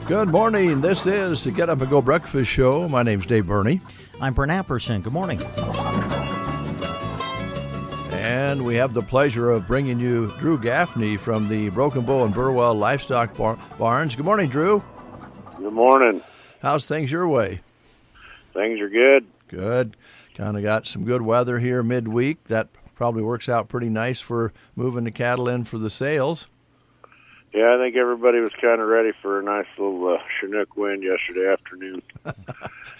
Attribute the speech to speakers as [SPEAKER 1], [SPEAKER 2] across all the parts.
[SPEAKER 1] Good morning. This is the Get Up and Go Breakfast Show. My name's Dave Burney.
[SPEAKER 2] I'm Brent Apperson. Good morning.
[SPEAKER 1] And we have the pleasure of bringing you Drew Gaffney from the Broken Bow and Burwell Livestock Barns. Good morning, Drew.
[SPEAKER 3] Good morning.
[SPEAKER 1] How's things your way?
[SPEAKER 3] Things are good.
[SPEAKER 1] Good. Kind of got some good weather here midweek. That probably works out pretty nice for moving the cattle in for the sales.
[SPEAKER 3] Yeah, I think everybody was kind of ready for a nice little Chinook wind yesterday afternoon.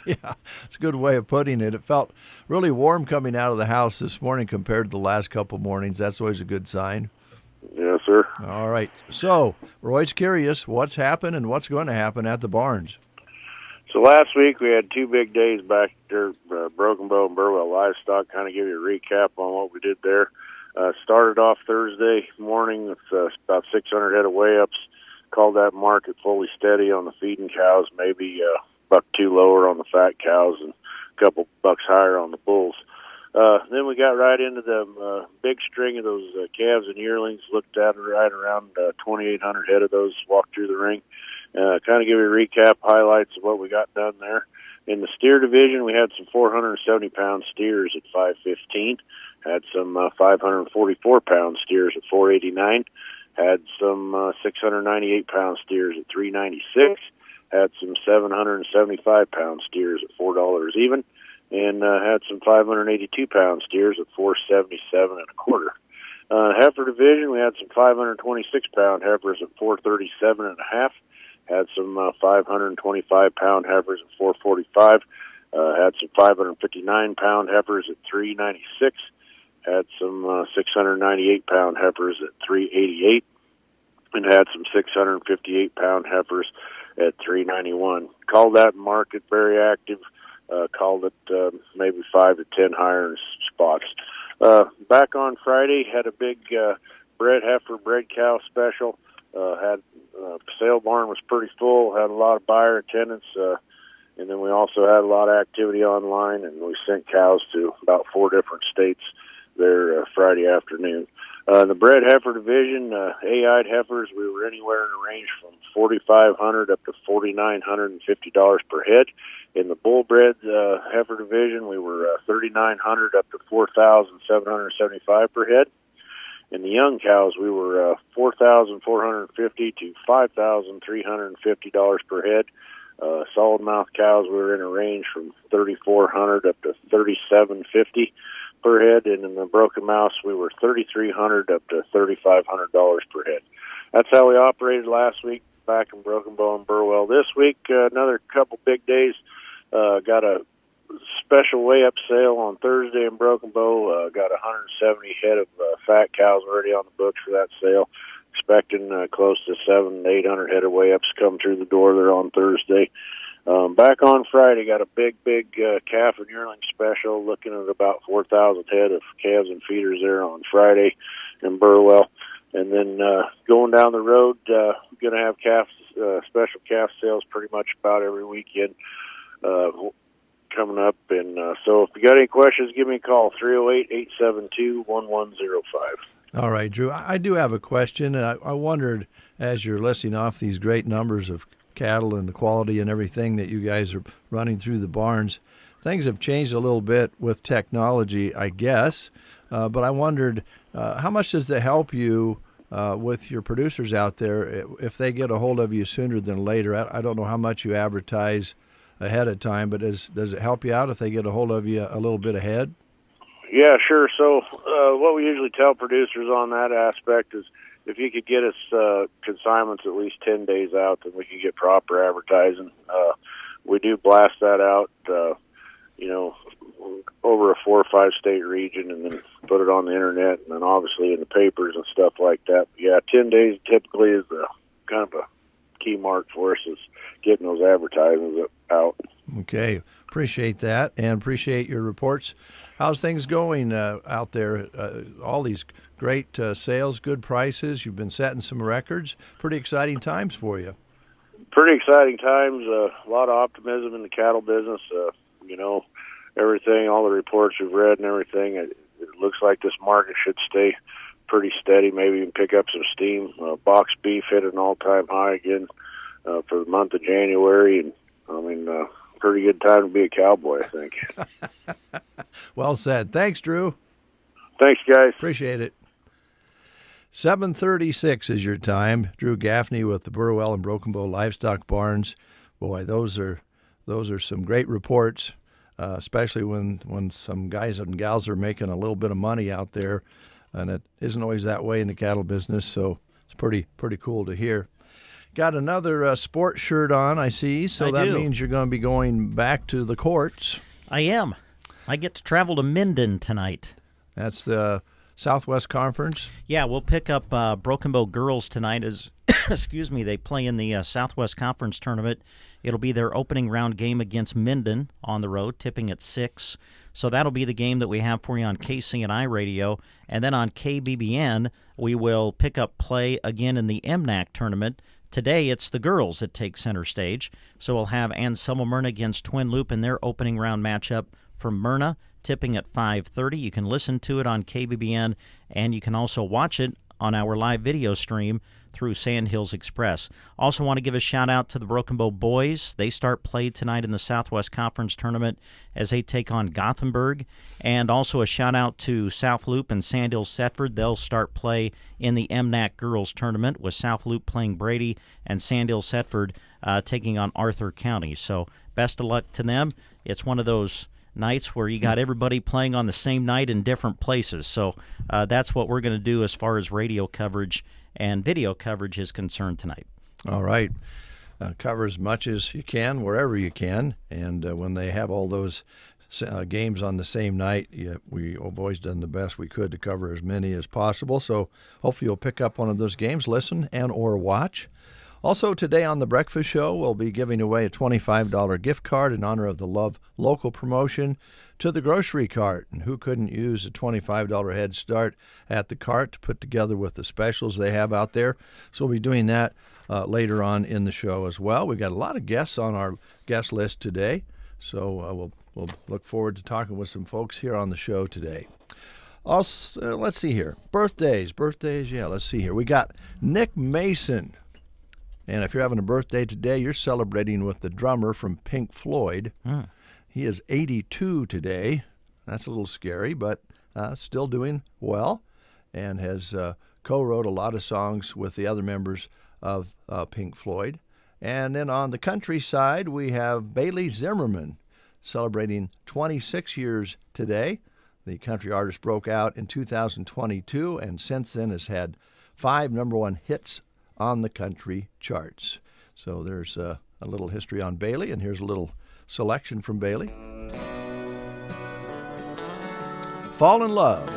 [SPEAKER 1] Yeah, it's a good way of putting it. It felt really warm coming out of the house this morning compared to the last couple mornings. That's always a good sign.
[SPEAKER 3] Yes, sir.
[SPEAKER 1] All right. So, we're always curious what's happened and what's going to happen at the barns.
[SPEAKER 3] So last week we had 2 big days back there, Broken Bow and Burwell Livestock. Kind of give you a recap on what we did there. Started off Thursday morning with about 600 head of weigh-ups. Called that market fully steady on the feeding cows, maybe $1, $2 lower on the fat cows and a couple bucks higher on the bulls. Then we got right into the big string of those calves and yearlings. Looked at right around 2,800 head of those walked through the ring. Kind of give you a recap, highlights of what we got done there. In the steer division, we had some 470-pound steers at $515. Had some 544-pound steers at $489. Had some 698-pound steers at $396. Had some 775-pound steers at $4 even. And had some 582-pound steers at $477.25. Heifer division, we had some 526-pound heifers at $437.5. Had some 525-pound heifers at $445. Had some 559-pound heifers at $396. Had some 698-pound heifers at $388. And had some 658-pound heifers at $391. Called that market very active. Called it maybe 5 to 10 higher spots. Back on Friday, had a big bred heifer, bred cow special. Had sale barn was pretty full. Had a lot of buyer attendance, and then we also had a lot of activity online. And we sent cows to about 4 different states there Friday afternoon. The bred heifer division, A-eyed heifers, we were anywhere in a range from $4,500 up to $4,950 per head. In the bull bred heifer division, we were $3,900 up to $4,775 per head. In the young cows, we were $4,450 to $5,350 per head. Solid mouth cows, we were in a range from $3,400 up to $3,750 per head, and in the broken mouse, we were $3,300 up to $3,500 per head. That's how we operated last week back in Broken Bow and Burwell. This week, another couple big days. Got a special weigh-up sale on Thursday in Broken Bow. Got 170 head of fat cows already on the books for that sale. Expecting close to 700 to 800 head of weigh-ups come through the door there on Thursday. Back on Friday, got a big calf and yearling special, looking at about 4,000 head of calves and feeders there on Friday in Burwell. And then going down the road, going to have special calf sales pretty much about every weekend coming up. And so if you got any questions, give me a call, 308-872-1105.
[SPEAKER 1] All right, Drew, I do have a question, and I wondered, as you're listing off these great numbers of cattle and the quality and everything that you guys are running through the barns, things have changed a little bit with technology, I guess, but I wondered, how much does it help you with your producers out there if they get a hold of you sooner than later? I don't know how much you advertise ahead of time, but does it help you out if they get a hold of you a little bit ahead?
[SPEAKER 3] Yeah, sure. So what we usually tell producers on that aspect is if you could get us consignments at least 10 days out, then we can get proper advertising. We do blast that out, over a 4 or 5 state region, and then put it on the internet, and then obviously in the papers and stuff like that. But yeah, 10 days typically is kind of a key mark for us, is getting those advertisements out.
[SPEAKER 1] Okay, appreciate that, and appreciate your reports. How's things going out there? All these great sales, good prices. You've been setting some records. Pretty exciting times for you.
[SPEAKER 3] Pretty exciting times. A lot of optimism in the cattle business. Everything, all the reports we've read and everything, it looks like this market should stay pretty steady, maybe even pick up some steam. Box beef hit an all-time high again for the month of January, and I mean, pretty good time to be a cowboy, I think.
[SPEAKER 1] Well said. Thanks, Drew.
[SPEAKER 3] Thanks, guys.
[SPEAKER 1] Appreciate it. 7:36 is your time. Drew Gaffney with the Burwell and Broken Bow Livestock Barns. Boy, those are some great reports, especially when some guys and gals are making a little bit of money out there, and it isn't always that way in the cattle business. So it's pretty cool to hear. Got another sport shirt on, I see. So that means you're going to be going back to the courts.
[SPEAKER 2] I am. I get to travel to Minden tonight.
[SPEAKER 1] That's the Southwest Conference.
[SPEAKER 2] Yeah, we'll pick up Broken Bow girls tonight as, excuse me, they play in the Southwest Conference tournament. It'll be their opening round game against Minden on the road, tipping at 6. So that'll be the game that we have for you on KCNI radio. And then on KBBN, we will pick up play again in the MNAC tournament. Today, it's the girls that take center stage. So we'll have Anselmo Myrna against Twin Loop in their opening round matchup from Myrna, tipping at 5:30. You can listen to it on KBBN, and you can also watch it on our live video stream through Sandhills Express. Also want to give a shout-out to the Broken Bow boys. They start play tonight in the Southwest Conference Tournament as they take on Gothenburg. And also a shout-out to South Loop and Sandhills Setford. They'll start play in the MNAC Girls Tournament with South Loop playing Brady and Sandhills Setford taking on Arthur County. So best of luck to them. It's one of those nights where you got everybody playing on the same night in different places. So that's what we're going to do as far as radio coverage and video coverage is concerned tonight.
[SPEAKER 1] All right. Cover as much as you can, wherever you can. And when they have all those games on the same night, we have always done the best we could to cover as many as possible. So hopefully you'll pick up one of those games, listen and or watch. Also today on The Breakfast Show, we'll be giving away a $25 gift card in honor of the Love Local promotion to the grocery cart. And who couldn't use a $25 head start at the cart to put together with the specials they have out there? So we'll be doing that later on in the show as well. We've got a lot of guests on our guest list today. So we'll look forward to talking with some folks here on the show today. Also, let's see here. Birthdays, yeah, let's see here. We got Nick Mason. And if you're having a birthday today, you're celebrating with the drummer from Pink Floyd. He is 82 today. That's a little scary, but still doing well, and has co-wrote a lot of songs with the other members of Pink Floyd. And then on the country side, we have Bailey Zimmerman celebrating 26 years today. The country artist broke out in 2022, and since then has had 5 #1 hits on the country charts. So there's a little history on Bailey, and here's a little selection from Bailey. Fall in Love.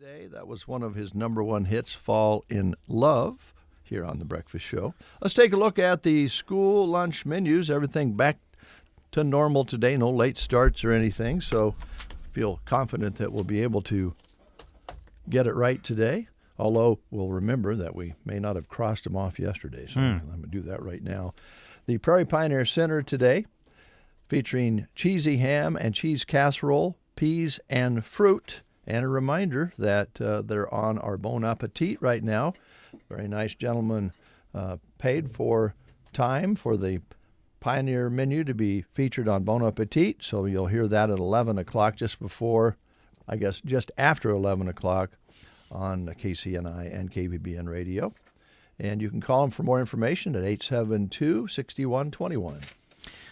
[SPEAKER 1] Day. That was one of his number one hits, Fall in Love, here on The Breakfast Show. Let's take a look at the school lunch menus. Everything back to normal today. No late starts or anything, so feel confident that we'll be able to get it right today. Although we'll remember that we may not have crossed them off yesterday, so I'm going to do that right now. The Prairie Pioneer Center today, featuring cheesy ham and cheese casserole, peas and fruit. And a reminder that they're on our Bon Appetit right now. Very nice gentleman paid for time for the Pioneer menu to be featured on Bon Appetit. So you'll hear that at 11 o'clock, just after 11 o'clock on KCNI and KBBN radio. And you can call them for more information at 872-6121.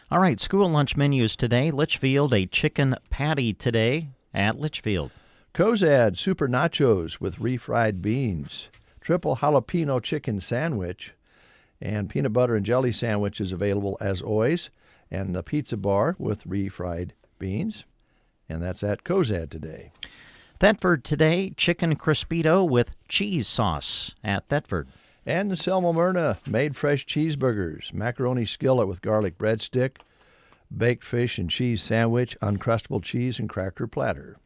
[SPEAKER 2] All right, school lunch menus today. Litchfield, a chicken patty today at Litchfield.
[SPEAKER 1] Cozad Super Nachos with refried beans, triple jalapeno chicken sandwich, and peanut butter and jelly sandwiches available as always, and the pizza bar with refried beans. And that's at Cozad today.
[SPEAKER 2] Thetford today, chicken crispito with cheese sauce at Thetford.
[SPEAKER 1] And the Selma Myrna made fresh cheeseburgers, macaroni skillet with garlic breadstick, baked fish and cheese sandwich, uncrustable cheese and cracker platter.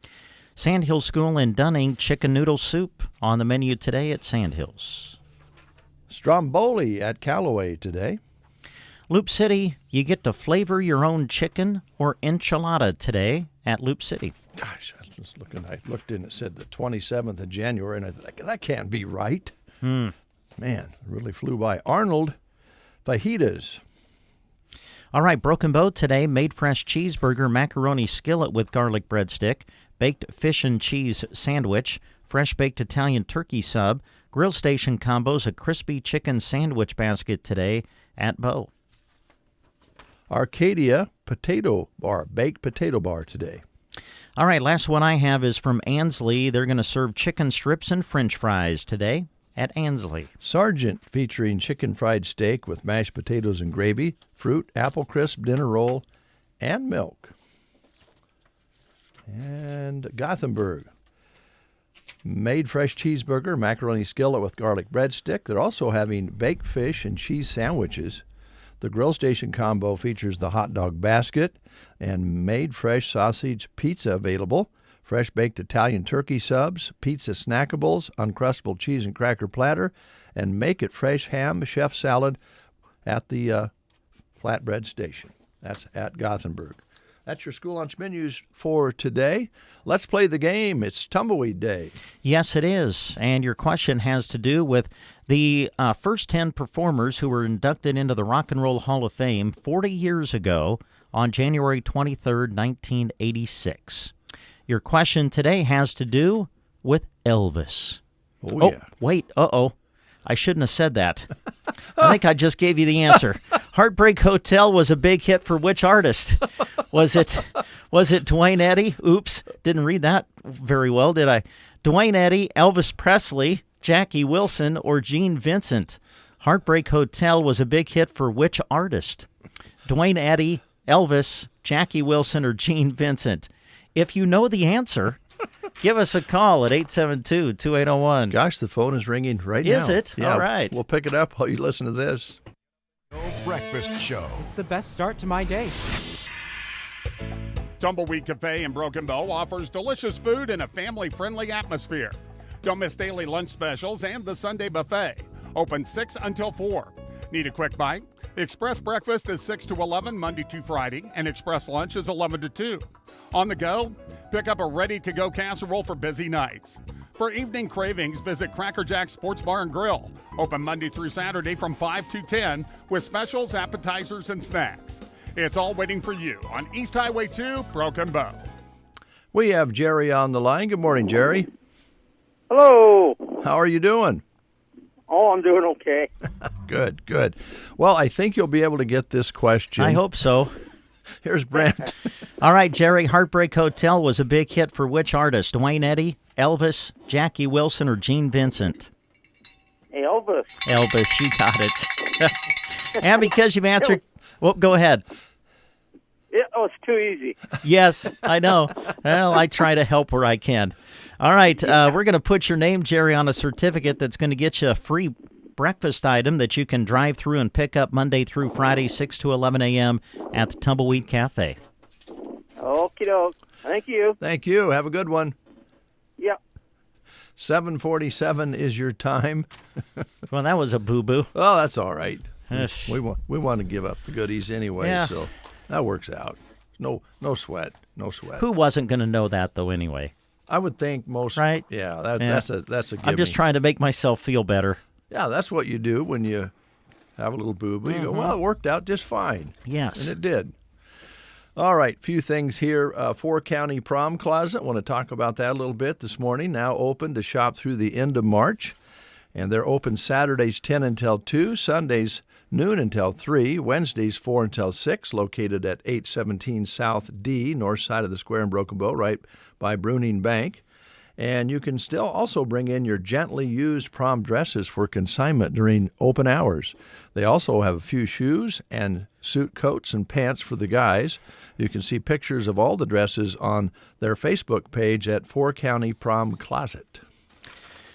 [SPEAKER 2] Sandhills School in Dunning, chicken noodle soup on the menu today at Sandhills.
[SPEAKER 1] Stromboli at Callaway today.
[SPEAKER 2] Loop City, you get to flavor your own chicken or enchilada today at Loop City.
[SPEAKER 1] Gosh, I looked in, it said the 27th of January, and I thought, that can't be right. Man, it really flew by. Arnold Fajitas.
[SPEAKER 2] All right, Broken Bow today, made fresh cheeseburger, macaroni skillet with garlic breadstick, baked fish and cheese sandwich, fresh baked Italian turkey sub, grill station combos, a crispy chicken sandwich basket today at Bow.
[SPEAKER 1] Arcadia potato bar, baked potato bar today.
[SPEAKER 2] All right, last one I have is from Ansley. They're going to serve chicken strips and french fries today at Ansley.
[SPEAKER 1] Sargent featuring chicken fried steak with mashed potatoes and gravy, fruit, apple crisp dinner roll, and milk. And Gothenburg, made fresh cheeseburger, macaroni skillet with garlic breadstick. They're also having baked fish and cheese sandwiches. The grill station combo features the hot dog basket and made fresh sausage pizza available, fresh baked Italian turkey subs, pizza snackables, uncrustable cheese and cracker platter, and make it fresh ham chef salad at the flatbread station. That's at Gothenburg. That's your school lunch menus for today. Let's play the game. It's Tumbleweed Day.
[SPEAKER 2] Yes, it is. And your question has to do with the first 10 performers who were inducted into the Rock and Roll Hall of Fame 40 years ago on January 23rd, 1986. Your question today has to do with Elvis.
[SPEAKER 1] Oh yeah.
[SPEAKER 2] Wait. I shouldn't have said that. I think I just gave you the answer. Heartbreak Hotel was a big hit for which artist? Was it Duane Eddy? Oops, didn't read that very well, did I? Duane Eddy, Elvis Presley, Jackie Wilson, or Gene Vincent? Heartbreak Hotel was a big hit for which artist? Duane Eddy, Elvis, Jackie Wilson, or Gene Vincent? If you know the answer, give us a call at 872-2801.
[SPEAKER 1] Gosh, the phone is ringing right now.
[SPEAKER 2] Is it?
[SPEAKER 1] Yeah,
[SPEAKER 2] all right.
[SPEAKER 1] We'll pick it up while you listen to this.
[SPEAKER 4] Breakfast Show.
[SPEAKER 5] It's the best start to my day.
[SPEAKER 6] Tumbleweed Cafe in Broken Bow offers delicious food in a family-friendly atmosphere. Don't miss daily lunch specials and the Sunday buffet. Open 6 until 4. Need a quick bite? Express breakfast is 6 to 11 Monday to Friday, and express lunch is 11 to 2. On the go? Pick up a ready-to-go casserole for busy nights. For evening cravings, visit Cracker Jack Sports Bar and Grill. Open Monday through Saturday from 5 to 10 with specials, appetizers, and snacks. It's all waiting for you on East Highway 2, Broken Bow.
[SPEAKER 1] We have Jerry on the line. Good morning, Jerry.
[SPEAKER 7] Hello.
[SPEAKER 1] How are you doing?
[SPEAKER 7] Oh, I'm doing okay.
[SPEAKER 1] Good. Well, I think you'll be able to get this question.
[SPEAKER 2] I hope so.
[SPEAKER 1] Here's Brent.
[SPEAKER 2] All right, Jerry, Heartbreak Hotel was a big hit for which artist? Duane Eddy, Elvis, Jackie Wilson, or Gene Vincent?
[SPEAKER 7] Elvis.
[SPEAKER 2] Elvis, you got it. And because you've answered... Well, go ahead.
[SPEAKER 7] it's too easy.
[SPEAKER 2] Yes, I know. Well, I try to help where I can. All right, we're going to put your name, Jerry, on a certificate that's going to get you a free breakfast item that you can drive through and pick up Monday through Friday, 6 to 11 a.m. at the Tumbleweed Cafe.
[SPEAKER 7] Okie doke. Thank you.
[SPEAKER 1] Thank you. Have a good one.
[SPEAKER 7] Yep.
[SPEAKER 1] 7:47 is your time.
[SPEAKER 2] Well, that was a boo-boo.
[SPEAKER 1] Well, that's all right.
[SPEAKER 2] Ish.
[SPEAKER 1] We want to give up the goodies anyway,
[SPEAKER 2] Yeah.
[SPEAKER 1] so that works out. No sweat. No sweat.
[SPEAKER 2] Who wasn't going to know that, though, anyway?
[SPEAKER 1] I would think most.
[SPEAKER 2] Right?
[SPEAKER 1] Yeah,
[SPEAKER 2] Yeah.
[SPEAKER 1] that's a gimme.
[SPEAKER 2] I'm just trying to make myself feel better.
[SPEAKER 1] Yeah, that's what you do when you have a little boo-boo. You go, well, it worked out just fine.
[SPEAKER 2] Yes.
[SPEAKER 1] And it did. All right, few things here. Four County Prom Closet. Want to talk about that a little bit this morning. Now open to shop through the end of March. And they're open Saturdays 10 until 2, Sundays noon until 3, Wednesdays 4 until 6, located at 817 South D, north side of the square in Broken Bow, right by Bruning Bank. And you can still also bring in your gently used prom dresses for consignment during open hours. They also have a few shoes and suit coats and pants for the guys. You can see pictures of all the dresses on their Facebook page at Four County Prom Closet.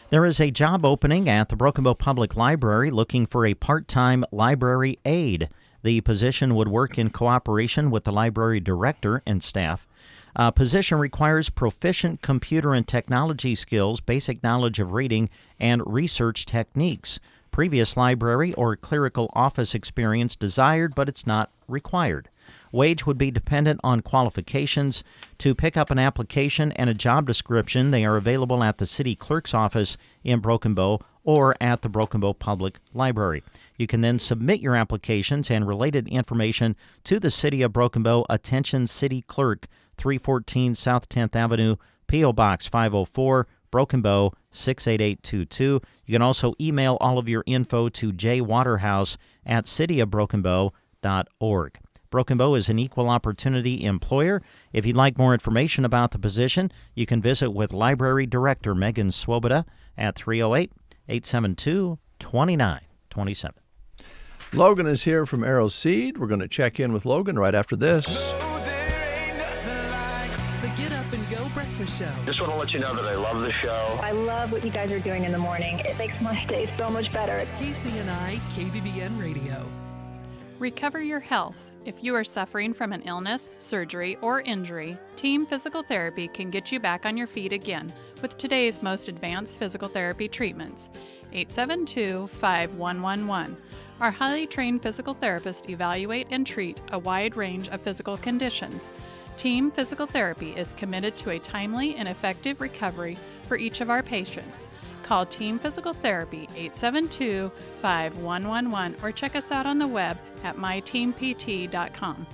[SPEAKER 2] There is a job opening at the Broken Bow Public Library looking for a part-time library aide. The position would work in cooperation with the library director and staff. Position requires proficient computer and technology skills, basic knowledge of reading, and research techniques. Previous library or clerical office experience desired, but it's not required. Wage would be dependent on qualifications. To pick up an application and a job description, they are available at the city clerk's office in Broken Bow or at the Broken Bow Public Library. You can then submit your applications and related information to the City of Broken Bow. Attention City Clerk, 314 South 10th Avenue, P.O. Box 504, Broken Bow 68822. You can also email all of your info to jwaterhouse@cityofbrokenbow.org. Broken Bow is an equal opportunity employer. If you'd like more information about the position, you can visit with Library Director Megan Swoboda at 308-872-2927.
[SPEAKER 1] Logan is here from Arrow Seed. We're going to check in with Logan right after this.
[SPEAKER 5] The Get Up and Go Breakfast Show.
[SPEAKER 8] Just want to let you know that I love the show.
[SPEAKER 9] I love what you guys are doing in the morning. It makes my day so much better.
[SPEAKER 5] KCNI, KBBN Radio.
[SPEAKER 10] Recover your health. If you are suffering from an illness, surgery, or injury, Team Physical Therapy can get you back on your feet again with today's most advanced physical therapy treatments. 872-5111. Our highly trained physical therapists evaluate and treat a wide range of physical conditions. Team Physical Therapy is committed to a timely and effective recovery for each of our patients. Call Team Physical Therapy 872-5111 or check us out on the web at myteampt.com.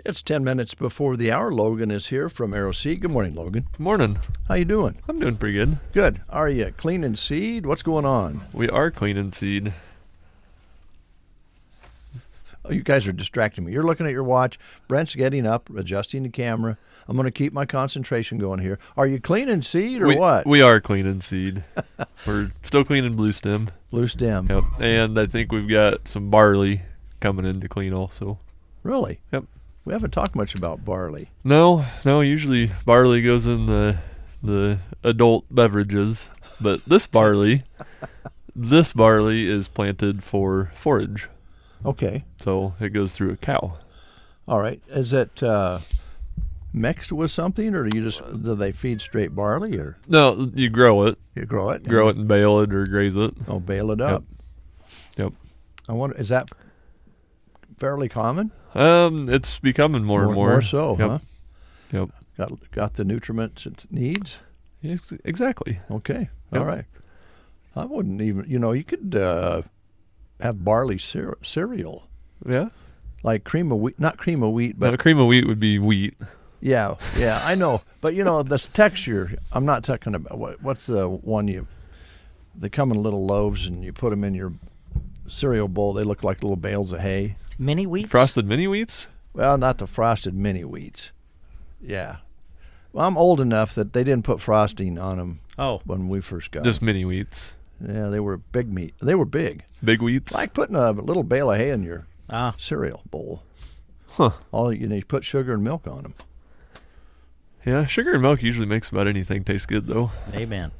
[SPEAKER 1] It's 10 minutes before the hour. Logan is here from Arrow Seed. Good morning, Logan.
[SPEAKER 11] Morning.
[SPEAKER 1] How you doing?
[SPEAKER 11] I'm doing pretty good.
[SPEAKER 1] Good. Are you cleaning seed? What's going on?
[SPEAKER 11] We are cleaning seed.
[SPEAKER 1] Oh, you guys are distracting me. You're looking at your watch. Brent's getting up, adjusting the camera. I'm going to keep my concentration going here. Are you cleaning seed or what?
[SPEAKER 11] We are cleaning seed. We're still cleaning blue stem.
[SPEAKER 1] Blue stem.
[SPEAKER 11] Yep. And I think we've got some barley coming in to clean also.
[SPEAKER 1] Really?
[SPEAKER 11] Yep.
[SPEAKER 1] We haven't talked much about barley.
[SPEAKER 11] No. Usually barley goes in the adult beverages, but this barley is planted for forage.
[SPEAKER 1] Okay.
[SPEAKER 11] So it goes through a cow.
[SPEAKER 1] All right. Is it mixed with something, or do they feed straight barley, or
[SPEAKER 11] No, you grow it.
[SPEAKER 1] you grow it?
[SPEAKER 11] Grow it and bale it or graze it.
[SPEAKER 1] Oh, bale it up.
[SPEAKER 11] Yep.
[SPEAKER 1] I wonder, is that fairly common?
[SPEAKER 11] It's becoming more and more.
[SPEAKER 1] More so,
[SPEAKER 11] Yep.
[SPEAKER 1] huh?
[SPEAKER 11] Yep.
[SPEAKER 1] Got the nutriments it needs?
[SPEAKER 11] Yes, exactly.
[SPEAKER 1] Okay.
[SPEAKER 11] Yep.
[SPEAKER 1] All right. I wouldn't even, you could have barley cereal,
[SPEAKER 11] Yeah.
[SPEAKER 1] like cream of wheat, not cream of wheat, but
[SPEAKER 11] But cream of wheat would be wheat.
[SPEAKER 1] yeah, I know. But this texture, I'm not talking about what's the one they come in little loaves and you put them in your cereal bowl. They look like little bales of hay.
[SPEAKER 2] Mini wheats?
[SPEAKER 11] Frosted mini wheats?
[SPEAKER 1] Well, not the frosted mini wheats. Yeah. Well, I'm old enough that they didn't put frosting on them when we first got
[SPEAKER 11] Just
[SPEAKER 1] them.
[SPEAKER 11] mini wheats.
[SPEAKER 1] Yeah, they were big meat. They were big.
[SPEAKER 11] Big wheats?
[SPEAKER 1] Like putting a little bale of hay in your
[SPEAKER 2] Ah.
[SPEAKER 1] cereal bowl.
[SPEAKER 11] Huh.
[SPEAKER 1] All you need, put sugar and milk on them.
[SPEAKER 11] Yeah, sugar and milk usually makes about anything taste good, though.
[SPEAKER 2] Amen.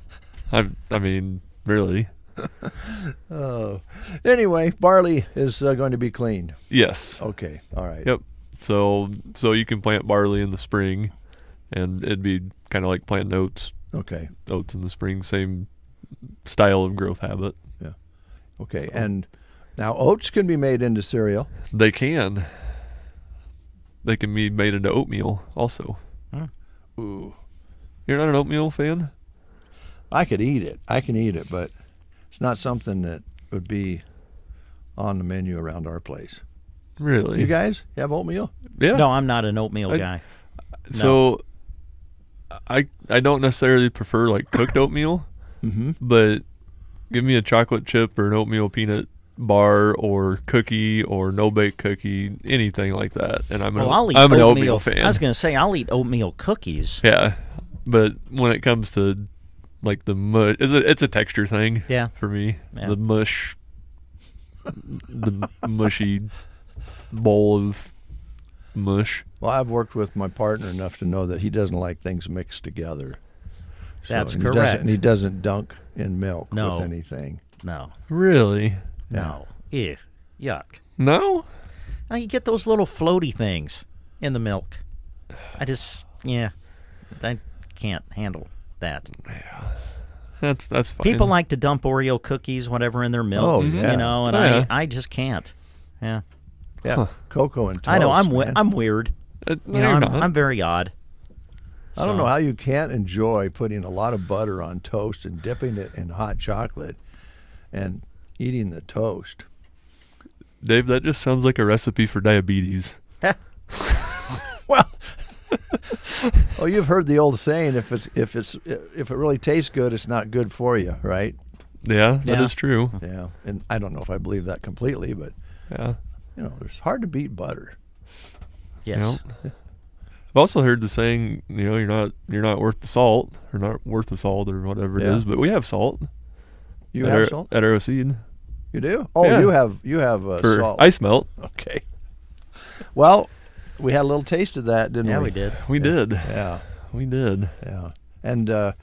[SPEAKER 11] I mean, really.
[SPEAKER 1] Oh. Anyway, barley is going to be cleaned.
[SPEAKER 11] Yes.
[SPEAKER 1] Okay. All right.
[SPEAKER 11] Yep. So you can plant barley in the spring, and it'd be kind of like planting oats.
[SPEAKER 1] Okay.
[SPEAKER 11] Oats in the spring, same style of growth habit.
[SPEAKER 1] Yeah. Okay. So. And now oats can be made into cereal.
[SPEAKER 11] They can. They can be made into oatmeal also.
[SPEAKER 1] Ooh.
[SPEAKER 11] You're not an oatmeal fan?
[SPEAKER 1] I could eat it. I can eat it, but it's not something that would be on the menu around our place.
[SPEAKER 11] Really?
[SPEAKER 1] You guys have oatmeal?
[SPEAKER 11] Yeah.
[SPEAKER 2] No, I'm not an oatmeal guy.
[SPEAKER 11] So I don't necessarily prefer like cooked oatmeal, but give me a chocolate chip or an oatmeal peanut bar or cookie or no bake cookie, anything like that, and I'm an oatmeal fan.
[SPEAKER 2] I was gonna say I'll eat oatmeal cookies.
[SPEAKER 11] Yeah, but when it comes to like the mush, it's a texture thing.
[SPEAKER 2] Yeah,
[SPEAKER 11] for me, the mush, the mushy bowl of mush.
[SPEAKER 1] Well, I've worked with my partner enough to know that he doesn't like things mixed together.
[SPEAKER 2] That's correct.
[SPEAKER 1] He doesn't dunk in milk with anything.
[SPEAKER 2] No.
[SPEAKER 11] Really?
[SPEAKER 2] No. Ew. Yuck.
[SPEAKER 11] No?
[SPEAKER 2] Now you get those little floaty things in the milk. I can't handle that.
[SPEAKER 11] Yeah. That's fine.
[SPEAKER 2] People like to dump Oreo cookies, whatever, in their milk.
[SPEAKER 1] Oh, yeah.
[SPEAKER 2] You know, and I just can't. Yeah.
[SPEAKER 1] Yeah. Huh. Cocoa and toast.
[SPEAKER 2] I know. I'm weird. I'm very odd.
[SPEAKER 1] I don't know how you can't enjoy putting a lot of butter on toast and dipping it in hot chocolate and eating the toast.
[SPEAKER 11] Dave, that just sounds like a recipe for diabetes.
[SPEAKER 1] Well, you've heard the old saying: if it really tastes good, it's not good for you, right?
[SPEAKER 11] Yeah, that is true.
[SPEAKER 1] Yeah, and I don't know if I believe that completely, but it's hard to beat butter.
[SPEAKER 2] Yes.
[SPEAKER 11] I've also heard the saying, you're not worth the salt, or not worth the salt, or whatever it is. But we have salt.
[SPEAKER 1] You have salt
[SPEAKER 11] at Arrow Seed.
[SPEAKER 1] You do? Oh, yeah. you have
[SPEAKER 11] for
[SPEAKER 1] salt.
[SPEAKER 11] Ice melt.
[SPEAKER 1] Okay. Well, we had a little taste of that, didn't we?
[SPEAKER 2] Yeah, we did.
[SPEAKER 11] We did.
[SPEAKER 1] Yeah,
[SPEAKER 11] we did.
[SPEAKER 1] Yeah, and I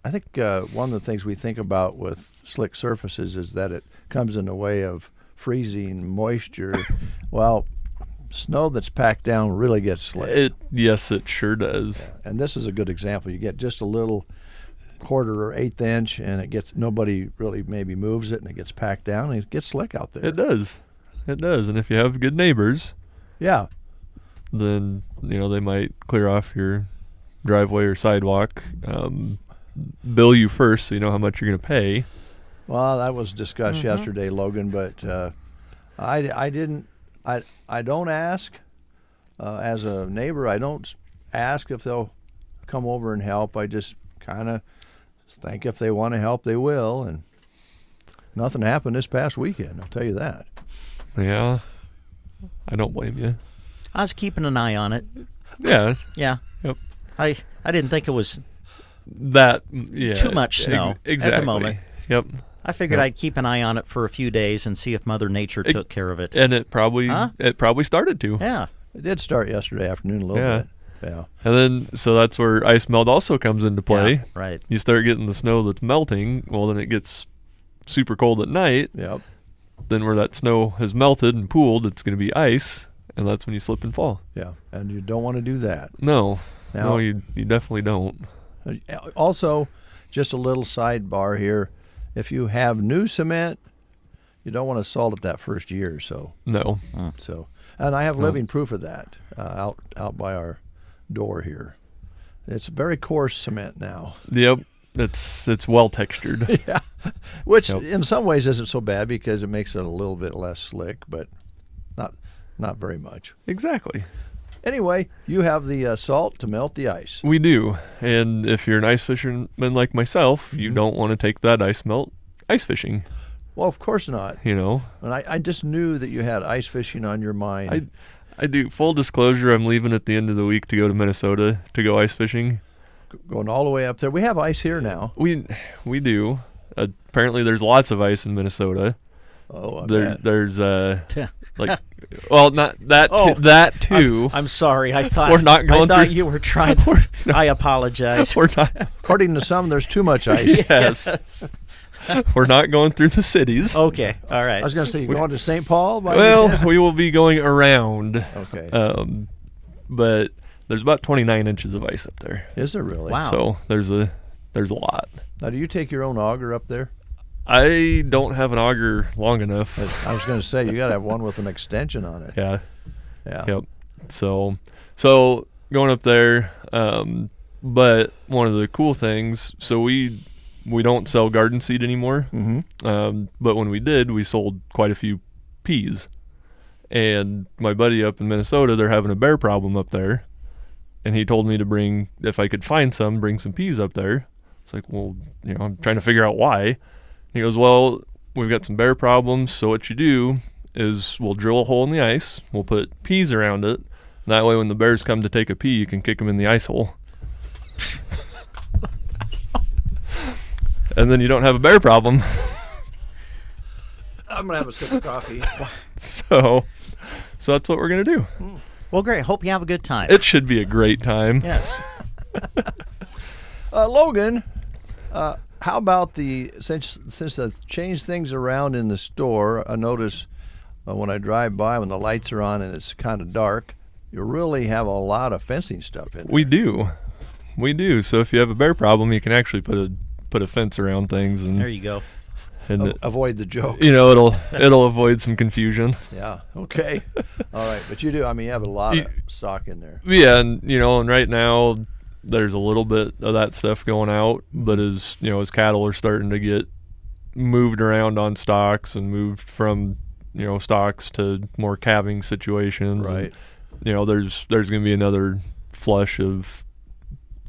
[SPEAKER 1] think one of the things we think about with slick surfaces is that it comes in the way of freezing moisture. Well, snow that's packed down really gets slick.
[SPEAKER 11] Yes, it sure does.
[SPEAKER 1] Yeah. And this is a good example. You get just a little quarter or eighth inch, and nobody really maybe moves it, and it gets packed down, and it gets slick out there.
[SPEAKER 11] It does. And if you have good neighbors, then they might clear off your driveway or sidewalk, bill you first so you know how much you're going to pay.
[SPEAKER 1] Well, that was discussed yesterday, Logan, but I don't ask as a neighbor. I don't ask if they'll come over and help. I just kind of think if they want to help, they will. And nothing happened this past weekend, I'll tell you that.
[SPEAKER 11] Yeah, I don't blame you.
[SPEAKER 2] I was keeping an eye on it.
[SPEAKER 11] Yeah.
[SPEAKER 2] Yeah.
[SPEAKER 11] Yep.
[SPEAKER 2] I didn't think it was
[SPEAKER 11] too
[SPEAKER 2] much snow
[SPEAKER 11] exactly.
[SPEAKER 2] at the moment.
[SPEAKER 11] Yep.
[SPEAKER 2] I figured I'd keep an eye on it for a few days and see if Mother Nature took care of it.
[SPEAKER 11] And it probably started to.
[SPEAKER 2] Yeah.
[SPEAKER 1] It did start yesterday afternoon a little bit. Yeah.
[SPEAKER 11] And then, so that's where ice melt also comes into play.
[SPEAKER 2] Yeah, right.
[SPEAKER 11] You start getting the snow that's melting, well, then it gets super cold at night.
[SPEAKER 1] Yep.
[SPEAKER 11] Then where that snow has melted and pooled, it's going to be ice, and that's when you slip and fall.
[SPEAKER 1] Yeah, and you don't want to do that.
[SPEAKER 11] No, you definitely don't.
[SPEAKER 1] Also, just a little sidebar here. If you have new cement, you don't want to salt it that first year or so.
[SPEAKER 11] No.
[SPEAKER 1] So, and I have living proof of that out by our door here. It's very coarse cement now.
[SPEAKER 11] Yep. It's well textured.
[SPEAKER 1] Yeah, which in some ways isn't so bad because it makes it a little bit less slick, but not very much.
[SPEAKER 11] Exactly.
[SPEAKER 1] Anyway, you have the salt to melt the ice.
[SPEAKER 11] We do, and if you're an ice fisherman like myself, you don't want to take that ice melt ice fishing.
[SPEAKER 1] Well, of course not.
[SPEAKER 11] And
[SPEAKER 1] I just knew that you had ice fishing on your mind.
[SPEAKER 11] I do. Full disclosure, I'm leaving at the end of the week to go to Minnesota to go ice fishing.
[SPEAKER 1] Going all the way up there. We have ice here now.
[SPEAKER 11] We do. Apparently, there's lots of ice in Minnesota.
[SPEAKER 1] Oh, I
[SPEAKER 11] bet. There's Like, well, not that. That too.
[SPEAKER 2] I'm sorry. I thought
[SPEAKER 11] we're not going
[SPEAKER 2] I thought
[SPEAKER 11] through.
[SPEAKER 2] you were trying. I apologize.
[SPEAKER 11] We're not.
[SPEAKER 1] According to some, there's too much ice.
[SPEAKER 11] Yes. We're not going through the cities.
[SPEAKER 2] Okay. All right.
[SPEAKER 1] I was going to say, you going to St. Paul?
[SPEAKER 11] Well, we will be going around.
[SPEAKER 1] Okay.
[SPEAKER 11] But there's about 29 inches of ice up there.
[SPEAKER 1] Is there really?
[SPEAKER 2] Wow.
[SPEAKER 11] So there's a lot.
[SPEAKER 1] Now, do you take your own auger up there?
[SPEAKER 11] I don't have an auger long enough.
[SPEAKER 1] I was going to say, you got to have one with an extension on it.
[SPEAKER 11] Yeah.
[SPEAKER 1] Yeah.
[SPEAKER 11] Yep. So going up there, but one of the cool things, so we don't sell garden seed anymore.
[SPEAKER 1] Mm-hmm.
[SPEAKER 11] But when we did, we sold quite a few peas. And my buddy up in Minnesota, they're having a bear problem up there. And he told me to bring, if I could find some, bring some peas up there. It's like, well, I'm trying to figure out why. He goes, well, we've got some bear problems, so what you do is we'll drill a hole in the ice, we'll put peas around it, and that way when the bears come to take a pee, you can kick them in the ice hole. And then you don't have a bear problem.
[SPEAKER 1] I'm going to have a sip of coffee.
[SPEAKER 11] So that's what we're going to do.
[SPEAKER 2] Well, great. Hope you have a good time.
[SPEAKER 11] It should be a great time.
[SPEAKER 2] Yes.
[SPEAKER 1] Logan, how about since I've changed things around in the store, I notice when I drive by when the lights are on and it's kind of dark, you really have a lot of fencing stuff in there. We do. So if you have a bear problem, you can actually put a fence around things, and
[SPEAKER 2] there you go.
[SPEAKER 11] And
[SPEAKER 1] avoid the joke.
[SPEAKER 11] It'll avoid some confusion.
[SPEAKER 1] Yeah. Okay. All right. But you do. I mean, you have a lot of stock in there.
[SPEAKER 11] Yeah, and and right now there's a little bit of that stuff going out, but as cattle are starting to get moved around on stocks and moved from stocks to more calving situations,
[SPEAKER 1] right?
[SPEAKER 11] And, there's going to be another flush of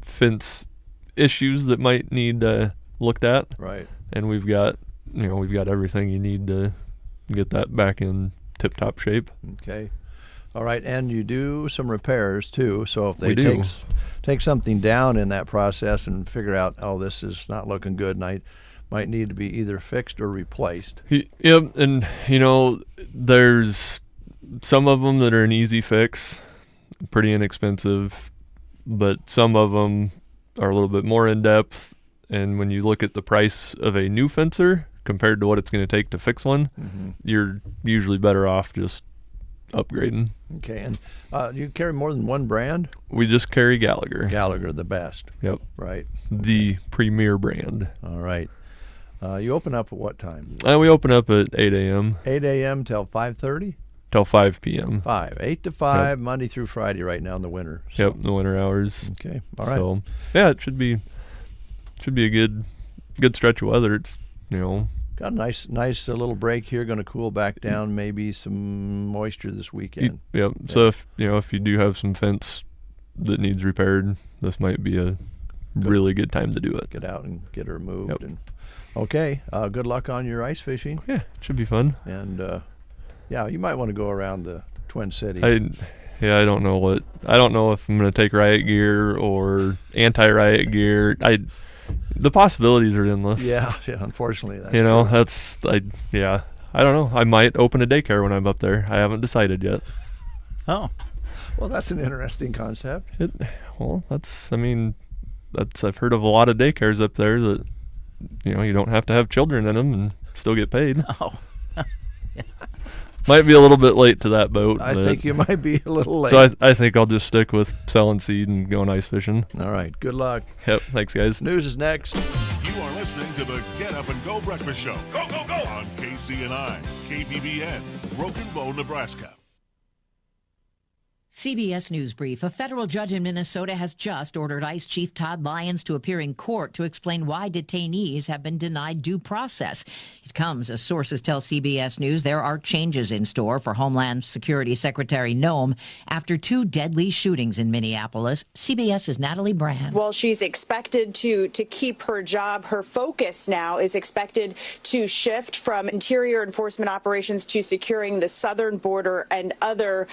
[SPEAKER 11] fence issues that might need looked at,
[SPEAKER 1] right?
[SPEAKER 11] And we've got everything you need to get that back in tip-top shape.
[SPEAKER 1] Okay. All right, and you do some repairs too. So if they take something down in that process and figure out, oh, this is not looking good, and I might need to be either fixed or replaced.
[SPEAKER 11] Yep, and there's some of them that are an easy fix, pretty inexpensive, but some of them are a little bit more in depth. And when you look at the price of a new fencer compared to what it's going to take to fix one, you're usually better off just upgrading.
[SPEAKER 1] Okay, and you carry more than one brand?
[SPEAKER 11] We just carry Gallagher.
[SPEAKER 1] Gallagher, the best.
[SPEAKER 11] Yep.
[SPEAKER 1] Right.
[SPEAKER 11] The premier brand.
[SPEAKER 1] All right. You open up at what time?
[SPEAKER 11] We open up at 8 a.m.
[SPEAKER 1] 8 a.m. till 5:30?
[SPEAKER 11] Till 5 p.m.
[SPEAKER 1] 8 to 5,
[SPEAKER 11] yep.
[SPEAKER 1] Monday through Friday right now in the winter. So.
[SPEAKER 11] Yep, the winter hours.
[SPEAKER 1] Okay, all right.
[SPEAKER 11] So, yeah, it should be a good stretch of weather. It's,
[SPEAKER 1] got a nice little break here, going to cool back down, maybe some moisture this weekend.
[SPEAKER 11] Yep. So if you do have some fence that needs repaired, this might be a really good time to do it.
[SPEAKER 1] Get out and get it removed.
[SPEAKER 11] Yep.
[SPEAKER 1] And okay, good luck on your ice fishing.
[SPEAKER 11] Yeah, it should be fun.
[SPEAKER 1] And yeah, you might want to go around the Twin Cities.
[SPEAKER 11] I don't know if I'm going to take riot gear or anti-riot gear. The possibilities are endless.
[SPEAKER 1] Yeah, unfortunately that's
[SPEAKER 11] true. I don't know. I might open a daycare when I'm up there. I haven't decided yet.
[SPEAKER 2] Oh.
[SPEAKER 1] Well, that's an interesting concept.
[SPEAKER 11] I've heard of a lot of daycares up there that you don't have to have children in them and still get paid.
[SPEAKER 2] Oh.
[SPEAKER 11] Might be a little bit late to that boat.
[SPEAKER 1] I think you might be a little late.
[SPEAKER 11] So I think I'll just stick with selling seed and going ice fishing.
[SPEAKER 1] All right. Good luck.
[SPEAKER 11] Yep. Thanks, guys.
[SPEAKER 1] News is next.
[SPEAKER 4] You are listening to the Get Up and Go Breakfast Show. Go, go, go! On KCNI, KBBN, Broken Bow, Nebraska.
[SPEAKER 12] CBS News Brief. A federal judge in Minnesota has just ordered ICE Chief Todd Lyons to appear in court to explain why detainees have been denied due process. It comes as sources tell CBS News there are changes in store for Homeland Security Secretary Noem after 2 deadly shootings in Minneapolis. CBS's Natalie Brand.
[SPEAKER 13] Well, she's expected to keep her job. Her focus now is expected to shift from interior enforcement operations to securing the southern border and other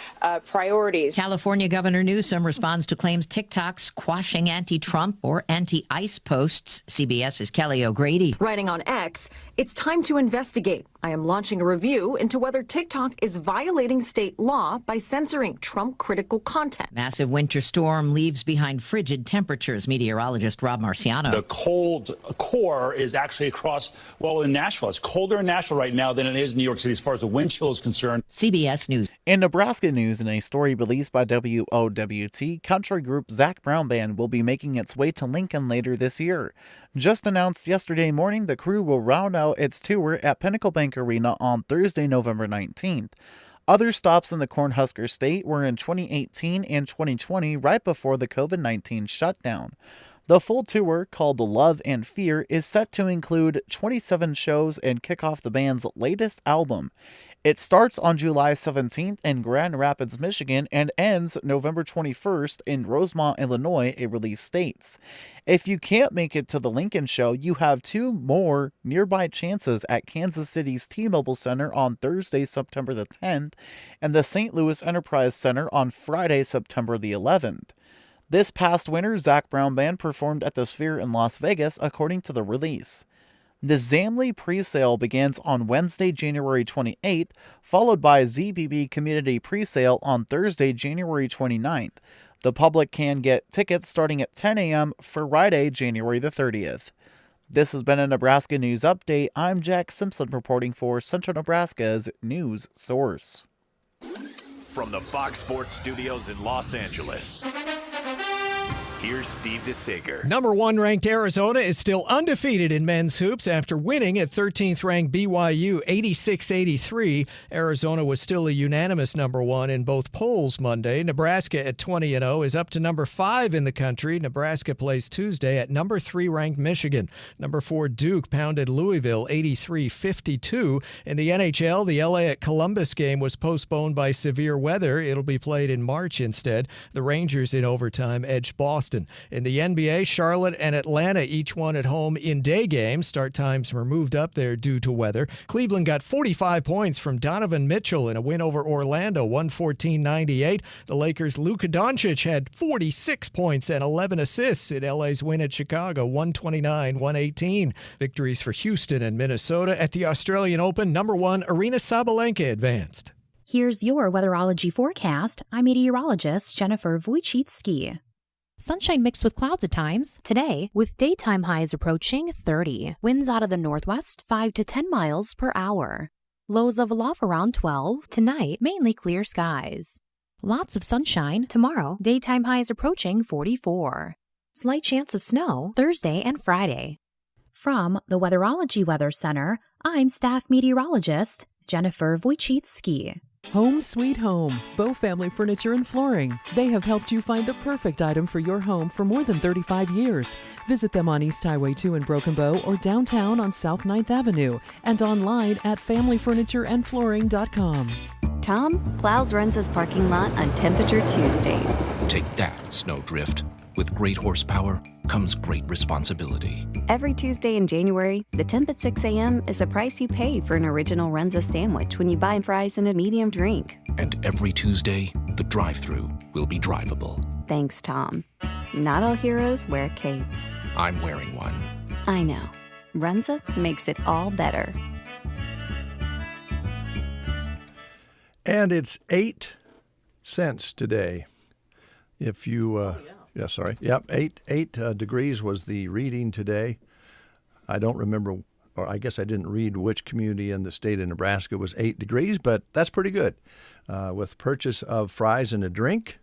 [SPEAKER 13] priorities.
[SPEAKER 12] California Governor Newsom responds to claims TikTok's quashing anti-Trump or anti-ICE posts. CBS's Kelly O'Grady.
[SPEAKER 14] Writing on X, it's time to investigate. I am launching a review into whether TikTok is violating state law by censoring Trump-critical content.
[SPEAKER 12] Massive winter storm leaves behind frigid temperatures. Meteorologist Rob Marciano.
[SPEAKER 15] The cold core is actually across, in Nashville. It's colder in Nashville right now than it is in New York City as far as the wind chill is concerned.
[SPEAKER 12] CBS News.
[SPEAKER 16] In Nebraska news, in a story released by WOWT, country group Zac Brown Band will be making its way to Lincoln later this year. Just announced yesterday morning, the crew will round out its tour at Pinnacle Bank Arena on Thursday, November 19th. Other stops in the Cornhusker State were in 2018 and 2020, right before the COVID-19 shutdown. The full tour, called Love and Fear, is set to include 27 shows and kick off the band's latest album. It starts on July 17th in Grand Rapids, Michigan, and ends November 21st in Rosemont, Illinois, a release states. If you can't make it to the Lincoln show, you have 2 more nearby chances at Kansas City's T-Mobile Center on Thursday, September the 10th, and the St. Louis Enterprise Center on Friday, September the 11th. This past winter, Zac Brown Band performed at the Sphere in Las Vegas, according to the release. The Zamley presale begins on Wednesday, January 28th, followed by ZBB Community presale on Thursday, January 29th. The public can get tickets starting at 10 a.m. for Friday, January the 30th. This has been a Nebraska News Update. I'm Jack Simpson reporting for Central Nebraska's news source.
[SPEAKER 17] From the Fox Sports Studios in Los Angeles, here's Steve DeSager.
[SPEAKER 18] Number 1 ranked Arizona is still undefeated in men's hoops after winning at 13th ranked BYU 86-83. Arizona was still a unanimous number 1 in both polls Monday. Nebraska at 20-0 is up to number 5 in the country. Nebraska plays Tuesday at number 3 ranked Michigan. Number 4 Duke pounded Louisville 83-52. In the NHL, the LA at Columbus game was postponed by severe weather. It'll be played in March instead. The Rangers in overtime edged Boston. In the NBA, Charlotte and Atlanta each won at home in day games. Start times were moved up there due to weather. Cleveland got 45 points from Donovan Mitchell in a win over Orlando, 114-98. The Lakers' Luka Doncic had 46 points and 11 assists in LA's win at Chicago, 129-118. Victories for Houston and Minnesota. At the Australian Open, number 1 Aryna Sabalenka advanced.
[SPEAKER 19] Here's your weatherology forecast. I'm meteorologist Jennifer Wojcicki. Sunshine mixed with clouds at times. Today, with daytime highs approaching 30. Winds out of the northwest, 5 to 10 miles per hour. Lows level off around 12. Tonight, mainly clear skies. Lots of sunshine. Tomorrow, daytime highs approaching 44. Slight chance of snow Thursday and Friday. From the Weatherology Weather Center, I'm staff meteorologist Jennifer Wojcicki.
[SPEAKER 5] Home Sweet Home, Bow Family Furniture and Flooring. They have helped you find the perfect item for your home for more than 35 years. Visit them on East Highway 2 in Broken Bow or downtown on South 9th Avenue and online at familyfurnitureandflooring.com.
[SPEAKER 20] Tom plows Renza's parking lot on Temperature Tuesdays.
[SPEAKER 21] Take that, Snowdrift. With great horsepower comes great responsibility.
[SPEAKER 20] Every Tuesday in January, the temp at 6 a.m. is the price you pay for an original Renza sandwich when you buy fries and a medium drink.
[SPEAKER 21] And every Tuesday, the drive-thru will be drivable.
[SPEAKER 20] Thanks, Tom. Not all heroes wear capes.
[SPEAKER 21] I'm wearing one.
[SPEAKER 20] I know. Renza makes it all better.
[SPEAKER 1] And it's 8 cents today. If you... eight degrees was the reading today. I don't remember, or I guess I didn't read which community in the state of Nebraska was 8 degrees, but that's pretty good. With purchase of fries and a drink,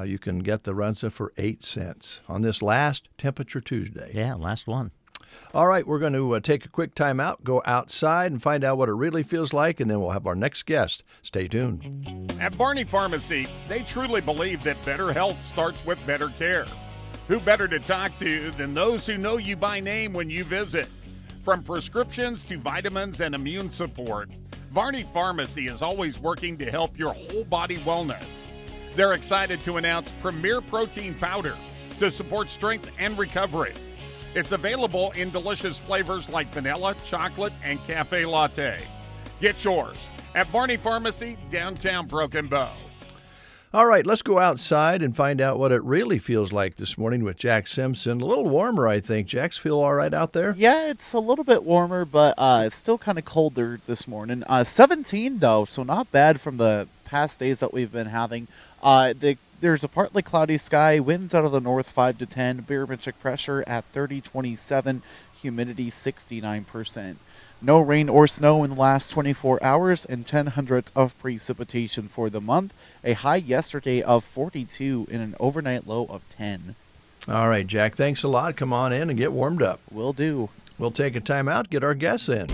[SPEAKER 1] you can get the Renza for 8 cents on this last Temperature Tuesday.
[SPEAKER 2] Yeah, last one.
[SPEAKER 1] All right, we're going to take a quick time out, go outside, and find out what it really feels like, and then we'll have our next guest. Stay tuned.
[SPEAKER 6] At Barney Pharmacy, they truly believe that better health starts with better care. Who better to talk to than those who know you by name when you visit? From prescriptions to vitamins and immune support, Barney Pharmacy is always working to help your whole body wellness. They're excited to announce Premier Protein Powder to support strength and recovery. It's available in delicious flavors like vanilla, chocolate, and cafe latte. Get yours at Barney Pharmacy, downtown Broken Bow.
[SPEAKER 1] All right, let's go outside and find out what it really feels like this morning with Jack Simpson. A little warmer, I think. Jack's feel all right out there?
[SPEAKER 16] Yeah, it's a little bit warmer, but it's still kind of colder this morning. 17, though, so not bad from the past days that we've been having. There's a partly cloudy sky, winds out of the north 5 to 10, barometric pressure at 30.27, humidity 69%. No rain or snow in the last 24 hours and 0.10 of precipitation for the month. A high yesterday of 42 and an overnight low of 10.
[SPEAKER 1] All right, Jack, thanks a lot. Come on in and get warmed up.
[SPEAKER 16] Will do.
[SPEAKER 1] We'll take a time out, get our guests in.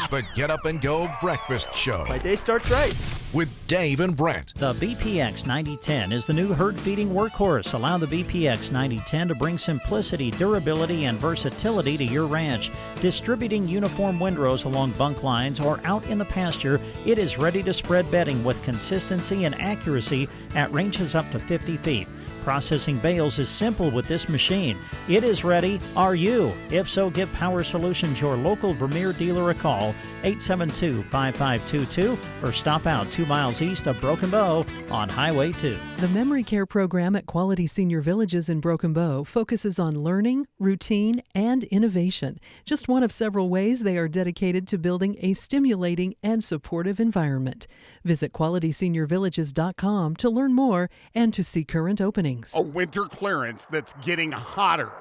[SPEAKER 21] The Get Up and Go Breakfast Show.
[SPEAKER 3] My day starts right.
[SPEAKER 21] With Dave and Brent.
[SPEAKER 2] The BPX 9010 is the new herd feeding workhorse. Allow the BPX 9010 to bring simplicity, durability, and versatility to your ranch. Distributing uniform windrows along bunk lines or out in the pasture, it is ready to spread bedding with consistency and accuracy at ranges up to 50 feet. Processing bales is simple with this machine. It is ready. Are you? If so, give Power Solutions, your local Vermeer dealer, a call, 872-5522, or stop out 2 miles east of Broken Bow on Highway 2.
[SPEAKER 5] The Memory Care program at Quality Senior Villages in Broken Bow focuses on learning, routine, and innovation. Just one of several ways they are dedicated to building a stimulating and supportive environment. Visit QualitySeniorVillages.com to learn more and to see current openings.
[SPEAKER 6] A winter clearance that's getting hotter.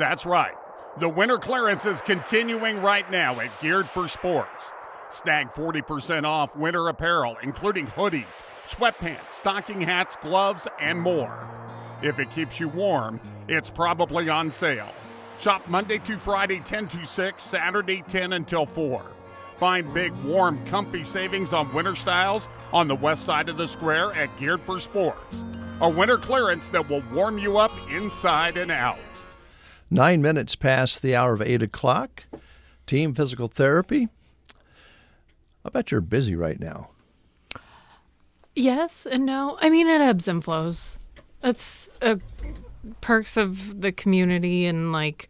[SPEAKER 6] That's right. The winter clearance is continuing right now at Geared for Sports. Snag 40% off winter apparel, including hoodies, sweatpants, stocking hats, gloves, and more. If it keeps you warm, it's probably on sale. Shop Monday to Friday 10 to 6, Saturday 10 until 4. Find big, warm, comfy savings on winter styles on the west side of the square at Geared for Sports. A winter clearance that will warm you up inside and out.
[SPEAKER 1] 9 minutes past the hour of 8 o'clock. Team Physical Therapy. I bet you're busy right now.
[SPEAKER 10] Yes and no. I mean, it ebbs and flows. That's perks of the community and, like,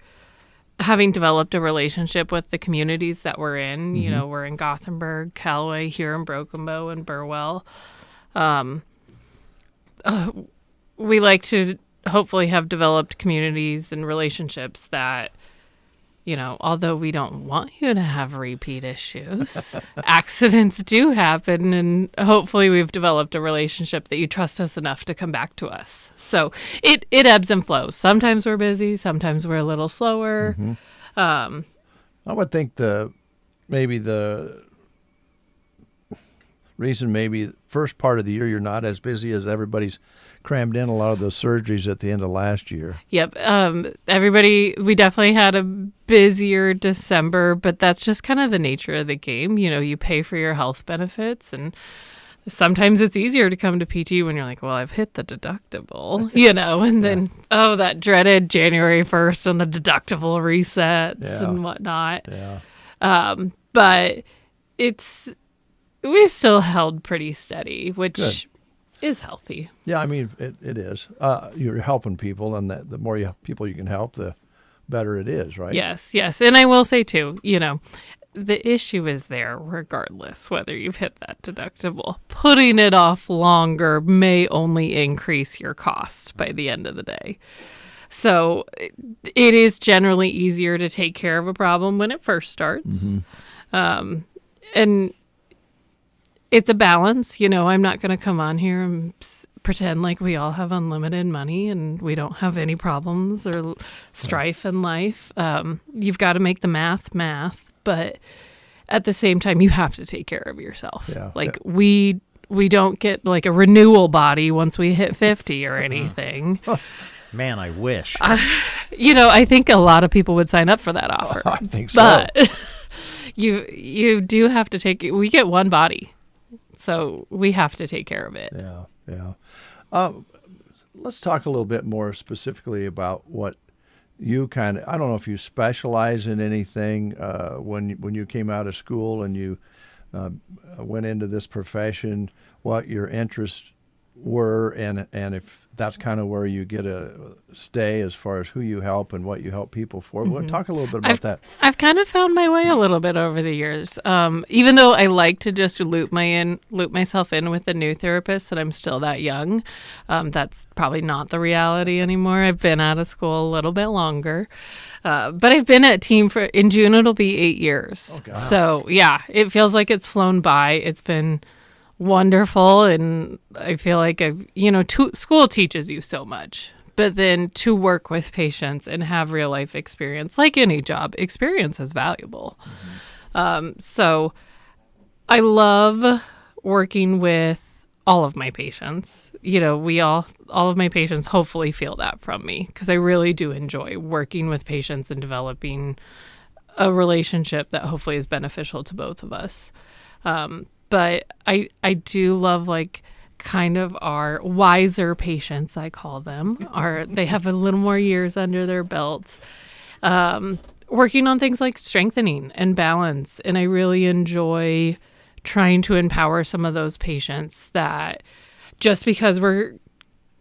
[SPEAKER 10] having developed a relationship with the communities that we're in. You know, we're in Gothenburg, Callaway, here in Broken Bow, and Burwell. We like to hopefully have developed communities and relationships that, you know, although we don't want you to have repeat issues, accidents do happen, and hopefully we've developed a relationship that you trust us enough to come back to us. So it ebbs and flows. Sometimes we're busy, sometimes we're a little slower.
[SPEAKER 1] I would think maybe the reason maybe first part of the year you're not as busy as everybody's crammed in a lot of those surgeries at the end of last year.
[SPEAKER 10] Yep. We definitely had a busier December, but that's just kind of the nature of the game. You know, you pay for your health benefits, and sometimes it's easier to come to PT when you're like, well, I've hit the deductible, you know, and then, that dreaded January 1st and the deductible resets and whatnot.
[SPEAKER 1] Yeah.
[SPEAKER 10] But we've still held pretty steady, which is healthy.
[SPEAKER 1] Yeah, I mean, it is. You're helping people, and the more people you can help, the better it is, right?
[SPEAKER 10] Yes. And I will say, too, you know, the issue is there regardless whether you've hit that deductible. Putting it off longer may only increase your cost by the end of the day. So it is generally easier to take care of a problem when it first starts. And it's a balance. You know, I'm not going to come on here and pretend like we all have unlimited money and we don't have any problems or strife in life. You've got to make the math, but at the same time, you have to take care of yourself. We don't get like a renewal body once we hit 50 or anything.
[SPEAKER 2] Man, I wish.
[SPEAKER 10] I think a lot of people would sign up for that offer.
[SPEAKER 1] I think so.
[SPEAKER 10] But you do have to we get one body. So we have to take care of it.
[SPEAKER 1] Yeah. Let's talk a little bit more specifically about what you I don't know if you specialize in anything when you came out of school and you went into this profession, what your interest were, and if that's kind of where you get a stay as far as who you help and what you help people for. Well, talk a little bit about that.
[SPEAKER 10] I've kind of found my way a little bit over the years. Even though I like to just loop myself in with the new therapist, and I'm still that young, that's probably not the reality anymore. I've been out of school a little bit longer. But I've been at Team in June, it'll be 8 years. Okay. So yeah, it feels like it's flown by. It's been wonderful, and I feel like school teaches you so much, but then to work with patients and have real life experience, like any job, experience is valuable. So I love working with all of my patients. All of my patients hopefully feel that from me, because I really do enjoy working with patients and developing a relationship that hopefully is beneficial to both of us. But I do love kind of our wiser patients, I call them. They have a little more years under their belts, working on things like strengthening and balance. And I really enjoy trying to empower some of those patients that just because we're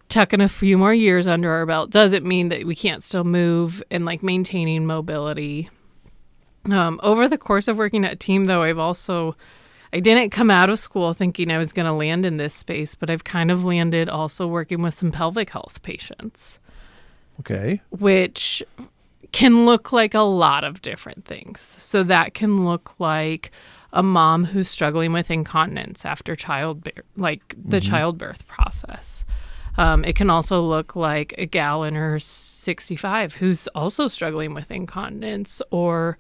[SPEAKER 10] tucking a few more years under our belt doesn't mean that we can't still move, and maintaining mobility. Over the course of working at Team, though, I didn't come out of school thinking I was going to land in this space, but I've kind of landed also working with some pelvic health patients. Okay. Which can look like a lot of different things. So that can look like a mom who's struggling with incontinence after childbirth, the childbirth process. It can also look like a gal in her 65 who's also struggling with incontinence, or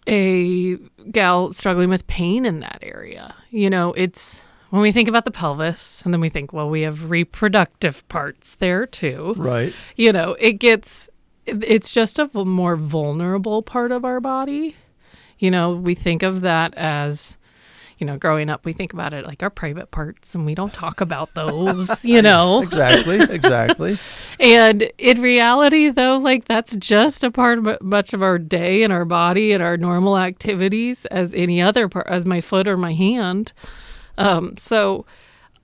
[SPEAKER 10] a gal struggling with pain in that area. It's when we think about the pelvis, and then we think, well, we have reproductive parts there too. Right. It's just a more vulnerable part of our body. We think of that as, growing up, we think about it like our private parts, and we don't talk about those, Exactly. And in reality, though, that's just a part of much of our day and our body and our normal activities as any other part, as my foot or my hand. So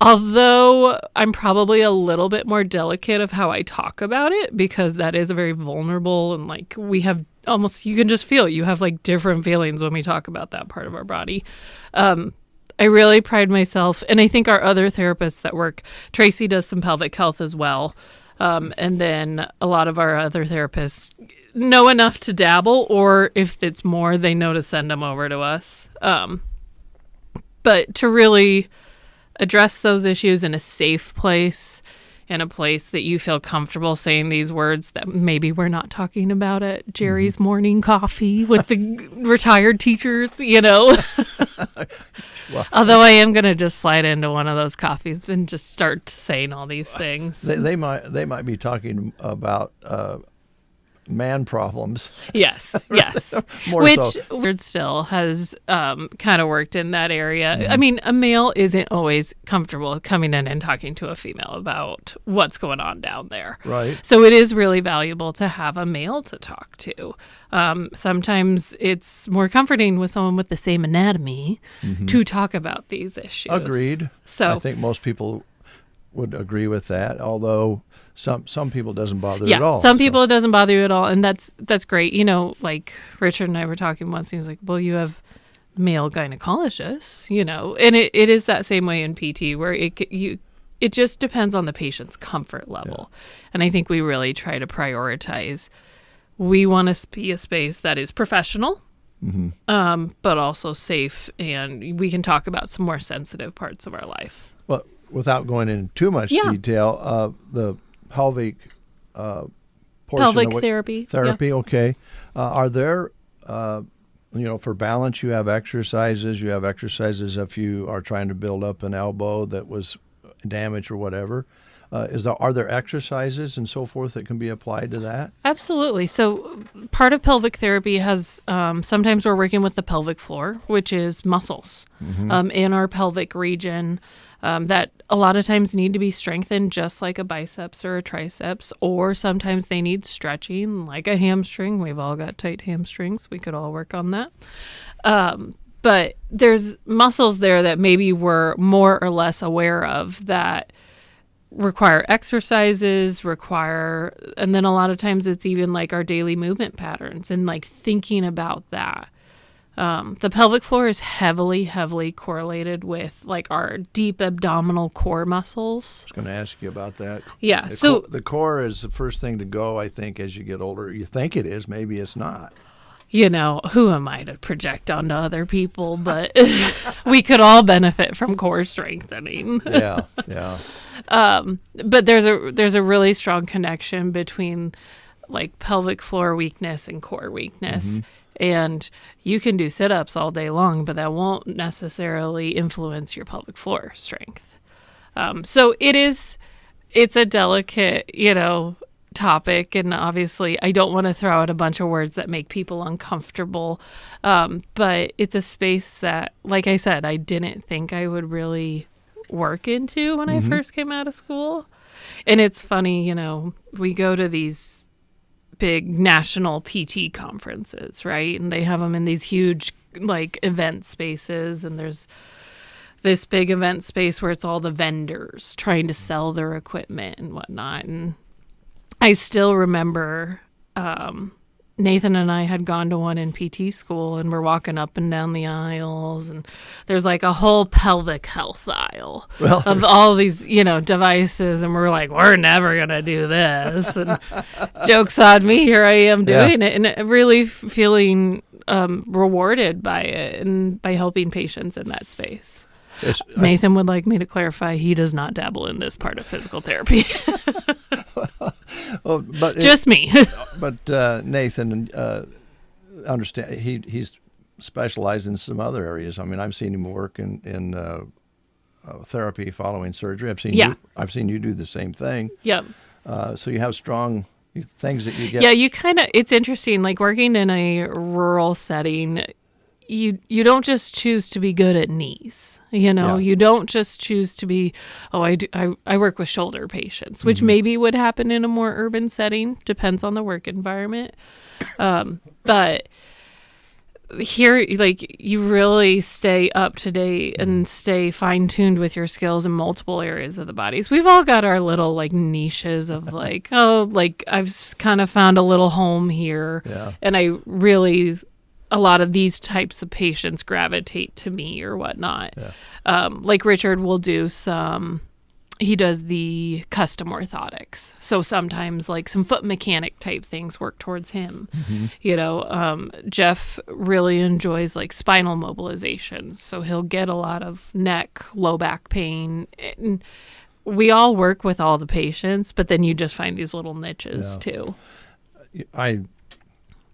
[SPEAKER 10] although I'm probably a little bit more delicate of how I talk about it, because that is a very vulnerable, and we have almost, you can just feel it. You have different feelings when we talk about that part of our body. I really pride myself, and I think our other therapists that work, Tracy does some pelvic health as well. And then a lot of our other therapists know enough to dabble, or if it's more, they know to send them over to us. But to really address those issues in a safe place, in a place that you feel comfortable saying these words that maybe we're not talking about at Jerry's morning coffee with the retired teachers, Well, although I am going to just slide into one of those coffees and just start saying all these things.
[SPEAKER 1] They might be talking about man problems.
[SPEAKER 10] Yes.
[SPEAKER 1] More
[SPEAKER 10] Which
[SPEAKER 1] so.
[SPEAKER 10] Still has kind of worked in that area. I mean, a male isn't always comfortable coming in and talking to a female about what's going on down there. Right. So it is really valuable to have a male to talk to. Sometimes it's more comforting with someone with the same anatomy to talk about these issues.
[SPEAKER 1] Agreed.
[SPEAKER 10] So
[SPEAKER 1] I think most people would agree with that, although some people it doesn't bother at all.
[SPEAKER 10] Some people it doesn't bother you at all, and that's great. Richard and I were talking once, and he's like, well, you have male gynecologists, and it is that same way in PT, where it just depends on the patient's comfort level. And I think we really try to prioritize. We want to be a space that is professional, but also safe, and we can talk about some more sensitive parts of our life.
[SPEAKER 1] Well, without going into too much detail, the pelvic portion
[SPEAKER 10] pelvic
[SPEAKER 1] of
[SPEAKER 10] therapy.
[SPEAKER 1] Okay. Are there, for balance, you have exercises. You have exercises if you are trying to build up an elbow that was damaged or whatever. Are there exercises and so forth that can be applied to that?
[SPEAKER 10] Absolutely. So part of pelvic therapy has, sometimes we're working with the pelvic floor, which is muscles in our pelvic region that a lot of times need to be strengthened, just like a biceps or a triceps, or sometimes they need stretching like a hamstring. We've all got tight hamstrings. We could all work on that. But there's muscles there that maybe we're more or less aware of that require exercises, and then a lot of times it's even like our daily movement patterns and like thinking about that. The pelvic floor is heavily, heavily correlated with like our deep abdominal core muscles.
[SPEAKER 1] I was going to ask you about that.
[SPEAKER 10] Yeah.
[SPEAKER 1] The core is the first thing to go, I think, as you get older. You think it is, maybe it's not.
[SPEAKER 10] Who am I to project onto other people? But we could all benefit from core strengthening.
[SPEAKER 1] Yeah.
[SPEAKER 10] But there's a really strong connection between like pelvic floor weakness and core weakness. Mm-hmm. And you can do sit-ups all day long, but that won't necessarily influence your pelvic floor strength. So it's a delicate, topic. And obviously I don't want to throw out a bunch of words that make people uncomfortable. But it's a space that, like I said, I didn't think I would really work into when I first came out of school. And it's funny, we go to these big national PT conferences, right? And they have them in these huge like event spaces, and there's this big event space where it's all the vendors trying to sell their equipment and whatnot. And I still remember Nathan and I had gone to one in PT school, and we're walking up and down the aisles, and there's like a whole pelvic health aisle of all these, devices, and we're like, we're never gonna do this. And joke's on me, here I am doing it, and really feeling rewarded by it and by helping patients in that space. Yes, Nathan would like me to clarify he does not dabble in this part of physical therapy. Just me.
[SPEAKER 1] But Nathan, understand he's specialized in some other areas. I mean, I've seen him work in therapy following surgery. I've seen you do the same thing.
[SPEAKER 10] Yep.
[SPEAKER 1] So you have strong things that you get.
[SPEAKER 10] Yeah, it's interesting. Like working in a rural setting, you don't just choose to be good at knees. You don't just choose to be, I work with shoulder patients, which maybe would happen in a more urban setting, depends on the work environment. But here, like, you really stay up to date and stay fine-tuned with your skills in multiple areas of the bodies. We've all got our little like niches of like, I've kind of found a little home here. Yeah. And a lot of these types of patients gravitate to me or whatnot. Yeah. Like Richard will do he does the custom orthotics. So sometimes like some foot mechanic type things work towards him. Mm-hmm. Jeff really enjoys like spinal mobilizations. So he'll get a lot of neck, low back pain. And we all work with all the patients, but then you just find these little niches too.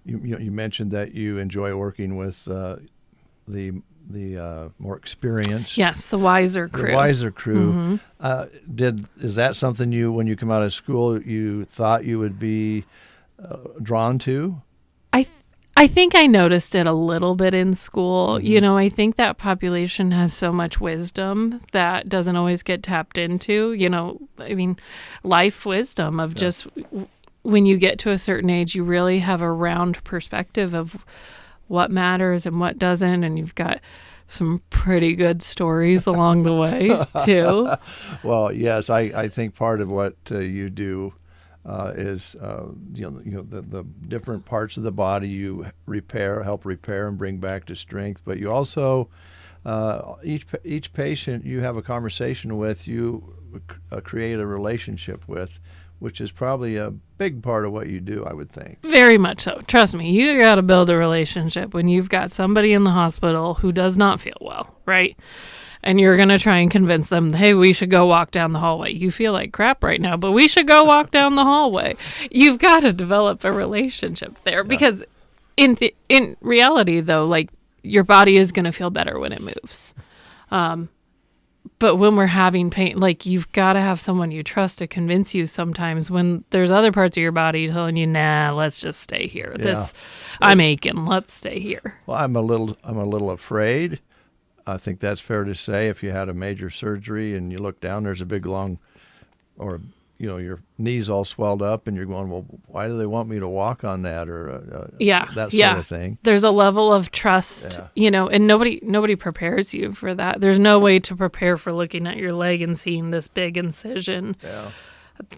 [SPEAKER 1] You mentioned that you enjoy working with the more experienced.
[SPEAKER 10] Yes, the wiser crew.
[SPEAKER 1] The wiser crew. Mm-hmm. Is that something when you come out of school, you thought you would be drawn to?
[SPEAKER 10] I think I noticed it a little bit in school. Mm-hmm. I think that population has so much wisdom that doesn't always get tapped into. Life wisdom of just when you get to a certain age, you really have a round perspective of what matters and what doesn't, and you've got some pretty good stories along the way too.
[SPEAKER 1] Well, yes, I think part of what you do is the different parts of the body you help repair and bring back to strength, but you also each patient you have a conversation with, you create a relationship with, which is probably a big part of what you do, I would think.
[SPEAKER 10] Very much so. Trust me, you got to build a relationship when you've got somebody in the hospital who does not feel well, right? And you're going to try and convince them, hey, we should go walk down the hallway. You feel like crap right now, but we should go walk down the hallway. You've got to develop a relationship there because in reality, though, like your body is going to feel better when it moves. But when we're having pain, like you've got to have someone you trust to convince you sometimes when there's other parts of your body telling you, nah, let's just stay here. Yeah. I'm aching. Let's stay here.
[SPEAKER 1] Well, I'm a little afraid. I think that's fair to say. If you had a major surgery and you look down, there's a big long or your knees all swelled up and you're going, well, why do they want me to walk on that, or that sort of thing.
[SPEAKER 3] There's a level of trust, and nobody prepares you for that. There's no way to prepare for looking at your leg and seeing this big incision.
[SPEAKER 1] Yeah.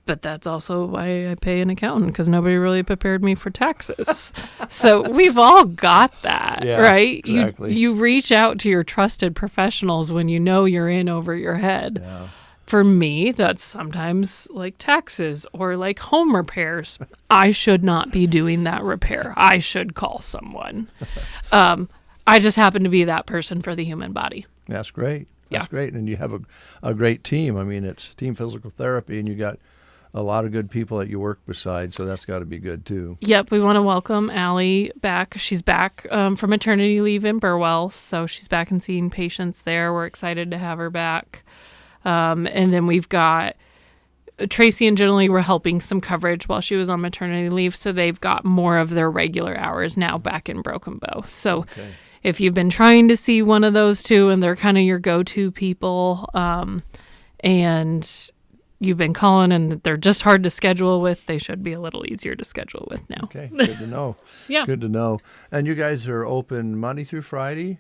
[SPEAKER 3] But that's also why I pay an accountant, because nobody really prepared me for taxes. So we've all got that, right?
[SPEAKER 1] Exactly.
[SPEAKER 3] You reach out to your trusted professionals when you know you're in over your head.
[SPEAKER 1] Yeah.
[SPEAKER 3] For me, that's sometimes like taxes or like home repairs. I should not be doing that repair. I should call someone. I just happen to be that person for the human body.
[SPEAKER 1] That's great. That's great. And you have a great team. I mean, it's team physical therapy, and you got a lot of good people that you work beside, so that's got to be good too.
[SPEAKER 3] Yep, we want to welcome Allie back. She's back from maternity leave in Burwell, so she's back and seeing patients there. We're excited to have her back. And then we've got Tracy and Jenny were helping some coverage while she was on maternity leave, so they've got more of their regular hours now back in Broken Bow. So if you've been trying to see one of those two and they're kind of your go-to people, and you've been calling and they're just hard to schedule with, they should be a little easier to schedule with now.
[SPEAKER 1] Okay, good to know.
[SPEAKER 3] Yeah.
[SPEAKER 1] Good to know. And you guys are open Monday through Friday?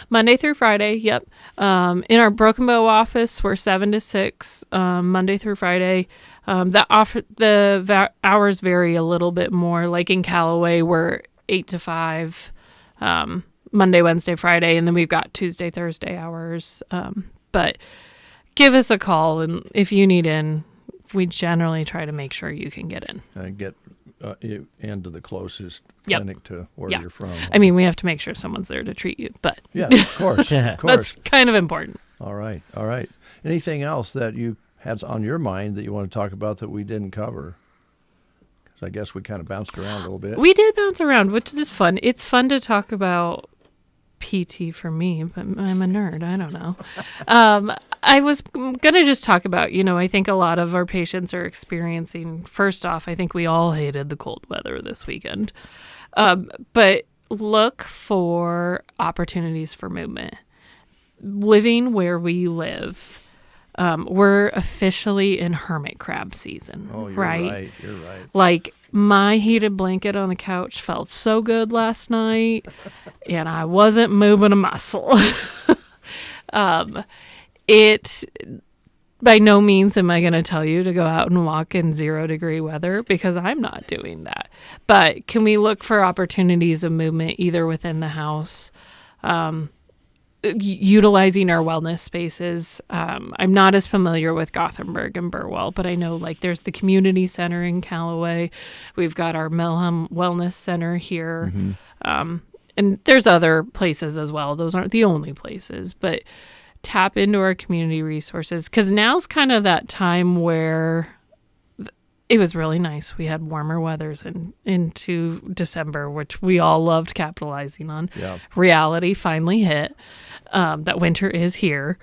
[SPEAKER 3] Monday through Friday, yep. In our Broken Bow office, we're 7 to 6, Monday through Friday. The hours vary a little bit more. Like in Callaway, we're 8 to 5, Monday, Wednesday, Friday, and then we've got Tuesday, Thursday hours. But give us a call, and if you need in, we generally try to make sure you can get in.
[SPEAKER 1] And get you into the closest clinic to where you're from.
[SPEAKER 3] I mean, we have to make sure someone's there to treat you, but
[SPEAKER 1] yeah, of course, of course.
[SPEAKER 3] That's kind of important.
[SPEAKER 1] All right. Anything else that you had on your mind that you want to talk about that we didn't cover? Because I guess we kind of bounced around a little bit.
[SPEAKER 3] We did bounce around, which is fun. It's fun to talk about PT for me, but I'm a nerd. I don't know. I was going to just talk about, I think a lot of our patients are experiencing, first off, I think we all hated the cold weather this weekend. But look for opportunities for movement. Living where we live, we're officially in hermit crab season.
[SPEAKER 1] Oh, you're
[SPEAKER 3] right.
[SPEAKER 1] You're right.
[SPEAKER 3] Like, my heated blanket on the couch felt so good last night, and I wasn't moving a muscle. By no means am I going to tell you to go out and walk in 0-degree weather, because I'm not doing that. But can we look for opportunities of movement either within the house, utilizing our wellness spaces? I'm not as familiar with Gothenburg and Burwell, but I know there's the community center in Callaway. We've got our Melham Wellness Center here. Mm-hmm. And there's other places as well. Those aren't the only places, but tap into our community resources, because now's kind of that time where it was really nice. We had warmer weathers into December, which we all loved capitalizing on.
[SPEAKER 1] Yeah. Reality
[SPEAKER 3] finally hit. That winter is here.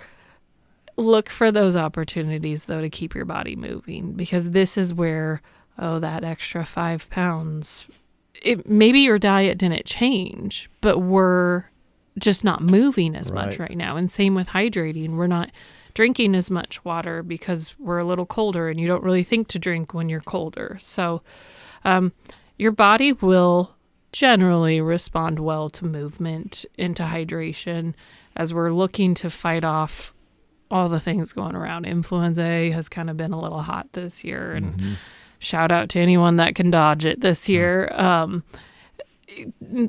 [SPEAKER 3] Look for those opportunities, though, to keep your body moving, because this is where, that extra 5 pounds, maybe your diet didn't change, but we're just not moving as much right now. And same with hydrating. We're not drinking as much water because we're a little colder, and you don't really think to drink when you're colder. So your body will generally respond well to movement and to hydration, as we're looking to fight off all the things going around. Influenza A has kind of been a little hot this year, and shout out to anyone that can dodge it this year.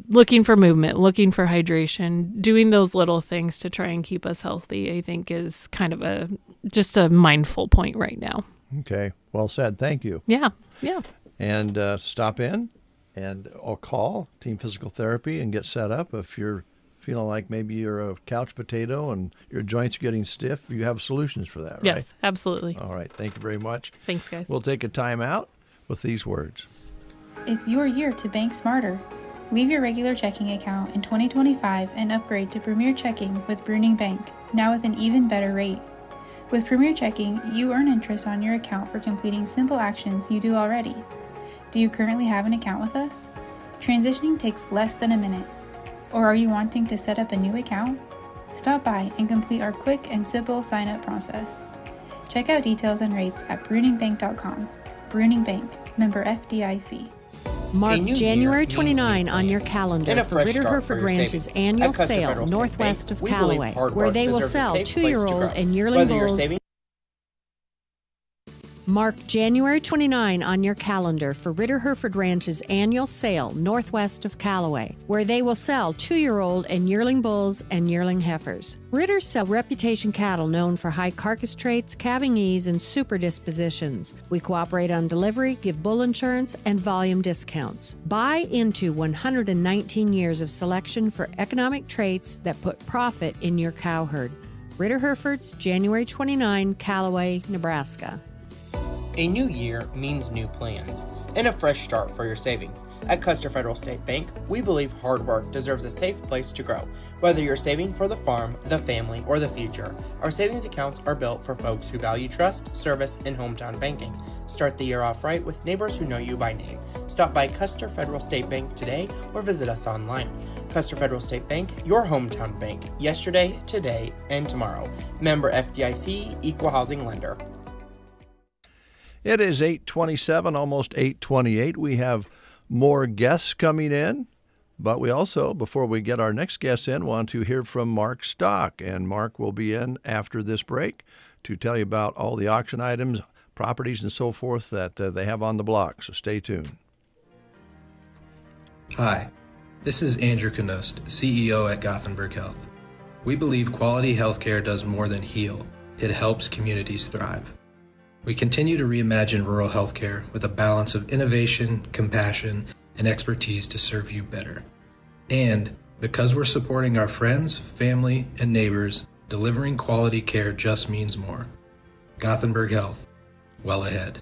[SPEAKER 3] Looking for movement, looking for hydration, doing those little things to try and keep us healthy, I think is kind of just a mindful point right now.
[SPEAKER 1] Okay. Well said. Thank you.
[SPEAKER 3] Yeah.
[SPEAKER 1] And stop in or call Team Physical Therapy and get set up. If you're feeling like maybe you're a couch potato and your joints are getting stiff, you have solutions for that, right?
[SPEAKER 3] Yes, absolutely.
[SPEAKER 1] All right. Thank you very much.
[SPEAKER 3] Thanks, guys.
[SPEAKER 1] We'll take a time out with these words.
[SPEAKER 22] It's your year to bank smarter. Leave your regular checking account in 2025 and upgrade to Premier Checking with Bruning Bank, now with an even better rate. With Premier Checking, you earn interest on your account for completing simple actions you do already. Do you currently have an account with us? Transitioning takes less than a minute. Or are you wanting to set up a new account? Stop by and complete our quick and simple sign-up process. Check out details and rates at bruningbank.com. Bruning Bank, member FDIC.
[SPEAKER 7] Mark January 29 on your calendar for Ritter Hereford Ranch's annual sale northwest of Callaway, where they will sell 2-year-old and yearling bulls. Mark January 29 on your calendar for Ritter Hereford Ranch's annual sale northwest of Callaway, where they will sell 2-year-old and yearling bulls and yearling heifers. Ritters sell reputation cattle known for high carcass traits, calving ease, and super dispositions. We cooperate on delivery, give bull insurance, and volume discounts. Buy into 119 years of selection for economic traits that put profit in your cow herd. Ritter Herefords, January 29, Callaway, Nebraska.
[SPEAKER 8] A new year means new plans and a fresh start for your savings. At Custer Federal State Bank, we believe hard work deserves a safe place to grow. Whether you're saving for the farm, the family, or the future, our savings accounts are built for folks who value trust, service, and hometown banking. Start the year off right with neighbors who know you by name. Stop by Custer Federal State Bank today or visit us online. Custer Federal State Bank, your hometown bank, yesterday, today, and tomorrow. Member FDIC, Equal Housing Lender.
[SPEAKER 1] It is 8:27, almost 8:28. We have more guests coming in, but we also, before we get our next guest in, want to hear from Mark Stock. And Mark will be in after this break to tell you about all the auction items, properties, and so forth that they have on the block. So stay tuned.
[SPEAKER 23] Hi, this is Andrew Knost, CEO at Gothenburg Health. We believe quality healthcare does more than heal. It helps communities thrive. We continue to reimagine rural healthcare with a balance of innovation, compassion, and expertise to serve you better. And because we're supporting our friends, family, and neighbors, delivering quality care just means more. Gothenburg Health, well ahead.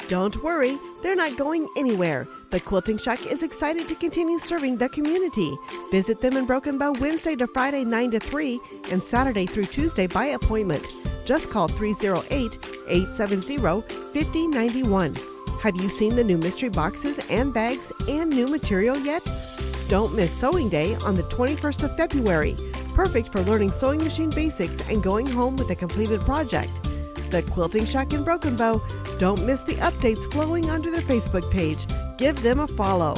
[SPEAKER 24] Don't worry, they're not going anywhere. The Quilting Shack is excited to continue serving the community. Visit them in Broken Bow Wednesday to Friday 9 to 3 and Saturday through Tuesday by appointment. Just call 308-870-5091. Have you seen the new mystery boxes and bags and new material yet? Don't miss Sewing Day on the 21st of February. Perfect for learning sewing machine basics and going home with a completed project. The Quilting Shack in Broken Bow. Don't miss the updates flowing onto their Facebook page. Give them a follow.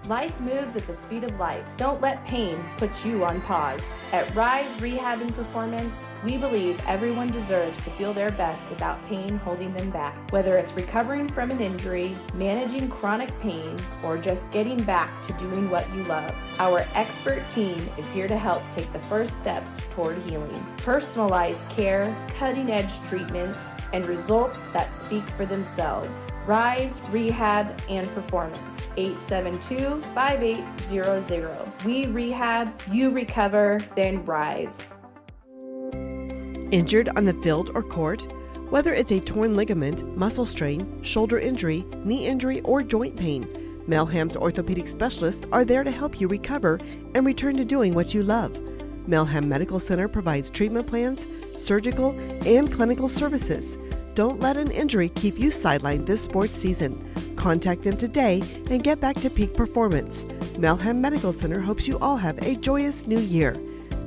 [SPEAKER 25] Life moves at the speed of light. Don't let pain put you on pause. At Rise Rehab and Performance, we believe everyone deserves to feel their best without pain holding them back. Whether it's recovering from an injury, managing chronic pain, or just getting back to doing what you love, our expert team is here to help take the first steps toward healing. Personalized care, cutting-edge treatments, and results that speak for themselves. Rise Rehab and Performance, 872-5800. We rehab, you recover, then rise.
[SPEAKER 24] Injured on the field or court? Whether it's a torn ligament, muscle strain, shoulder injury, knee injury, or joint pain, Melham's orthopedic specialists are there to help you recover and return to doing what you love. Melham Medical Center provides treatment plans, surgical, and clinical services. Don't let an injury keep you sidelined this sports season. Contact them today and get back to peak performance. Melham Medical Center hopes you all have a joyous new year.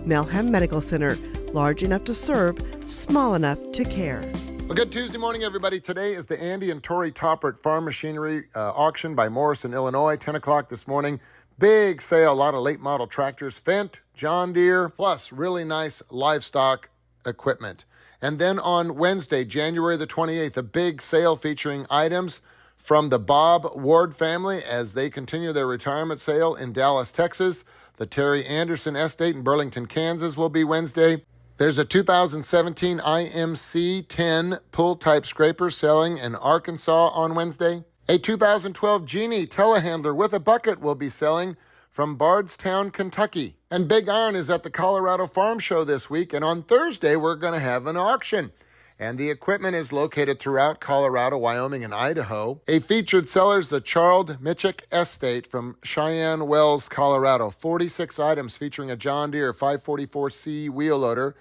[SPEAKER 24] Melham Medical Center, large enough to serve, small enough to care.
[SPEAKER 26] Well, good Tuesday morning, everybody. Today is the Andy and Tori Toppert Farm Machinery auction by Morrison, Illinois, 10 o'clock this morning. Big sale, a lot of late model tractors, Fendt, John Deere, plus really nice livestock equipment. And then on Wednesday, January the 28th, a big sale featuring items from the Bob Ward family as they continue their retirement sale in Dallas, Texas. The Terry Anderson Estate in Burlington, Kansas will be Wednesday. There's a 2017 IMC 10 pull-type scraper selling in Arkansas on Wednesday. A 2012 Genie telehandler with a bucket will be selling from Bardstown, Kentucky. And Big Iron is at the Colorado Farm Show this week, and on Thursday we're going to have an auction. And the equipment is located throughout Colorado, Wyoming, and Idaho. A featured seller is the Charles Mitchick Estate from Cheyenne Wells, Colorado. 46 items featuring a John Deere 544C wheel loader.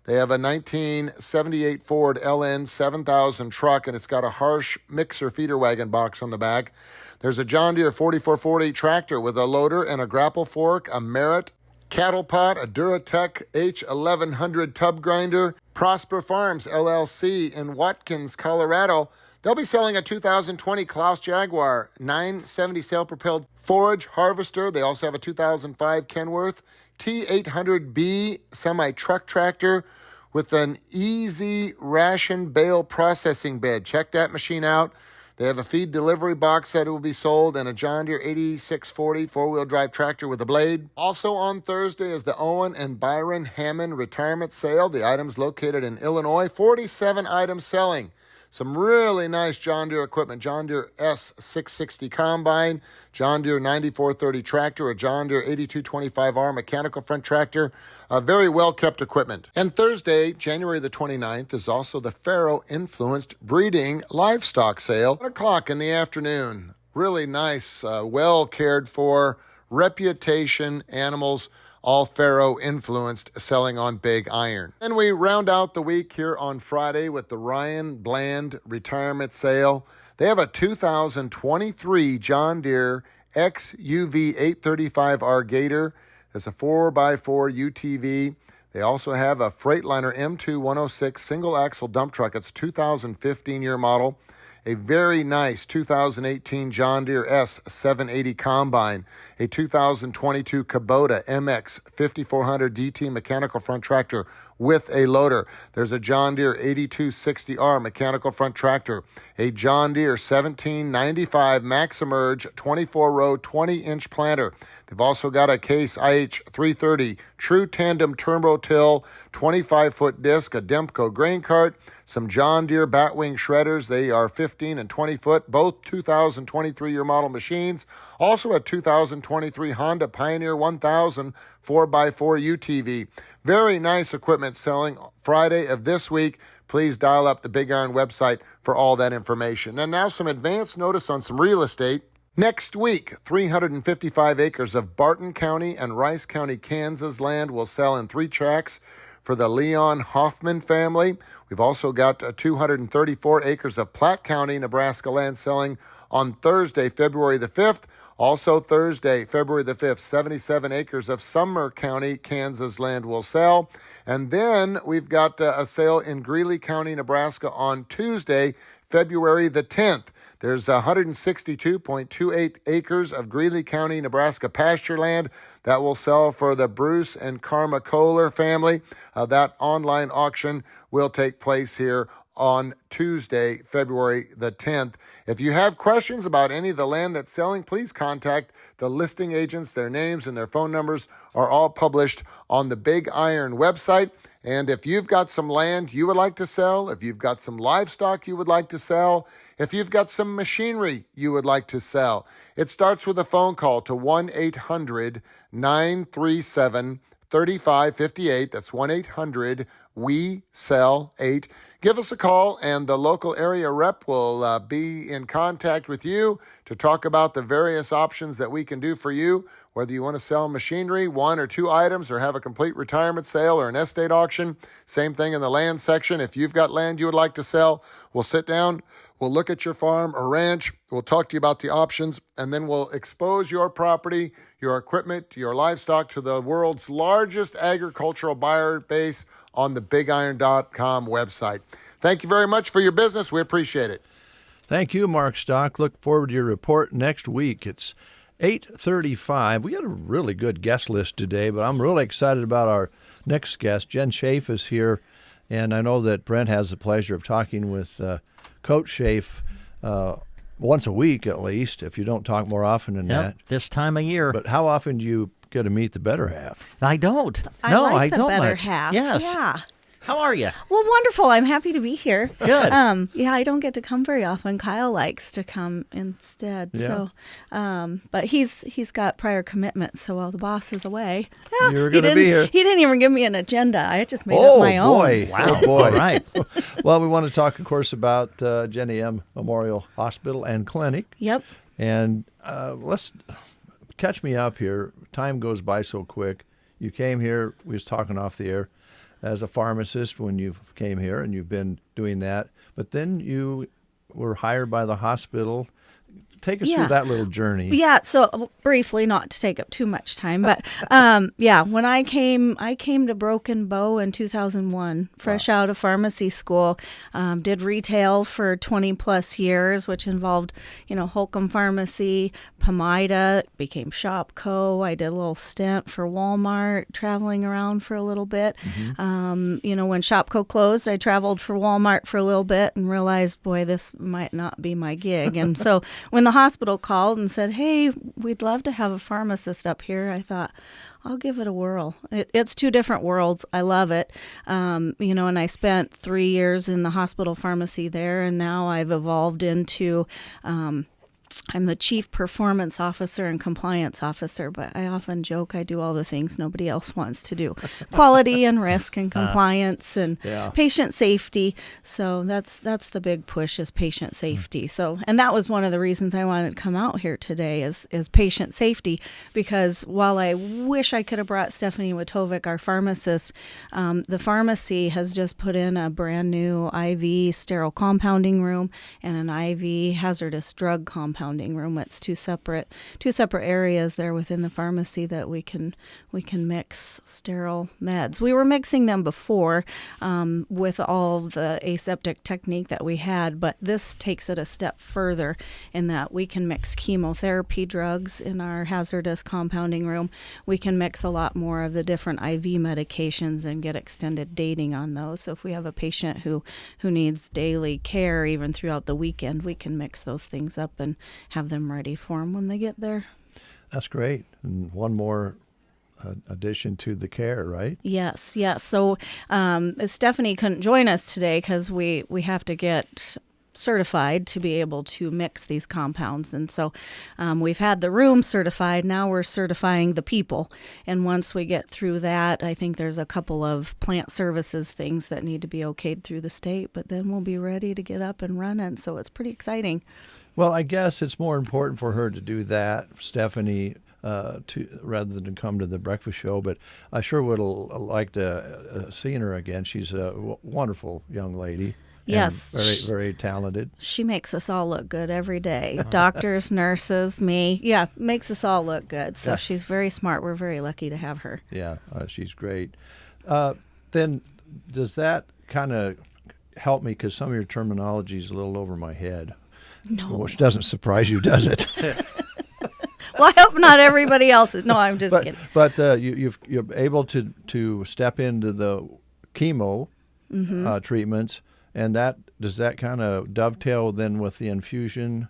[SPEAKER 26] They have a 1978 Ford LN 7000 truck, and it's got a harsh mixer feeder wagon box on the back. There's a John Deere 4440 tractor with a loader and a grapple fork, a Merritt Cattle Pot, a Duratec H1100 tub grinder. Prosper Farms, LLC in Watkins, Colorado. They'll be selling a 2020 Klaus Jaguar 970 sail-propelled forage harvester. They also have a 2005 Kenworth T800B semi-truck tractor with an easy ration bale processing bed. Check that machine out. They have a feed delivery box that will be sold and a John Deere 8640 four-wheel drive tractor with a blade. Also on Thursday is the Owen and Byron Hammond retirement sale. The items located in Illinois, 47 items selling. Some really nice John Deere equipment. John Deere S660 combine, John Deere 9430 tractor, a John Deere 8225R mechanical front tractor. Very well-kept equipment. And Thursday, January the 29th, is also the Pharaoh-influenced breeding livestock sale. 1 o'clock in the afternoon. Really nice, well-cared-for, reputation animals, all Pharaoh influenced, selling on Big Iron. And we round out the week here on Friday with the Ryan Bland retirement sale. They have a 2023 John Deere XUV 835R Gator. That's a 4x4 UTV. They also have a Freightliner M2 106 single axle dump truck. It's a 2015 year model. A very nice 2018 John Deere S780 Combine, a 2022 Kubota MX 5400 DT mechanical front tractor with a loader. There's a John Deere 8260R mechanical front tractor, a John Deere 1795 Maximerge 24-row 20-inch planter. They've also got a Case IH330 True Tandem Turbo Till 25-foot disc, a Demco grain cart, some John Deere Batwing shredders. They are 15 and 20 foot, both 2023 year model machines. Also a 2023 Honda Pioneer 1000 4x4 UTV. Very nice equipment selling Friday of this week. Please dial up the Big Iron website for all that information. And now some advance notice on some real estate. Next week, 355 acres of Barton County and Rice County, Kansas land will sell in 3 tracts for the Leon Hoffman family. We've also got 234 acres of Platte County, Nebraska land selling on Thursday, February the 5th. Also Thursday, February the 5th, 77 acres of Sumner County, Kansas land will sell. And then we've got a sale in Greeley County, Nebraska on Tuesday, February the 10th. There's 162.28 acres of Greeley County, Nebraska pasture land that will sell for the Bruce and Karma Kohler family. That online auction will take place here on Tuesday, February the 10th. If you have questions about any of the land that's selling, please contact the listing agents. Their names and their phone numbers are all published on the Big Iron website. And if you've got some land you would like to sell, if you've got some livestock you would like to sell, if you've got some machinery you would like to sell, it starts with a phone call to 1-800-937-3558. That's 1-800-WE-SELL-8. Give us a call, and the local area rep will be in contact with you to talk about the various options that we can do for you, whether you want to sell machinery, 1 or 2 items, or have a complete retirement sale or an estate auction. Same thing in the land section. If you've got land you would like to sell, we'll sit down, we'll look at your farm or ranch, we'll talk to you about the options, and then we'll expose your property, your equipment, your livestock to the world's largest agricultural buyer base on the BigIron.com website. Thank you very much for your business. We appreciate it.
[SPEAKER 1] Thank you, Mark Stock. Look forward to your report next week. It's 8:35. We got a really good guest list today, but I'm really excited about our next guest. Jen Schaaf is here, and I know that Brent has the pleasure of talking with Coach Schaaf once a week at least, if you don't talk more often than that.
[SPEAKER 2] This time of year.
[SPEAKER 1] But how often do you get to meet the better half?
[SPEAKER 2] I don't.
[SPEAKER 4] I
[SPEAKER 2] No,
[SPEAKER 4] like
[SPEAKER 2] I
[SPEAKER 4] the
[SPEAKER 2] don't
[SPEAKER 4] better
[SPEAKER 2] much.
[SPEAKER 4] half.
[SPEAKER 2] Yes.
[SPEAKER 4] Yeah.
[SPEAKER 2] How are you?
[SPEAKER 4] Well, wonderful. I'm happy to be here.
[SPEAKER 2] Good.
[SPEAKER 4] Yeah, I don't get to come very often. Kyle likes to come instead.
[SPEAKER 1] Yeah.
[SPEAKER 4] So, but he's got prior commitments. So while the boss is away,
[SPEAKER 1] You're going to be here.
[SPEAKER 4] He didn't even give me an agenda. I just made up my own.
[SPEAKER 2] Wow.
[SPEAKER 1] Oh, boy.
[SPEAKER 2] All right.
[SPEAKER 1] Well, we want to talk, of course, about Jenny M. Memorial Hospital and Clinic.
[SPEAKER 4] Yep.
[SPEAKER 1] And let's catch me up here. Time goes by so quick. You came here, we was talking off the air, as a pharmacist when you came here, and you've been doing that. But then you were hired by the hospital take us through that little journey.
[SPEAKER 4] Yeah, so briefly, not to take up too much time, but when I came to Broken Bow in 2001, fresh out of pharmacy school, did retail for 20 plus years, which involved, Holcomb Pharmacy, Pomida, became Shopco. I did a little stint for Walmart, traveling around for a little bit. When Shopco closed, I traveled for Walmart for a little bit and realized, boy, this might not be my gig. And so when the hospital called and said, hey, we'd love to have a pharmacist up here, I thought, I'll give it a whirl. It's two different worlds. I love it. And I spent 3 years in the hospital pharmacy there, and now I've evolved into I'm the chief performance officer and compliance officer, but I often joke I do all the things nobody else wants to do. Quality and risk and compliance and patient safety. So that's the big push, is patient safety. So, and that was one of the reasons I wanted to come out here today is patient safety, because while I wish I could have brought Stephanie Witovic, our pharmacist, the pharmacy has just put in a brand new IV sterile compounding room and an IV hazardous drug compounding room. It's two separate areas there within the pharmacy that we can mix sterile meds. We were mixing them before with all the aseptic technique that we had, but this takes it a step further in that we can mix chemotherapy drugs in our hazardous compounding room. We can mix a lot more of the different IV medications and get extended dating on those. So if we have a patient who needs daily care even throughout the weekend, we can mix those things up and have them ready for them when they get there.
[SPEAKER 1] That's great. And one more addition to the care, right?
[SPEAKER 4] Yes. So Stephanie couldn't join us today because we have to get certified to be able to mix these compounds. And so we've had the room certified. Now we're certifying the people. And once we get through that, I think there's a couple of plant services things that need to be okayed through the state, but then we'll be ready to get up and running. So it's pretty exciting.
[SPEAKER 1] Well, I guess it's more important for her to do that, Stephanie, rather than come to the breakfast show. But I sure would like to see her again. She's a wonderful young lady.
[SPEAKER 4] Yes.
[SPEAKER 1] Very, very talented.
[SPEAKER 4] She makes us all look good every day. Doctors, nurses, me. Yeah, makes us all look good. So she's very smart. We're very lucky to have her.
[SPEAKER 1] Yeah, she's great. Then does that kind of help me? Because some of your terminology is a little over my head.
[SPEAKER 4] No.
[SPEAKER 1] Which doesn't surprise you, does it?
[SPEAKER 4] Well, I hope not everybody else's. No, I'm just kidding.
[SPEAKER 1] But you're able to step into the chemo treatments, and does that kind of dovetail then with the infusion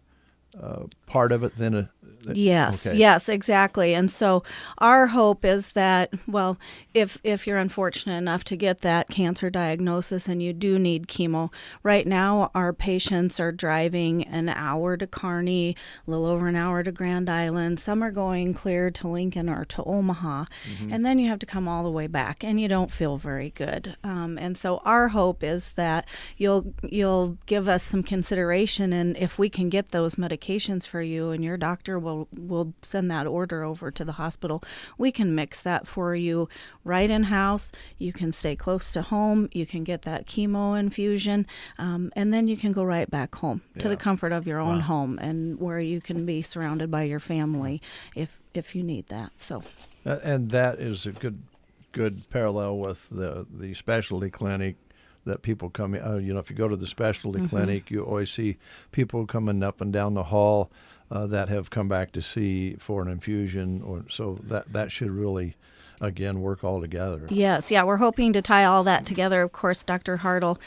[SPEAKER 1] part of it? Then
[SPEAKER 4] Yes,
[SPEAKER 1] okay.
[SPEAKER 4] Yes, exactly. And so our hope is that, well, if you're unfortunate enough to get that cancer diagnosis and you do need chemo, right now our patients are driving an hour to Kearney, a little over an hour to Grand Island. Some are going clear to Lincoln or to Omaha, and then you have to come all the way back, and you don't feel very good. And so our hope is that you'll give us some consideration, and if we can get those medications for you, and your doctor will send that order over to the hospital, we can mix that for you right in house. You can stay close to home. You can get that chemo infusion, and then you can go right back home to the comfort of your own home, and where you can be surrounded by your family if you need that. So,
[SPEAKER 1] and that is a good parallel with the specialty clinic. That people come in, if you go to the specialty clinic, you always see people coming up and down the hall that have come back to see for an infusion, so that should really, again, work all together.
[SPEAKER 4] Yes, we're hoping to tie all that together. Of course, Dr. Hartle,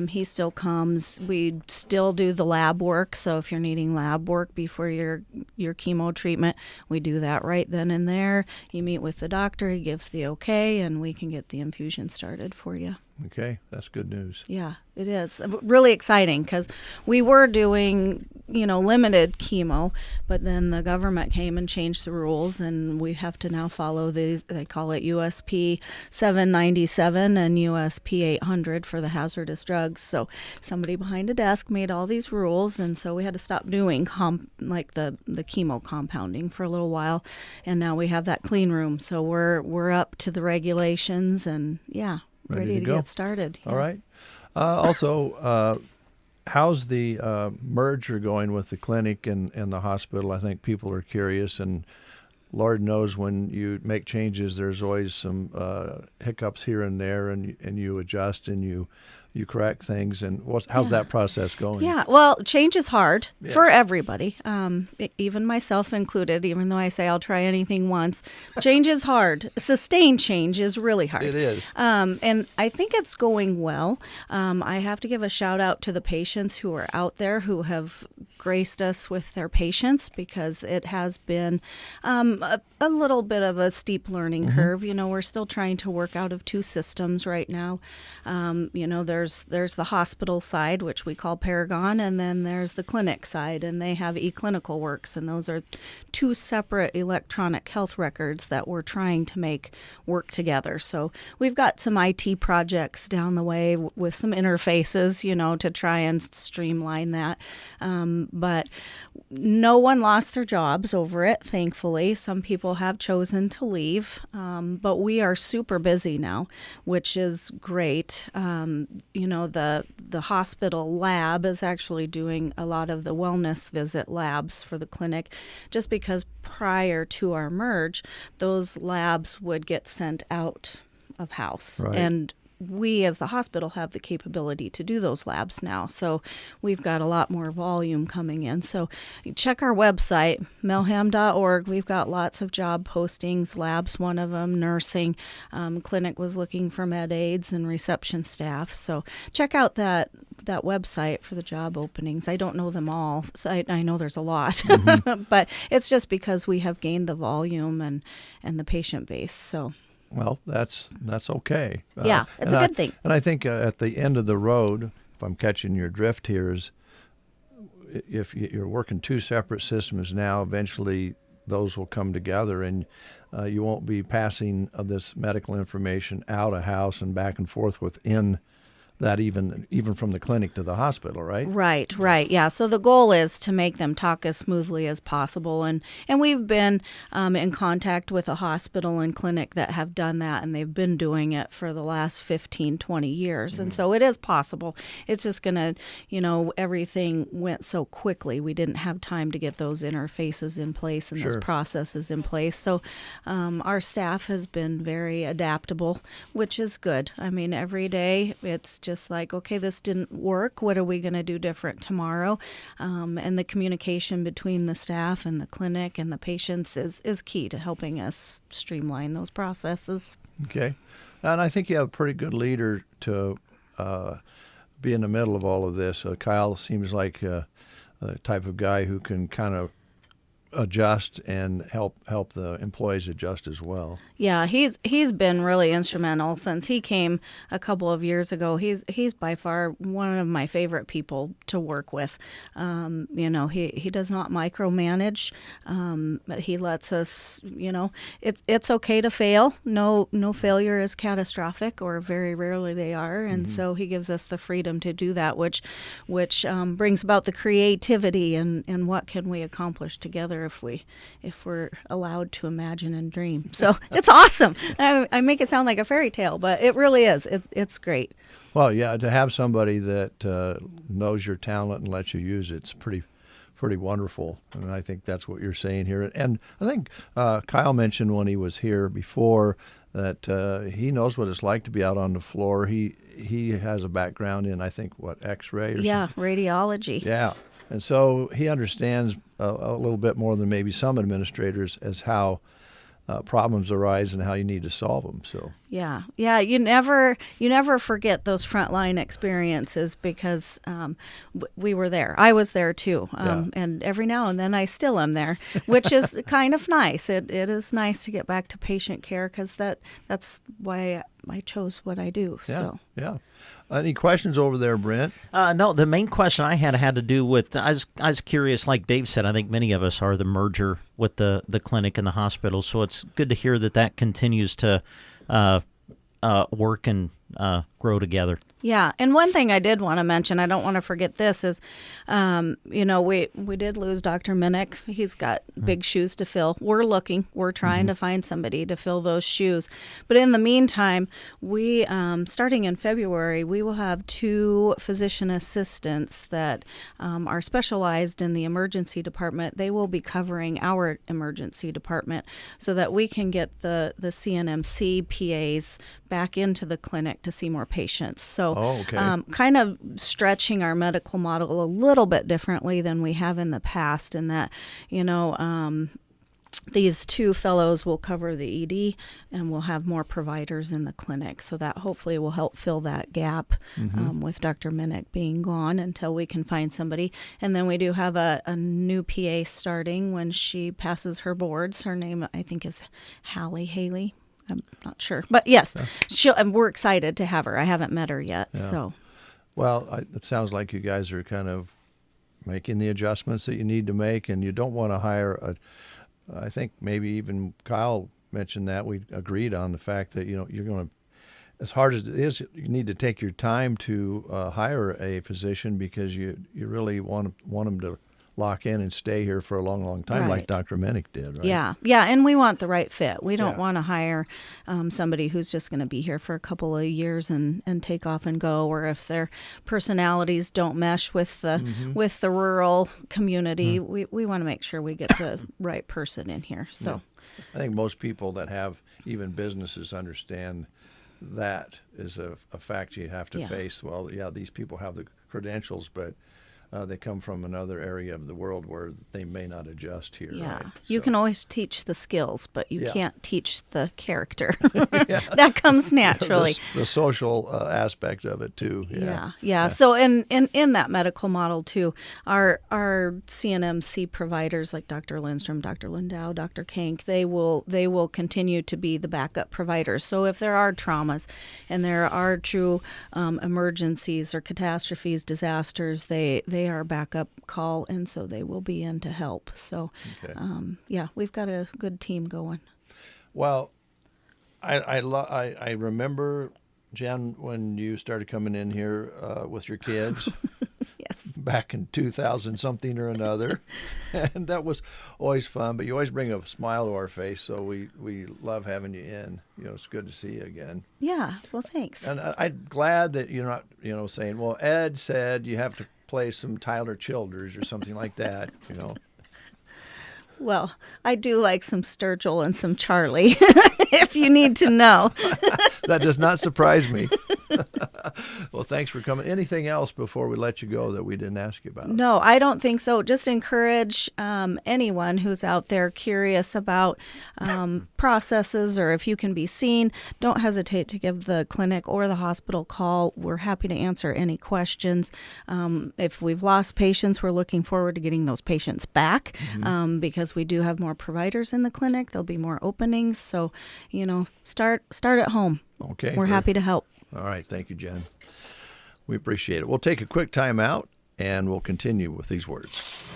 [SPEAKER 4] he still comes. We still do the lab work, so if you're needing lab work before your chemo treatment, we do that right then and there. You meet with the doctor, he gives the okay, and we can get the infusion started for you.
[SPEAKER 1] Okay, that's good news.
[SPEAKER 4] Yeah, it is. Really exciting because we were doing, limited chemo, but then the government came and changed the rules, and we have to now follow these. They call it USP 797 and USP 800 for the hazardous drugs. So somebody behind a desk made all these rules, and so we had to stop doing the chemo compounding for a little while, and now we have that clean room. So we're up to the regulations, and ready to get started.
[SPEAKER 1] All right. Also, how's the merger going with the clinic and the hospital? I think people are curious, and Lord knows when you make changes, there's always some hiccups here and there, and you adjust and you correct things. And how's that process going?
[SPEAKER 4] Yeah, well, change is hard
[SPEAKER 1] Yes.
[SPEAKER 4] for everybody, even myself included, even though I say I'll try anything once. Change is hard. Sustained change is really hard.
[SPEAKER 1] It is.
[SPEAKER 4] And I think it's going well. I have to give a shout out to the patients who are out there who have graced us with their patience, because it has been a little bit of a steep learning curve. You know, we're still trying to work out of two systems right now. You know, there's the hospital side, which we call Paragon, and then there's the clinic side, and they have eClinical Works, and those are two separate electronic health records that we're trying to make work together. So we've got some IT projects down the way with some interfaces, you know, to try and streamline that. But no one lost their jobs over it, thankfully. Some people have chosen to leave, but we are super busy now, which is great. You know, the hospital lab is actually doing a lot of the wellness visit labs for the clinic, just because prior to our merge, those labs would get sent out of house.
[SPEAKER 1] Right.
[SPEAKER 4] And we as the hospital have the capability to do those labs now. So we've got a lot more volume coming in. So check our website, melham.org. We've got lots of job postings, labs one of them, nursing. Clinic was looking for med aides and reception staff. So check out that website for the job openings. I don't know them all. So I know there's a lot, but it's just because we have gained the volume and the patient base. So.
[SPEAKER 1] Well, that's okay.
[SPEAKER 4] Yeah, it's a good thing.
[SPEAKER 1] And I think at the end of the road, if I'm catching your drift here, is if you're working two separate systems now, eventually those will come together, and you won't be passing this medical information out of house and back and forth within that, even from the clinic to the hospital, right?
[SPEAKER 4] Right. Yeah. So the goal is to make them talk as smoothly as possible. And we've been in contact with a hospital and clinic that have done that, and they've been doing it for the last 15, 20 years. And so it is possible. It's just going to, you know, everything went so quickly. We didn't have time to get those interfaces in place and those processes in place. So our staff has been very adaptable, which is good. I mean, every day it's just like, okay, this didn't work. What are we going to do different tomorrow? And the communication between the staff and the clinic and the patients is key to helping us streamline those processes.
[SPEAKER 1] Okay. And I think you have a pretty good leader to be in the middle of all of this. Kyle seems like the type of guy who can kind of adjust and help the employees adjust as well.
[SPEAKER 4] Yeah, he's been really instrumental since he came a couple of years ago. He's by far one of my favorite people to work with. You know, he does not micromanage. He lets us, you know, it's okay to fail. No failure is catastrophic, or very rarely they are. And so he gives us the freedom to do that, which brings about the creativity and what can we accomplish together if we're allowed to imagine and dream. So it's awesome. I make it sound like a fairy tale, but it really is. It's great.
[SPEAKER 1] Well, yeah, to have somebody that knows your talent and lets you use it's pretty wonderful. And I think that's what you're saying here. And I think Kyle mentioned when he was here before that he knows what it's like to be out on the floor. He has a background in, I think, X-ray or something?
[SPEAKER 4] Radiology.
[SPEAKER 1] Yeah. And so he understands a little bit more than maybe some administrators as how problems arise and how you need to solve them. So
[SPEAKER 4] yeah, you never forget those frontline experiences, because we were there. I was there too, and every now and then I still am there, which is kind of nice. It is nice to get back to patient care, because that's why I chose what I do.
[SPEAKER 1] Yeah. Any questions over there, Brent?
[SPEAKER 2] No, the main question I had to do with, I was curious, like Dave said, I think many of us are, the merger with the clinic and the hospital. So it's good to hear that continues to work and grow together.
[SPEAKER 4] Yeah, and one thing I did want to mention, I don't want to forget this, is, we did lose Dr. Minnick. He's got big shoes to fill. We're looking. We're trying to find somebody to fill those shoes. But in the meantime, we, starting in February, we will have 2 physician assistants that are specialized in the emergency department. They will be covering our emergency department so that we can get the CNMC PAs back into the clinic to see more patients. So kind of stretching our medical model a little bit differently than we have in the past, in that, these 2 fellows will cover the ED, and we'll have more providers in the clinic. So that hopefully will help fill that gap with Dr. Minnick being gone until we can find somebody. And then we do have a new PA starting when she passes her boards. Her name, I think, is Haley. I'm not sure. But yes, we're excited to have her. I haven't met her yet.
[SPEAKER 1] Yeah.
[SPEAKER 4] So,
[SPEAKER 1] well, it sounds like you guys are kind of making the adjustments that you need to make, and you don't want to hire I think maybe even Kyle mentioned that. We agreed on the fact that, you're going to, as hard as it is, you need to take your time to hire a physician, because you really want them to lock in and stay here for a long, long time, like Dr. Minnick did, right?
[SPEAKER 4] Yeah, and we want the right fit. We don't want to hire somebody who's just going to be here for a couple of years and take off and go, or if their personalities don't mesh with the rural community. We want to make sure we get the right person in here. So,
[SPEAKER 1] I think most people that have even businesses understand that is a fact you have to face. Well, these people have the credentials, but they come from another area of the world where they may not adjust here.
[SPEAKER 4] Yeah,
[SPEAKER 1] right?
[SPEAKER 4] You can always teach the skills, but you can't teach the character. That comes naturally.
[SPEAKER 1] The social aspect of it too.
[SPEAKER 4] Yeah. So in that medical model too, our CNMC providers like Dr. Lindstrom, Dr. Lindau, Dr. Kank, they will continue to be the backup providers. So if there are traumas and there are true emergencies or catastrophes, disasters, they are backup call, and so they will be in to help. So, we've got a good team going.
[SPEAKER 1] Well, I remember, Jen, when you started coming in here with your kids.
[SPEAKER 4] Yes.
[SPEAKER 1] Back in 2000 something or another, and that was always fun. But you always bring a smile to our face, so we love having you in. It's good to see you again.
[SPEAKER 4] Yeah. Well, thanks.
[SPEAKER 1] And I'm glad that you're not, saying, well, Ed said you have to play some Tyler Childers or something like that.
[SPEAKER 4] Well, I do like some Sturgill and some Charlie, if you need to know.
[SPEAKER 1] That does not surprise me. Well, thanks for coming. Anything else before we let you go that we didn't ask you about?
[SPEAKER 4] No, I don't think so. Just encourage anyone who's out there curious about processes, or if you can be seen, don't hesitate to give the clinic or the hospital call. We're happy to answer any questions. If we've lost patients, we're looking forward to getting those patients back because we do have more providers in the clinic. There'll be more openings. So, start at home.
[SPEAKER 1] Okay.
[SPEAKER 4] We're happy to help.
[SPEAKER 1] All right. Thank you, Jen. We appreciate it. We'll take a quick time out, and we'll continue with these words.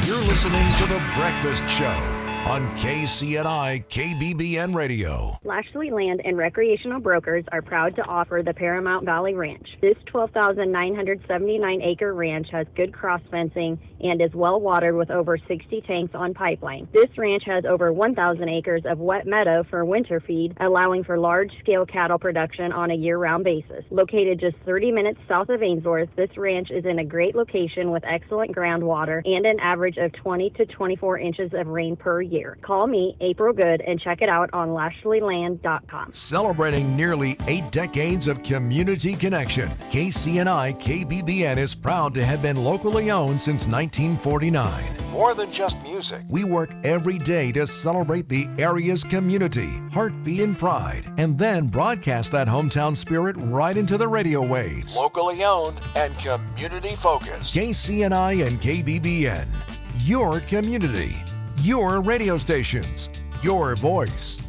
[SPEAKER 9] You're listening to The Breakfast Show on KCNI KBBN Radio.
[SPEAKER 11] Lashley Land and Recreational Brokers are proud to offer the Paramount Valley Ranch. This 12,979-acre ranch has good cross fencing and is well watered with over 60 tanks on pipeline. This ranch has over 1,000 acres of wet meadow for winter feed, allowing for large-scale cattle production on a year-round basis. Located just 30 minutes south of Ainsworth, this ranch is in a great location with excellent groundwater and an average of 20 to 24 inches of rain per year. Call me, April Good, and check it out on LashleyLand.com.
[SPEAKER 9] Celebrating nearly 8 decades of community connection, KCNI KBBN is proud to have been locally owned since 1949. More than just music, we work every day to celebrate the area's community, heartbeat, and pride, and then broadcast that hometown spirit right into the radio waves. Locally owned and community focused. KCNI and KBBN. Your community. Your radio stations, your voice.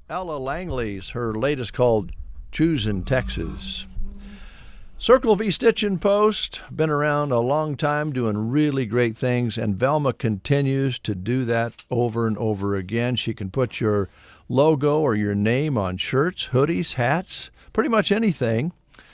[SPEAKER 1] Ella Langley's, her latest called Choosin' Texas. Circle V Stitch and Post, been around a long time doing really great things, and Velma continues to do that over and over again. She can put your logo or your name on shirts, hoodies, hats, pretty much anything.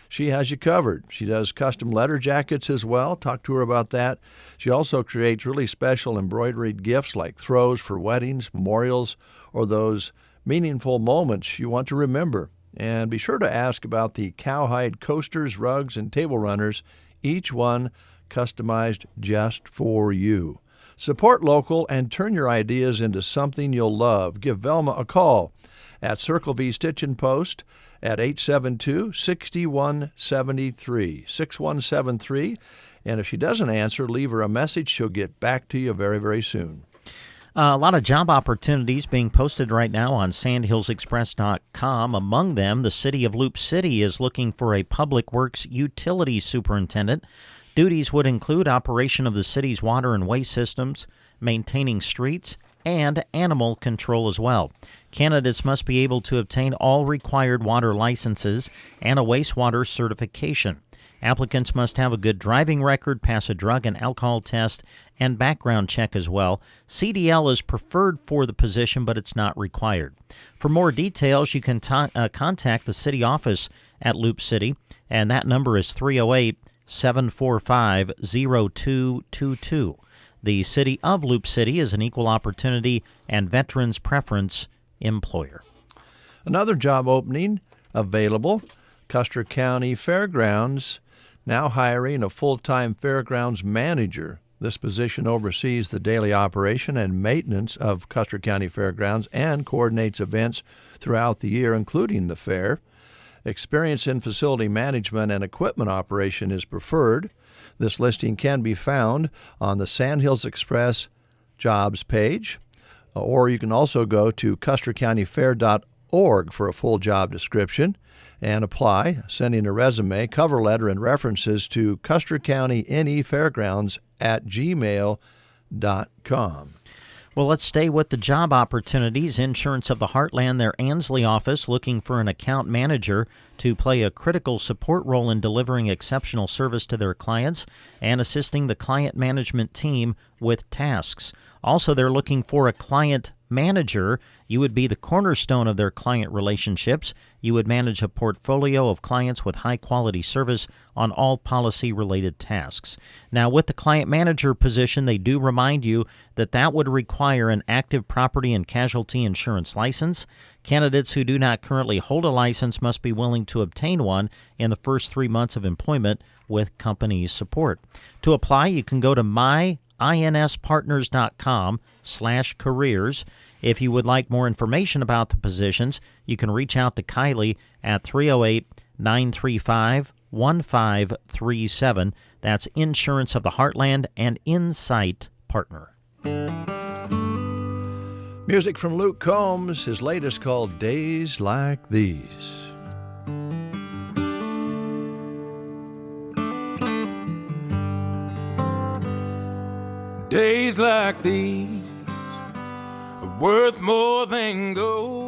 [SPEAKER 1] She has you covered. She does custom letter jackets as well. Talk to her about that. She also creates really special embroidered gifts like throws for weddings, memorials, or those meaningful moments you want to remember. And be sure to ask about the cowhide coasters, rugs, and table runners, each one customized just for you. Support local and turn your ideas into something you'll love. Give Velma a call at Circle V Stitch and Post at 872-6173, 6173. And if she doesn't answer, leave her a message. She'll get back to you very, very soon.
[SPEAKER 2] A lot of job opportunities being posted right now on sandhillsexpress.com. Among them, the city of Loop City is looking for a public works utility superintendent. Duties would include operation of the city's water and waste systems, maintaining streets, and animal control as well. Candidates must be able to obtain all required water licenses and a wastewater certification. Applicants must have a good driving record, pass a drug and alcohol test, and background check as well. CDL is preferred for the position, but it's not required. For more details, you can contact the city office at Loop City, and that number is 308-745-0222. The City of Loop City is an equal opportunity and veterans preference employer.
[SPEAKER 1] Another job opening available, Custer County Fairgrounds now hiring a full-time fairgrounds manager. This position oversees the daily operation and maintenance of Custer County Fairgrounds and coordinates events throughout the year, including the fair. Experience in facility management and equipment operation is preferred. This listing can be found on the Sandhills Express jobs page, or you can also go to custercountyfair.org for a full job description and apply, sending a resume, cover letter, and references to Custer County NE Fairgrounds at gmail.com.
[SPEAKER 2] Well, let's stay with the job opportunities. Insurance of the Heartland, their Ansley office, looking for an account manager to play a critical support role in delivering exceptional service to their clients and assisting the client management team with tasks. Also, they're looking for a client manager. You would be the cornerstone of their client relationships. You would manage a portfolio of clients with high-quality service on all policy-related tasks. Now, with the client manager position, they do remind you that that would require an active property and casualty insurance license. Candidates who do not currently hold a license must be willing to obtain one in the first 3 months of employment with company support. To apply, you can go to inspartners.com/careers. If you would like more information about the positions, you can reach out to Kylie at 308-935-1537. That's Insurance of the Heartland and Insight Partner.
[SPEAKER 1] Music from Luke Combs, his latest called Days Like These.
[SPEAKER 12] Days like these are worth more than gold.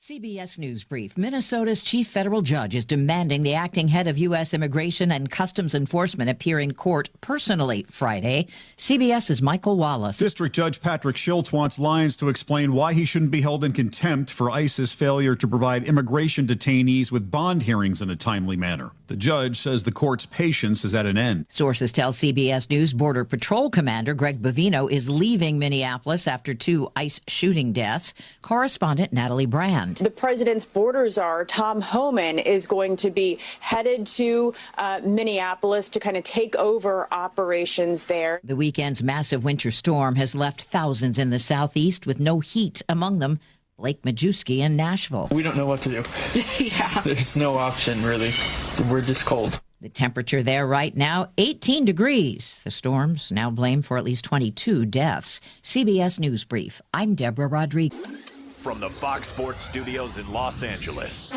[SPEAKER 13] CBS News Brief. Minnesota's chief federal judge is demanding the acting head of U.S. Immigration and Customs Enforcement appear in court personally Friday. CBS's Michael Wallace.
[SPEAKER 14] District Judge Patrick Schultz wants Lyons to explain why he shouldn't be held in contempt for ICE's failure to provide immigration detainees with bond hearings in a timely manner. The judge says the court's patience is at an end.
[SPEAKER 13] Sources tell CBS News Border Patrol Commander Greg Bovino is leaving Minneapolis after 2 ICE shooting deaths. Correspondent Natalie Brand.
[SPEAKER 15] The president's border czar, Tom Homan, is going to be headed to Minneapolis to kind of take over operations there.
[SPEAKER 13] The weekend's massive winter storm has left thousands in the southeast with no heat, among them Lake Majewski in Nashville.
[SPEAKER 17] We don't know what to do. Yeah. There's no option, really. We're just cold.
[SPEAKER 13] The temperature there right now, 18 degrees. The storm's now blamed for at least 22 deaths. CBS News Brief. I'm Deborah Rodriguez.
[SPEAKER 18] From the Fox Sports Studios in Los Angeles,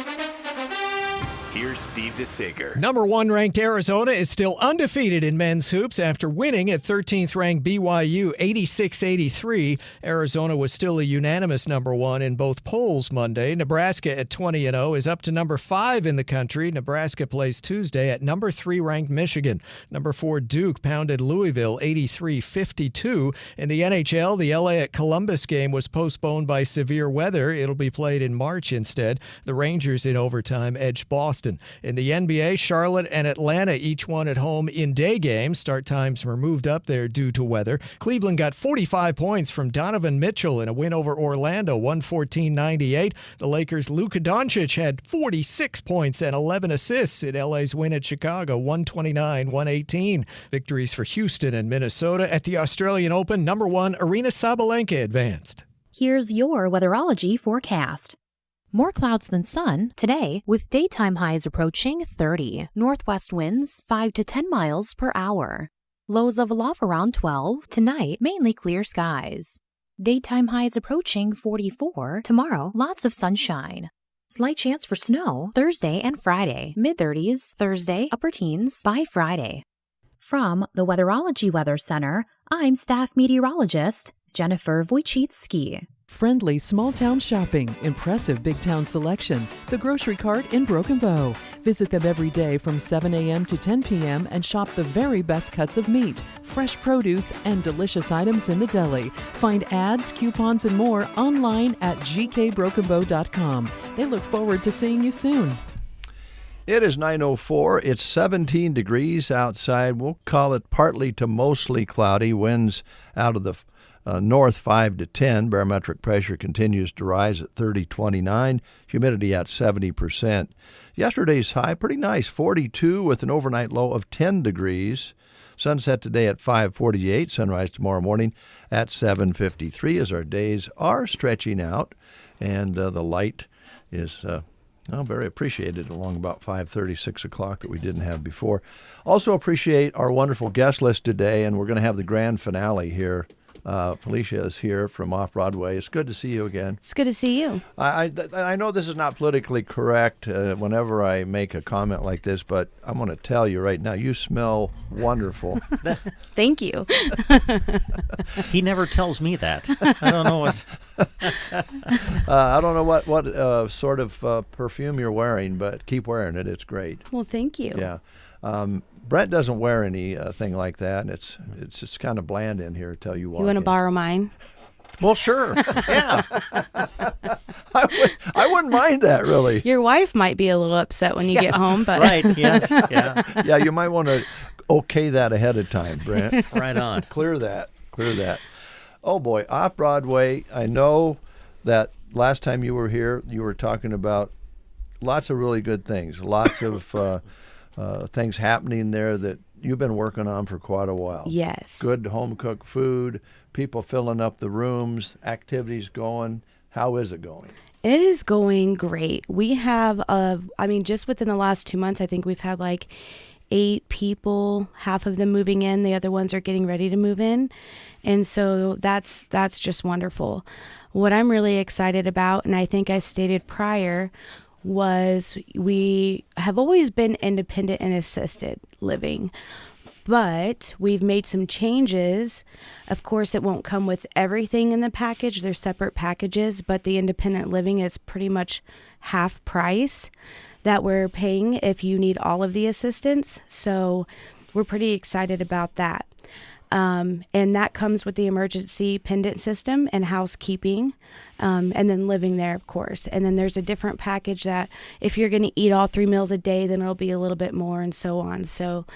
[SPEAKER 18] here's Steve DeSager.
[SPEAKER 19] Number 1 ranked Arizona is still undefeated in men's hoops after winning at 13th ranked BYU 86-83. Arizona was still a unanimous number 1 in both polls Monday. Nebraska at 20-0 is up to number 5 in the country. Nebraska plays Tuesday at number 3 ranked Michigan. Number 4 Duke pounded Louisville 83-52. In the NHL, the LA at Columbus game was postponed by severe weather. It'll be played in March instead. The Rangers in overtime edged Boston. In the NBA, Charlotte and Atlanta each won at home in day games. Start times were moved up there due to weather. Cleveland got 45 points from Donovan Mitchell in a win over Orlando, 114-98. The Lakers' Luka Doncic had 46 points and 11 assists in LA's win at Chicago, 129-118. Victories for Houston and Minnesota. At the Australian Open, number 1 Aryna Sabalenka advanced.
[SPEAKER 27] Here's your weatherology forecast. More clouds than sun today, with daytime highs approaching 30. Northwest winds 5 to 10 miles per hour. Lows of aloft around 12. Tonight, mainly clear skies. Daytime highs approaching 44. Tomorrow, lots of sunshine. Slight chance for snow Thursday and Friday. Mid-30s Thursday, upper teens by Friday. From the Weatherology Weather Center, I'm staff meteorologist Jennifer Wojcicki.
[SPEAKER 5] Friendly small-town shopping, impressive big-town selection, the Grocery Cart in Broken Bow. Visit them every day from 7 a.m. to 10 p.m. and shop the very best cuts of meat, fresh produce, and delicious items in the deli. Find ads, coupons, and more online at gkbrokenbow.com. They look forward to seeing you soon.
[SPEAKER 1] It is 9:04. It's 17 degrees outside. We'll call it partly to mostly cloudy. Winds out of the north 5 to 10. Barometric pressure continues to rise at 30.29. Humidity at 70%. Yesterday's high, pretty nice, 42 with an overnight low of 10 degrees. Sunset today at 5:48. Sunrise tomorrow morning at 7:53 as our days are stretching out. And the light is very appreciated along about 5:30, 6 o'clock that we didn't have before. Also appreciate our wonderful guest list today, and we're going to have the grand finale here. Felicia is here from Off-Broadway. It's good to see you again.
[SPEAKER 28] It's good to see you.
[SPEAKER 1] I know this is not politically correct whenever I make a comment like this, but I'm going to tell you right now, you smell wonderful.
[SPEAKER 28] Thank you.
[SPEAKER 2] He never tells me that. I don't know what.
[SPEAKER 1] I don't know what sort of perfume you're wearing, but keep wearing it. It's great.
[SPEAKER 28] Well, thank you.
[SPEAKER 1] Yeah. Brett doesn't wear anything like that, and it's just kind of bland in here till you walk in.
[SPEAKER 28] You want to borrow mine?
[SPEAKER 2] Well, sure. Yeah.
[SPEAKER 1] I wouldn't mind that, really.
[SPEAKER 28] Your wife might be a little upset when you get home, but
[SPEAKER 2] right, yes, yeah.
[SPEAKER 1] Yeah, you might want to okay that ahead of time, Brent.
[SPEAKER 2] Right on.
[SPEAKER 1] Clear that. Oh, boy, Off-Broadway, I know that last time you were here, you were talking about lots of really good things, lots of things happening there that you've been working on for quite a while.
[SPEAKER 28] Yes.
[SPEAKER 1] Good home-cooked food, people filling up the rooms, activities going. How is it going?
[SPEAKER 28] It is going great. We have, just within the last 2 months, I think we've had like 8 people, half of them moving in. The other ones are getting ready to move in. And so that's just wonderful. What I'm really excited about, and I think I stated prior, was we have always been independent and assisted living. But we've made some changes. Of course, it won't come with everything in the package. They're separate packages, but the independent living is pretty much half price that we're paying if you need all of the assistance. So we're pretty excited about that. And that comes with the emergency pendant system and housekeeping, and then living there, of course. And then there's a different package that if you're going to eat all 3 meals a day, then it'll be a little bit more and so on. So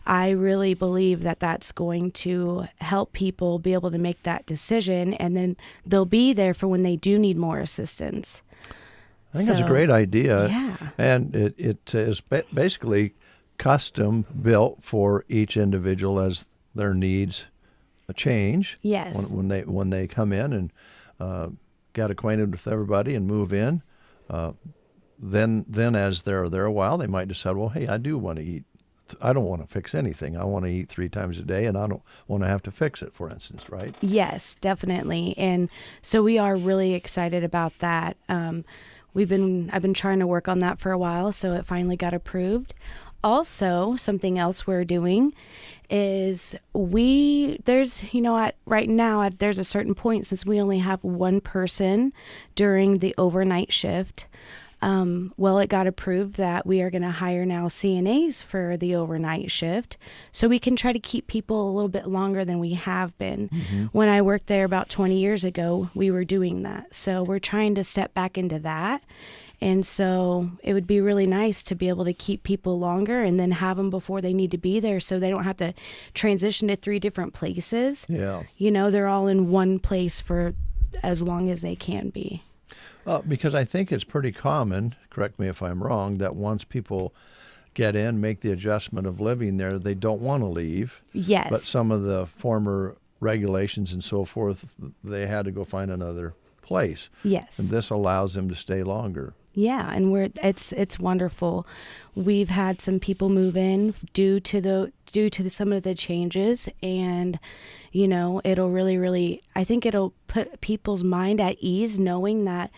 [SPEAKER 28] I really believe that that's going to help people be able to make that decision, and then they'll be there for when they do need more assistance.
[SPEAKER 1] I think that's a great idea.
[SPEAKER 28] Yeah.
[SPEAKER 1] And it is basically custom built for each individual as their needs change.
[SPEAKER 28] Yes.
[SPEAKER 1] When they come in and get acquainted with everybody and move in, then as they're there a while, they might decide, well, hey, I do want to eat. I don't want to fix anything. I want to eat 3 times a day, and I don't want to have to fix it, for instance, right?
[SPEAKER 28] Yes, definitely. And so we are really excited about that. I've been trying to work on that for a while, so it finally got approved. Also, something else we're doing is there's a certain point, since we only have one person during the overnight shift. It got approved that we are going to hire now CNAs for the overnight shift, so we can try to keep people a little bit longer than we have been. Mm-hmm. When I worked there about 20 years ago, we were doing that. So we're trying to step back into that. And so it would be really nice to be able to keep people longer and then have them before they need to be there, so they don't have to transition to 3 different places.
[SPEAKER 1] Yeah.
[SPEAKER 28] They're all in one place for as long as they can be.
[SPEAKER 1] Because I think it's pretty common, correct me if I'm wrong, that once people get in, make the adjustment of living there, they don't want to leave.
[SPEAKER 28] Yes.
[SPEAKER 1] But some of the former regulations and so forth, they had to go find another place.
[SPEAKER 28] Yes.
[SPEAKER 1] And this allows them to stay longer.
[SPEAKER 28] Yeah, and it's wonderful. We've had some people move in due to some of the changes, and it'll really, I think it'll put people's mind at ease, knowing that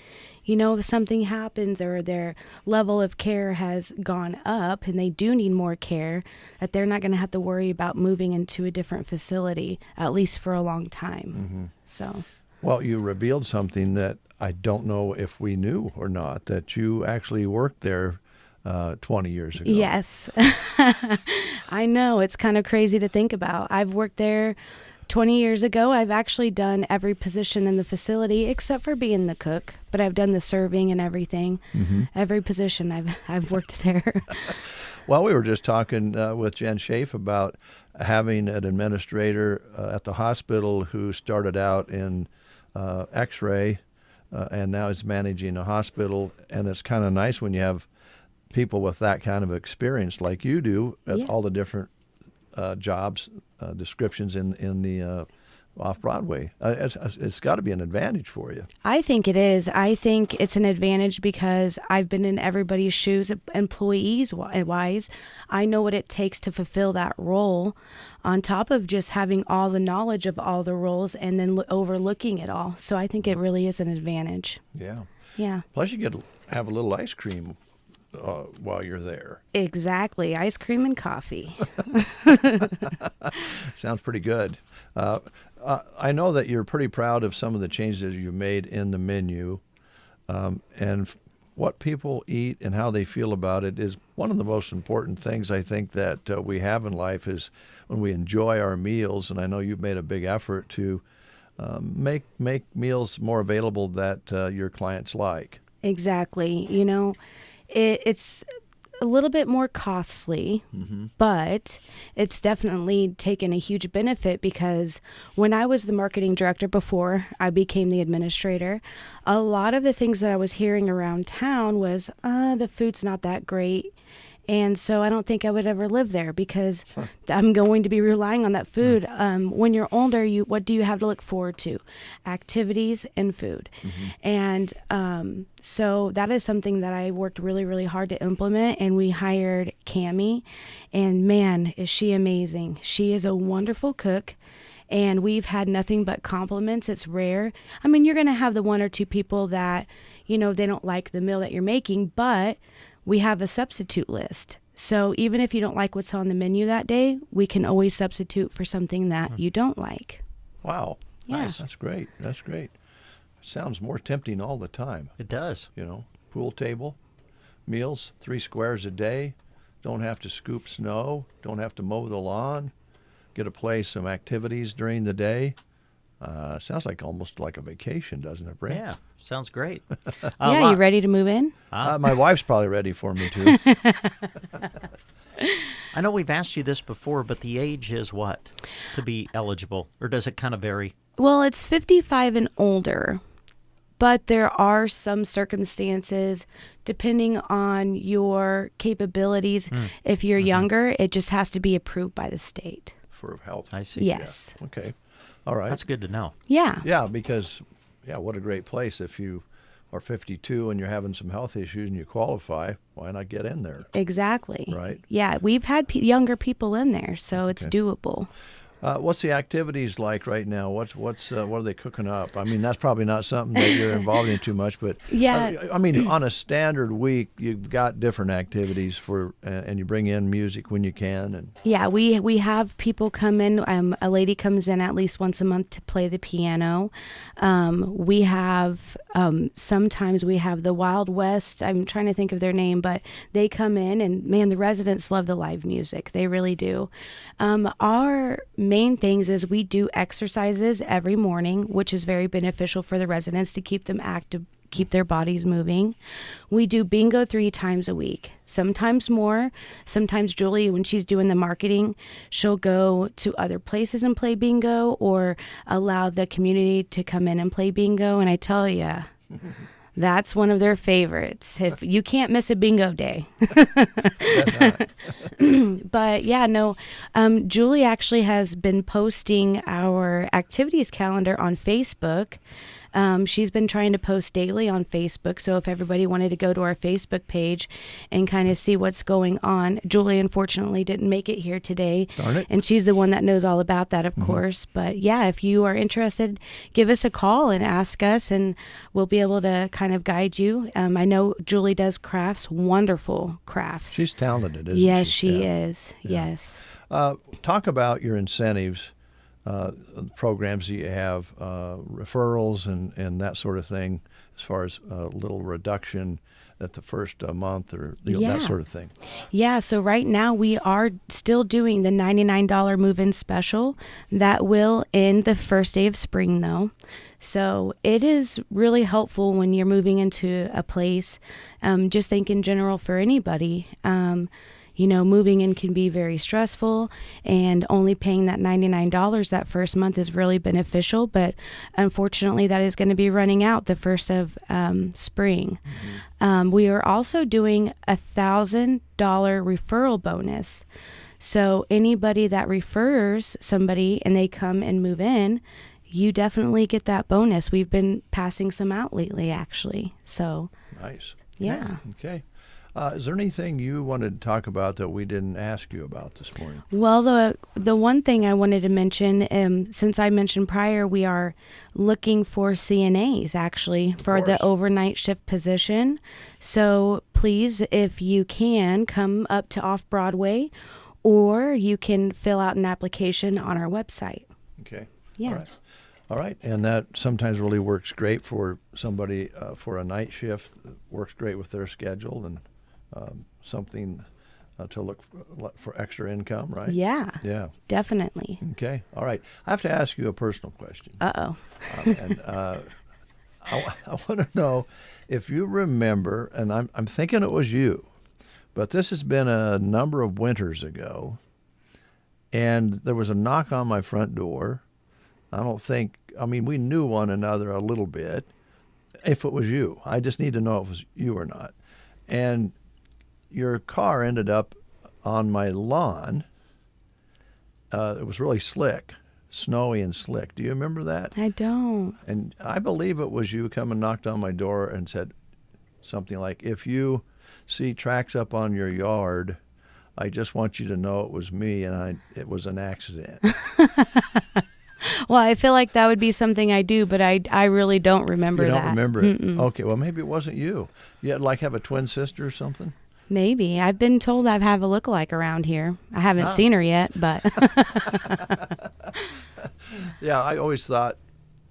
[SPEAKER 28] if something happens or their level of care has gone up and they do need more care, that they're not going to have to worry about moving into a different facility, at least for a long time.
[SPEAKER 1] Mm-hmm.
[SPEAKER 28] So.
[SPEAKER 1] Well, you revealed something that I don't know if we knew or not, that you actually worked there 20 years ago.
[SPEAKER 28] Yes. I know. It's kind of crazy to think about. I've worked there 20 years ago. I've actually done every position in the facility except for being the cook, but I've done the serving and everything. Mm-hmm. Every position I've worked there.
[SPEAKER 1] Well, we were just talking with Jen Schaaf about having an administrator at the hospital who started out in X-ray and now is managing a hospital, and it's kind of nice when you have people with that kind of experience like you do at all the different jobs descriptions in the off-Broadway. It's got to be an advantage for you.
[SPEAKER 28] I think it is. I think it's an advantage because I've been in everybody's shoes, employees-wise. I know what it takes to fulfill that role, on top of just having all the knowledge of all the roles and then overlooking it all. So I think it really is an advantage.
[SPEAKER 1] Yeah.
[SPEAKER 28] Yeah.
[SPEAKER 1] Plus you get to have a little ice cream while you're there.
[SPEAKER 28] Exactly. Ice cream and coffee.
[SPEAKER 1] Sounds pretty good. I know that you're pretty proud of some of the changes you've made in the menu, and what people eat and how they feel about it is one of the most important things I think that we have in life, is when we enjoy our meals. And I know you've made a big effort to make meals more available that your clients like.
[SPEAKER 28] Exactly. It's a little bit more costly, but it's definitely taken a huge benefit, because when I was the marketing director before I became the administrator, a lot of the things that I was hearing around town was, the food's not that great. And so I don't think I would ever live there, because I'm going to be relying on that food. When you're older, what do you have to look forward to? Activities and food. And so that is something that I worked really, really hard to implement. And we hired Cammie, and man, is she amazing. She is a wonderful cook. And we've had nothing but compliments. It's rare. I mean, you're going to have the 1 or 2 people that, they don't like the meal that you're making, but we have a substitute list. So even if you don't like what's on the menu that day, we can always substitute for something that you don't like.
[SPEAKER 1] Wow.
[SPEAKER 28] Yeah.
[SPEAKER 1] Nice. That's great. That's great. Sounds more tempting all the time.
[SPEAKER 2] It does.
[SPEAKER 1] Pool table, meals, 3 squares a day, don't have to scoop snow, don't have to mow the lawn, get to play some activities during the day. Sounds like almost like a vacation, doesn't it, Brent?
[SPEAKER 2] Yeah, sounds great.
[SPEAKER 28] Yeah, you ready to move in?
[SPEAKER 1] My wife's probably ready for me, too.
[SPEAKER 2] I know we've asked you this before, but the age is what to be eligible, or does it kind of vary?
[SPEAKER 28] Well, it's 55 and older, but there are some circumstances depending on your capabilities. If you're younger, it just has to be approved by the state.
[SPEAKER 1] For health.
[SPEAKER 2] I see.
[SPEAKER 28] Yes.
[SPEAKER 1] Yeah. Okay. All right.
[SPEAKER 2] That's good to know.
[SPEAKER 28] Yeah.
[SPEAKER 1] Yeah, because, what a great place. If you are 52 and you're having some health issues and you qualify, why not get in there?
[SPEAKER 28] Exactly.
[SPEAKER 1] Right.
[SPEAKER 28] Yeah, we've had younger people in there, so it's doable.
[SPEAKER 1] What's the activities like right now? What are they cooking up? I mean, that's probably not something that you're involved in too much, but I mean, on a standard week, you've got different activities and you bring in music when you can. And
[SPEAKER 28] yeah, we have people come in. A lady comes in at least once a month to play the piano. We have sometimes we have the Wild West. I'm trying to think of their name, but they come in and man, the residents love the live music. They really do. Our main things is we do exercises every morning, which is very beneficial for the residents to keep them active, keep their bodies moving. We do bingo 3 times a week, sometimes more. Sometimes Julie, when she's doing the marketing, she'll go to other places and play bingo or allow the community to come in and play bingo. And I tell you, that's one of their favorites. If you can't miss a bingo day. But yeah, no, Julie actually has been posting our activities calendar on Facebook. She's been trying to post daily on Facebook. So if everybody wanted to go to our Facebook page and kind of see what's going on, Julie unfortunately didn't make it here today.
[SPEAKER 1] Darn it.
[SPEAKER 28] And she's the one that knows all about that, of course. But yeah, if you are interested, give us a call and ask us and we'll be able to kind of guide you. I know Julie does crafts, wonderful crafts.
[SPEAKER 1] She's talented, isn't
[SPEAKER 28] yes,
[SPEAKER 1] she?
[SPEAKER 28] she is. Yeah. Yes.
[SPEAKER 1] Talk about your incentives. Programs that you have, referrals and that sort of thing, as far as a little reduction at the first month or that sort of thing.
[SPEAKER 28] Yeah, so right now we are still doing the $99 move-in special. That will end the first day of spring, though. So it is really helpful when you're moving into a place. Just think in general for anybody. Moving in can be very stressful, and only paying that $99 that first month is really beneficial. But unfortunately, that is going to be running out the first of spring. We are also doing a $1,000 referral bonus. So anybody that refers somebody and they come and move in, you definitely get that bonus. We've been passing some out lately, actually. So
[SPEAKER 1] nice.
[SPEAKER 28] Yeah.
[SPEAKER 1] Okay. Is there anything you wanted to talk about that we didn't ask you about this morning?
[SPEAKER 28] Well, the one thing I wanted to mention, since I mentioned prior, we are looking for CNAs actually for the overnight shift position. So please, if you can, come up to Off-Broadway, or you can fill out an application on our website.
[SPEAKER 1] Okay.
[SPEAKER 28] Yeah.
[SPEAKER 1] All right. And that sometimes really works great for somebody for a night shift. Works great with their schedule and something to look for extra income, right?
[SPEAKER 28] Yeah.
[SPEAKER 1] Yeah.
[SPEAKER 28] Definitely.
[SPEAKER 1] Okay. All right. I have to ask you a personal question.
[SPEAKER 28] Uh-oh.
[SPEAKER 1] I want to know if you remember, and I'm thinking it was you, but this has been a number of winters ago, and there was a knock on my front door. We knew one another a little bit. If it was you, I just need to know if it was you or not. And your car ended up on my lawn. It was really slick, snowy and slick. Do you remember that?
[SPEAKER 28] I don't.
[SPEAKER 1] And I believe it was you come and knocked on my door and said something like, if you see tracks up on your yard, I just want you to know it was me and it was an accident.
[SPEAKER 28] Well, I feel like that would be something I do, but I really don't remember that.
[SPEAKER 1] You don't remember it? Okay, well, maybe it wasn't you. You had have a twin sister or something?
[SPEAKER 28] Maybe. I've been told I have a lookalike around here. I haven't seen her yet, but.
[SPEAKER 1] Yeah, I always thought,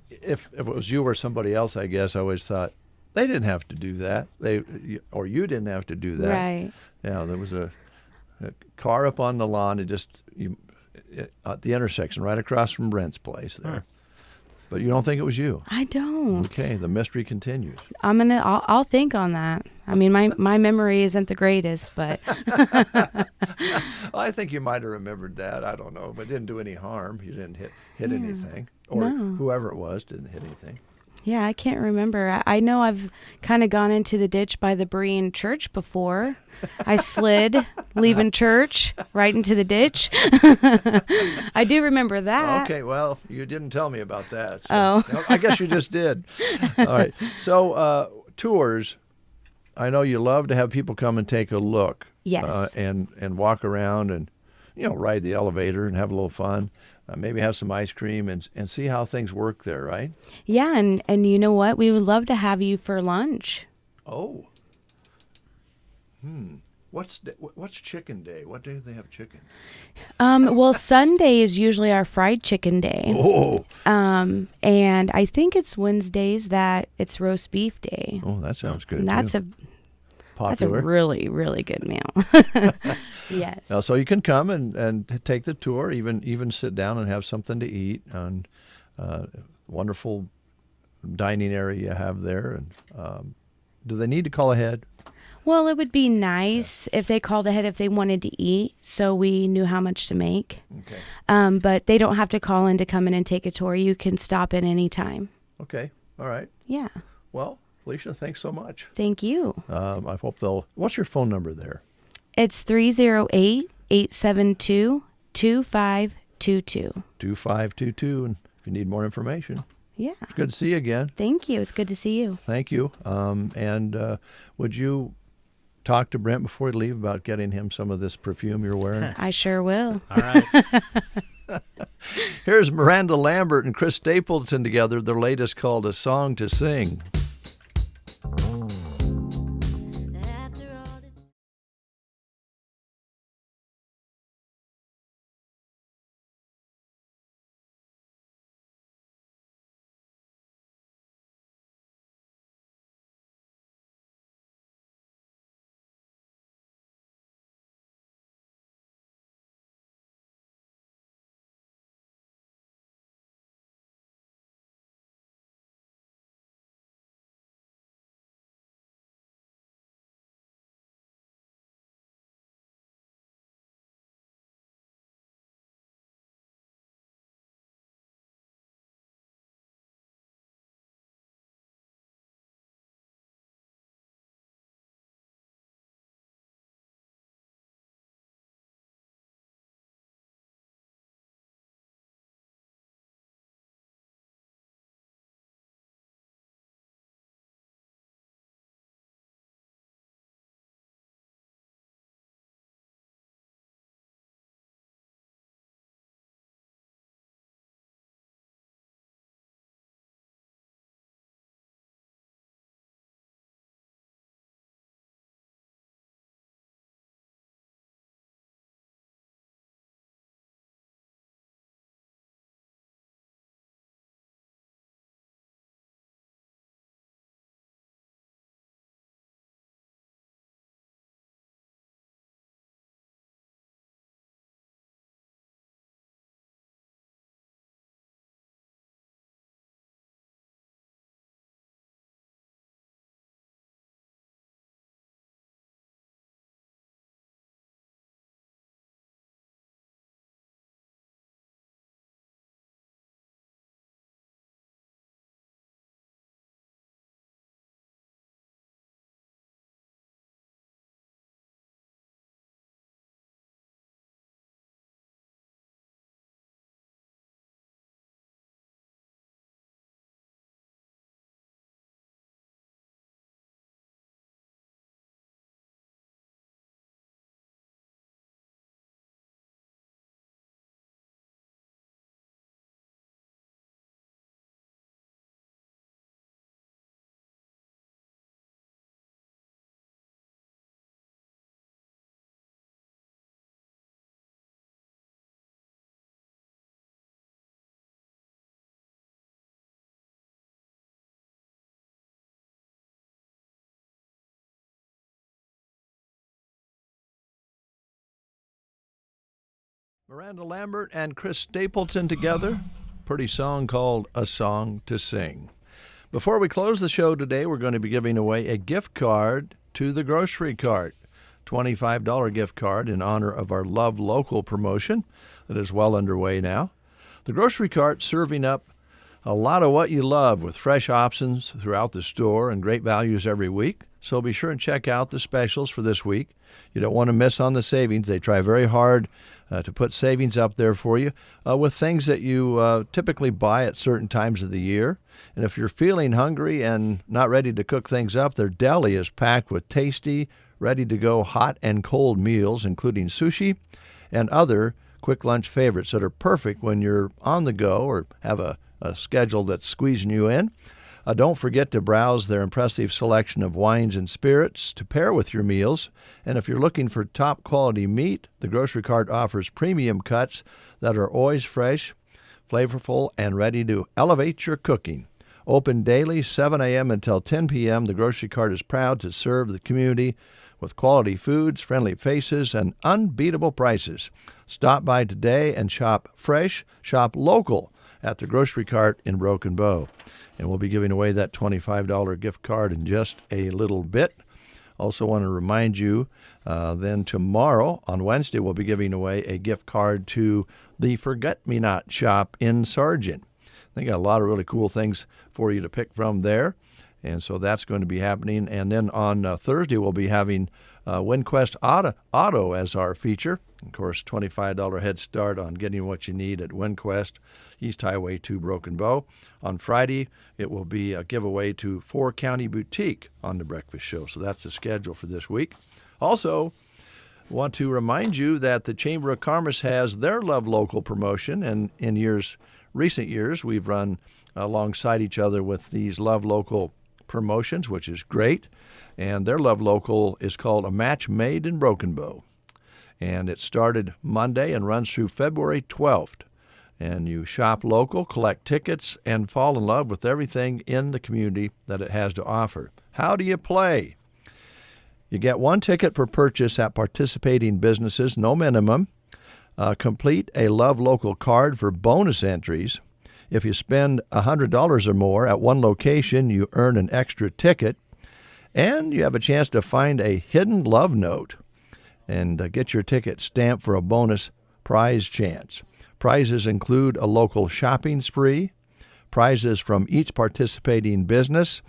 [SPEAKER 1] if it was you or somebody else, I guess, I always thought, they didn't have to do that. Or you didn't have to do that.
[SPEAKER 28] Right.
[SPEAKER 1] Yeah, there was a car up on the lawn, at the intersection, right across from Brent's place there. But you don't think it was you?
[SPEAKER 28] I don't.
[SPEAKER 1] Okay, the mystery continues.
[SPEAKER 28] I'll think on that. I mean, my memory isn't the greatest, but.
[SPEAKER 1] I think you might have remembered that. I don't know, but it didn't do any harm. You didn't hit anything, or whoever it was didn't hit anything.
[SPEAKER 28] Yeah, I can't remember. I know I've kind of gone into the ditch by the Berean church before. I slid leaving church right into the ditch. I do remember that.
[SPEAKER 1] Okay, well, you didn't tell me about that. So
[SPEAKER 28] Oh.
[SPEAKER 1] I guess you just did. All right. So tours, I know you love to have people come and take a look.
[SPEAKER 28] Yes.
[SPEAKER 1] And walk around and, ride the elevator and have a little fun. Maybe have some ice cream and see how things work there, right?
[SPEAKER 28] Yeah, and you know what? We would love to have you for lunch.
[SPEAKER 1] Oh. What's chicken day? What day do they have chicken?
[SPEAKER 28] Well, Sunday is usually our fried chicken day.
[SPEAKER 1] Oh.
[SPEAKER 28] And I think it's Wednesdays that it's roast beef day.
[SPEAKER 1] Oh, that sounds good.
[SPEAKER 28] And that's
[SPEAKER 1] too.
[SPEAKER 28] That's a really, really good meal. Yes.
[SPEAKER 1] So you can come and take the tour, even sit down and have something to eat, and wonderful dining area you have there. And do they need to call ahead?
[SPEAKER 28] Well, it would be nice if they called ahead if they wanted to eat, so we knew how much to make.
[SPEAKER 1] Okay.
[SPEAKER 28] But they don't have to call in to come in and take a tour. You can stop at any time.
[SPEAKER 1] Okay. All right.
[SPEAKER 28] Yeah.
[SPEAKER 1] Well, Felicia, thanks so much.
[SPEAKER 28] Thank you.
[SPEAKER 1] I hope what's your phone number there?
[SPEAKER 28] It's 308-872-2522.
[SPEAKER 1] 2522, and if you need more information.
[SPEAKER 28] Yeah.
[SPEAKER 1] It's good to see you again.
[SPEAKER 28] Thank you. It's good to see you.
[SPEAKER 1] Thank you. And would you talk to Brent before you leave about getting him some of this perfume you're wearing?
[SPEAKER 28] I sure will.
[SPEAKER 2] All right.
[SPEAKER 1] Here's Miranda Lambert and Chris Stapleton together, their latest called A Song to Sing. Miranda Lambert and Chris Stapleton together. Pretty song called A Song to Sing. Before we close the show today, we're going to be giving away a gift card to the Grocery Cart. $25 gift card in honor of our Love Local promotion that is well underway now. The Grocery Cart serving up a lot of what you love with fresh options throughout the store and great values every week. So be sure and check out the specials for this week. You don't want to miss on the savings. They try very hard to put savings up there for you with things that you typically buy at certain times of the year. And if you're feeling hungry and not ready to cook things up, their deli is packed with tasty, ready-to-go hot and cold meals, including sushi and other quick lunch favorites that are perfect when you're on the go or have a schedule that's squeezing you in. Don't forget to browse their impressive selection of wines and spirits to pair with your meals. And if you're looking for top quality meat, the Grocery Cart offers premium cuts that are always fresh, flavorful, and ready to elevate your cooking. Open daily, 7 a.m. until 10 p.m., the Grocery Cart is proud to serve the community with quality foods, friendly faces, and unbeatable prices. Stop by today and shop fresh, shop local at the Grocery Cart in Broken Bow. And we'll be giving away that $25 gift card in just a little bit. Also want to remind you, then tomorrow, on Wednesday, we'll be giving away a gift card to the Forget-Me-Not shop in Sargent. They got a lot of really cool things for you to pick from there. And so that's going to be happening. And then on Thursday, we'll be having WinQuest Auto as our feature. Of course, $25 head start on getting what you need at WinQuest, East Highway 2, Broken Bow. On Friday, it will be a giveaway to 4 County Boutique on the breakfast show. So that's the schedule for this week. Also, want to remind you that the Chamber of Commerce has their Love Local promotion. And in recent years, we've run alongside each other with these Love Local promotions, which is great. And their Love Local is called A Match Made in Broken Bow. And it started Monday and runs through February 12th. And you shop local, collect tickets, and fall in love with everything in the community that it has to offer. How do you play? You get 1 ticket per purchase at participating businesses, no minimum. Complete a Love Local card for bonus entries. If you spend $100 or more at one location, you earn an extra ticket. And you have a chance to find a hidden love note and get your ticket stamped for a bonus prize chance. Prizes include a local shopping spree, prizes from each participating business,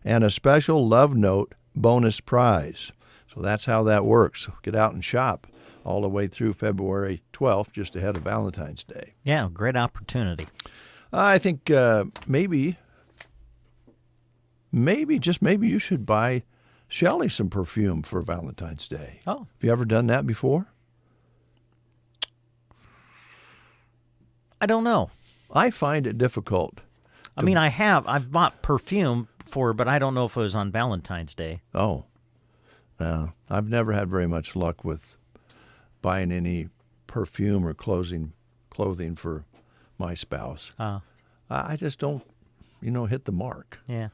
[SPEAKER 1] and a special love note bonus prize. So that's how that works. Get out and shop all the way through February 12th, just ahead of Valentine's Day.
[SPEAKER 2] Yeah, great opportunity.
[SPEAKER 1] I think maybe you should buy Shelley some perfume for Valentine's Day.
[SPEAKER 2] Oh.
[SPEAKER 1] Have you ever done that before?
[SPEAKER 2] I don't know.
[SPEAKER 1] I find it difficult.
[SPEAKER 2] I mean, I've bought perfume for her, but I don't know if it was on Valentine's Day.
[SPEAKER 1] Oh. I've never had very much luck with buying any perfume or clothing for my spouse. I just don't, hit the mark.
[SPEAKER 2] Yeah.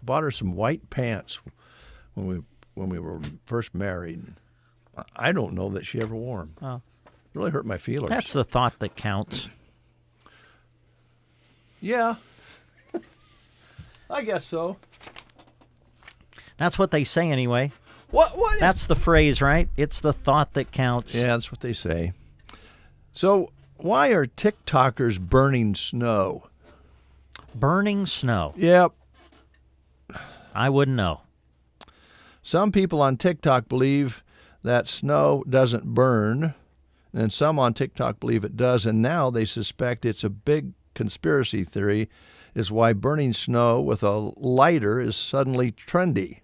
[SPEAKER 1] Bought her some white pants when we were first married. I don't know that she ever wore them.
[SPEAKER 2] Oh.
[SPEAKER 1] Really hurt my feelers.
[SPEAKER 2] That's the thought that counts.
[SPEAKER 1] Yeah. I guess so.
[SPEAKER 2] That's what they say anyway.
[SPEAKER 1] What?
[SPEAKER 2] That's the phrase, right? It's the thought that counts.
[SPEAKER 1] Yeah, that's what they say. So, why are TikTokers burning snow?
[SPEAKER 2] Burning snow?
[SPEAKER 1] Yep.
[SPEAKER 2] I wouldn't know.
[SPEAKER 1] Some people on TikTok believe that snow doesn't burn, and some on TikTok believe it does, and now they suspect it's a big conspiracy theory is why burning snow with a lighter is suddenly trendy.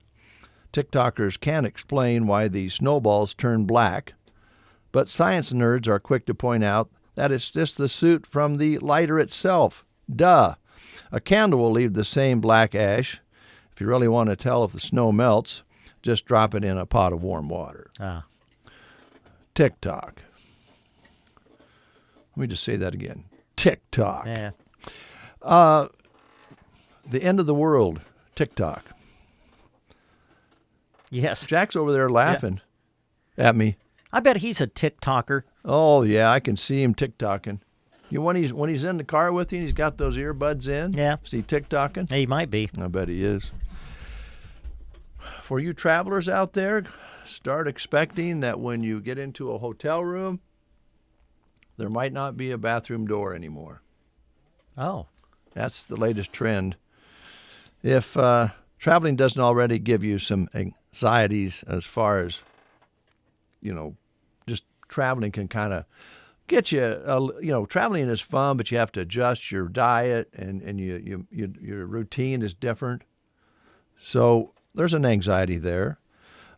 [SPEAKER 1] TikTokers can't explain why the snowballs turn black, but science nerds are quick to point out that it's just the soot from the lighter itself. Duh. A candle will leave the same black ash. If you really want to tell if the snow melts, just drop it in a pot of warm water. TikTok. Let me just say that again. TikTok.
[SPEAKER 2] Yeah.
[SPEAKER 1] The end of the world. TikTok.
[SPEAKER 2] Yes.
[SPEAKER 1] Jack's over there laughing at me.
[SPEAKER 2] I bet he's a TikToker.
[SPEAKER 1] Oh yeah, I can see him tick-tocking. When he's in the car with you, and he's got those earbuds in.
[SPEAKER 2] Yeah.
[SPEAKER 1] Is he tick-tocking?
[SPEAKER 2] He might be.
[SPEAKER 1] I bet he is. For you travelers out there, start expecting that when you get into a hotel room, there might not be a bathroom door anymore.
[SPEAKER 2] Oh.
[SPEAKER 1] That's the latest trend. If traveling doesn't already give you some anxieties as far as, just traveling can kind of get you, traveling is fun, but you have to adjust your diet and your routine is different. So there's an anxiety there.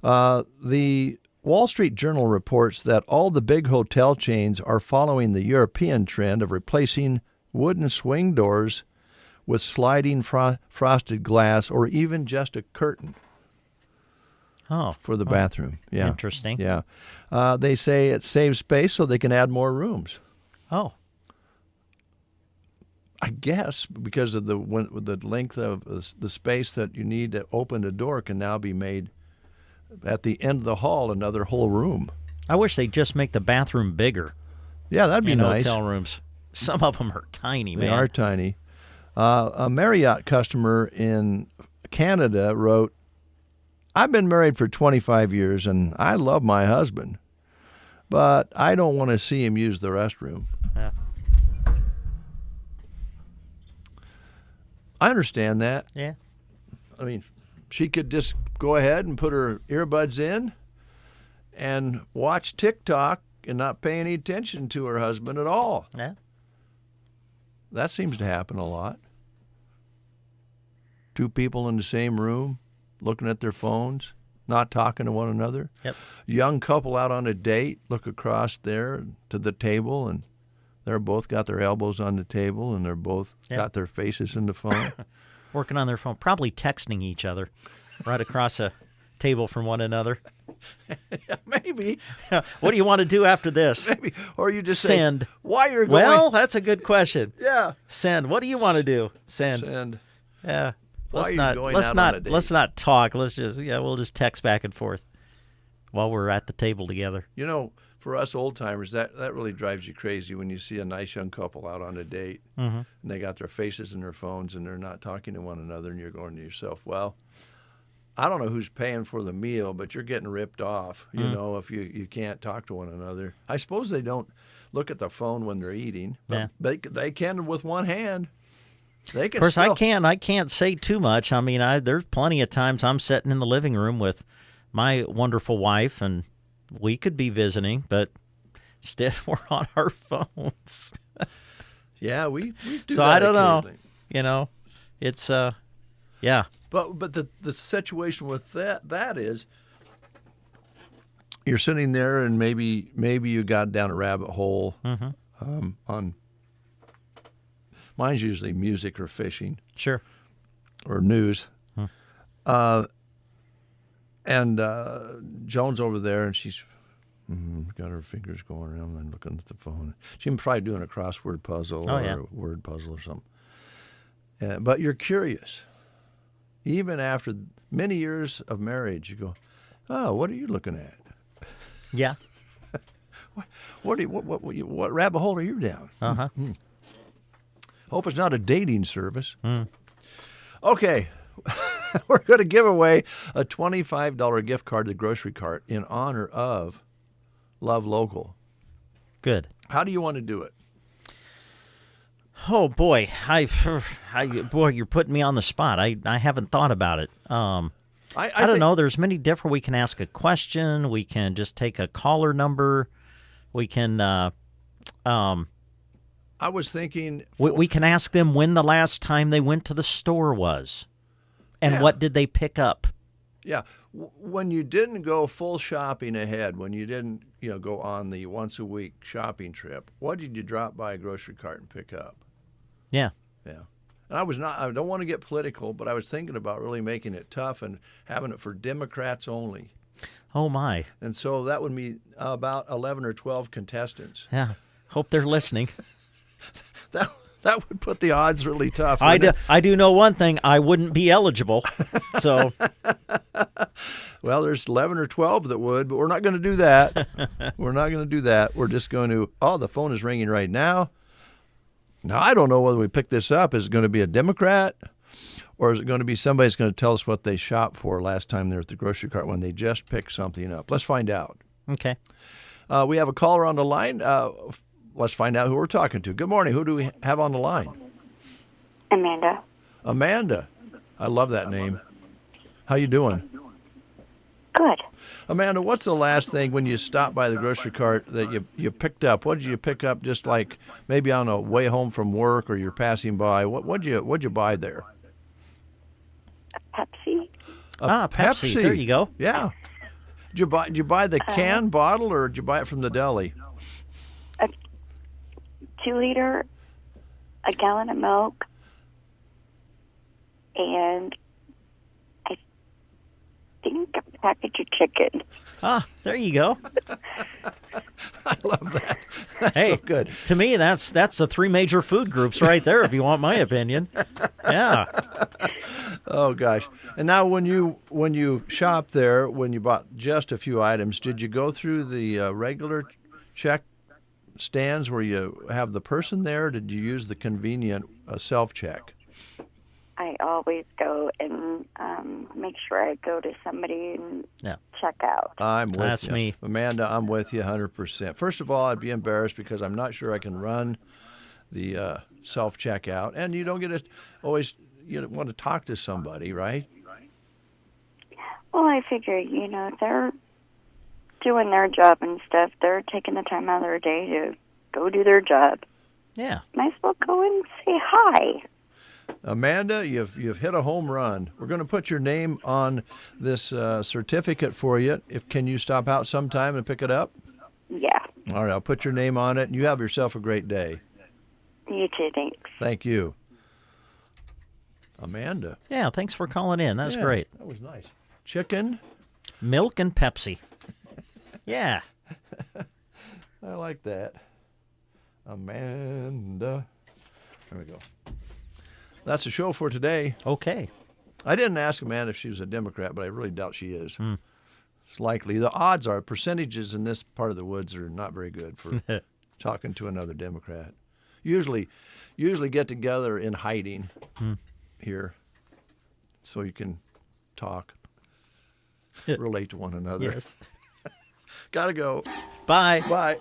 [SPEAKER 1] The Wall Street Journal reports that all the big hotel chains are following the European trend of replacing wooden swing doors with sliding frosted glass or even just a curtain.
[SPEAKER 2] Oh,
[SPEAKER 1] for the bathroom. Yeah.
[SPEAKER 2] Interesting.
[SPEAKER 1] Yeah. They say it saves space so they can add more rooms.
[SPEAKER 2] Oh.
[SPEAKER 1] I guess because of the length of the space that you need to open the door can now be made at the end of the hall another whole room.
[SPEAKER 2] I wish they'd just make the bathroom bigger.
[SPEAKER 1] Yeah, that'd be nice.
[SPEAKER 2] Hotel rooms. Some of them are tiny, man.
[SPEAKER 1] They are tiny. A Marriott customer in Canada wrote, "I've been married for 25 years and I love my husband, but I don't want to see him use the restroom."
[SPEAKER 2] Yeah.
[SPEAKER 1] I understand that.
[SPEAKER 2] Yeah.
[SPEAKER 1] I mean, she could just go ahead and put her earbuds in and watch TikTok and not pay any attention to her husband at all.
[SPEAKER 2] Yeah.
[SPEAKER 1] That seems to happen a lot. Two people in the same room, looking at their phones, not talking to one another.
[SPEAKER 2] Yep.
[SPEAKER 1] Young couple out on a date, look across there to the table, and they're both got their elbows on the table, and they're both got their faces in the phone.
[SPEAKER 2] Working on their phone, probably texting each other right across a table from one another.
[SPEAKER 1] Maybe.
[SPEAKER 2] What do you want to do after this?
[SPEAKER 1] Maybe. Or you just
[SPEAKER 2] send.
[SPEAKER 1] Say, why you're going.
[SPEAKER 2] Well, that's a good question.
[SPEAKER 1] Yeah.
[SPEAKER 2] Send. What do you want to do? Send.
[SPEAKER 1] Send.
[SPEAKER 2] Yeah.
[SPEAKER 1] Let's
[SPEAKER 2] not talk. We'll just text back and forth while we're at the table together.
[SPEAKER 1] You know, for us old timers, that really drives you crazy when you see a nice young couple out on a date and they got their faces in their phones and they're not talking to one another, and you're going to yourself, well, I don't know who's paying for the meal, but you're getting ripped off, you know, if you can't talk to one another. I suppose they don't look at the phone when they're eating, but they can with one hand. They can.
[SPEAKER 2] Of course, I can't say too much. I mean, there's plenty of times I'm sitting in the living room with my wonderful wife, and we could be visiting, but instead we're on our phones.
[SPEAKER 1] Yeah, we do.
[SPEAKER 2] So
[SPEAKER 1] that
[SPEAKER 2] I don't know.
[SPEAKER 1] You know,
[SPEAKER 2] it's yeah.
[SPEAKER 1] But the situation with that is you're sitting there and maybe you got down a rabbit hole on. Mine's usually music or fishing.
[SPEAKER 2] Sure.
[SPEAKER 1] Or news. And Joan's over there, and she's got her fingers going around and looking at the phone. She's probably doing a crossword puzzle or a word puzzle or something. But you're curious. Even after many years of marriage, you go, "Oh, what are you looking at?"
[SPEAKER 2] Yeah.
[SPEAKER 1] What rabbit hole are you down? Hope it's not a dating service. Okay. We're going to give away a $25 gift card to the grocery cart in honor of Love Local.
[SPEAKER 2] Good.
[SPEAKER 1] How do you want to do it?
[SPEAKER 2] Oh, boy. Boy, you're putting me on the spot. I haven't thought about it. I don't know. There's many different. We can ask a question. We can just take a caller number. We can...
[SPEAKER 1] I was thinking...
[SPEAKER 2] We can ask them when the last time they went to the store was. And what did they pick up?
[SPEAKER 1] Yeah. When you didn't go full shopping ahead, when you didn't go on the once-a-week shopping trip, what did you drop by a grocery cart and pick up?
[SPEAKER 2] Yeah.
[SPEAKER 1] Yeah. And I don't want to get political, but I was thinking about really making it tough and having it for Democrats only.
[SPEAKER 2] Oh, my.
[SPEAKER 1] And so that would be about 11 or 12 contestants.
[SPEAKER 2] Yeah. Hope they're listening.
[SPEAKER 1] That would put the odds really tough.
[SPEAKER 2] I do know one thing. I wouldn't be eligible. So,
[SPEAKER 1] Well, there's 11 or 12 that would, but we're not going to do that. We're not going to do that. We're just going to, the phone is ringing right now. Now, I don't know whether we pick this up. Is it going to be a Democrat, or is it going to be somebody that's going to tell us what they shopped for last time they were at the grocery cart when they just picked something up? Let's find out.
[SPEAKER 2] Okay.
[SPEAKER 1] We have a caller on the line. Let's find out who we're talking to. Good morning. Who do we have on the line?
[SPEAKER 3] Amanda.
[SPEAKER 1] Amanda. I love that name. How you doing?
[SPEAKER 3] Good.
[SPEAKER 1] Amanda, what's the last thing when you stopped by the grocery cart that you picked up? What did you pick up, just like maybe on a way home from work or you're passing by? What'd you buy there?
[SPEAKER 3] A Pepsi.
[SPEAKER 2] Pepsi. There you go.
[SPEAKER 1] Yeah. Did you buy the can bottle, or did you buy it from the deli?
[SPEAKER 3] A 2-liter, a gallon of milk, and I think a package of chicken.
[SPEAKER 2] There you go.
[SPEAKER 1] I love that. That's
[SPEAKER 2] hey,
[SPEAKER 1] so good.
[SPEAKER 2] To me, that's the 3 major food groups right there, if you want my opinion. Yeah.
[SPEAKER 1] Oh gosh. And now when you shop there, when you bought just a few items, did you go through the regular check stands where you have the person there, or did you use the convenient self-check?
[SPEAKER 3] I always go and make sure I go to somebody and check out.
[SPEAKER 1] I'm with you.
[SPEAKER 2] That's me.
[SPEAKER 1] Amanda, I'm with you 100%. First of all, I'd be embarrassed because I'm not sure I can run the self-checkout. And you don't get to always, you want to talk to somebody, right?
[SPEAKER 3] Well, I figure, they're doing their job and stuff. They're taking the time out of their day to go do their job.
[SPEAKER 2] Yeah.
[SPEAKER 3] Might as well go and say hi.
[SPEAKER 1] Amanda, you've hit a home run. We're going to put your name on this certificate for you. Can you stop out sometime and pick it up?
[SPEAKER 3] Yeah.
[SPEAKER 1] All right, I'll put your name on it, and you have yourself a great day.
[SPEAKER 3] You too, thanks.
[SPEAKER 1] Thank you. Amanda.
[SPEAKER 2] Yeah, thanks for calling in. That's great.
[SPEAKER 1] That was nice. Chicken,
[SPEAKER 2] milk, and Pepsi. Yeah.
[SPEAKER 1] I like that. Amanda. There we go. That's the show for today.
[SPEAKER 2] Okay.
[SPEAKER 1] I didn't ask Amanda if she was a Democrat, but I really doubt she is. It's likely. The odds are, percentages in this part of the woods are not very good for talking to another Democrat. Usually get together in hiding here so you can talk, relate to one another.
[SPEAKER 2] Yes.
[SPEAKER 1] Gotta go.
[SPEAKER 2] Bye.
[SPEAKER 1] Bye.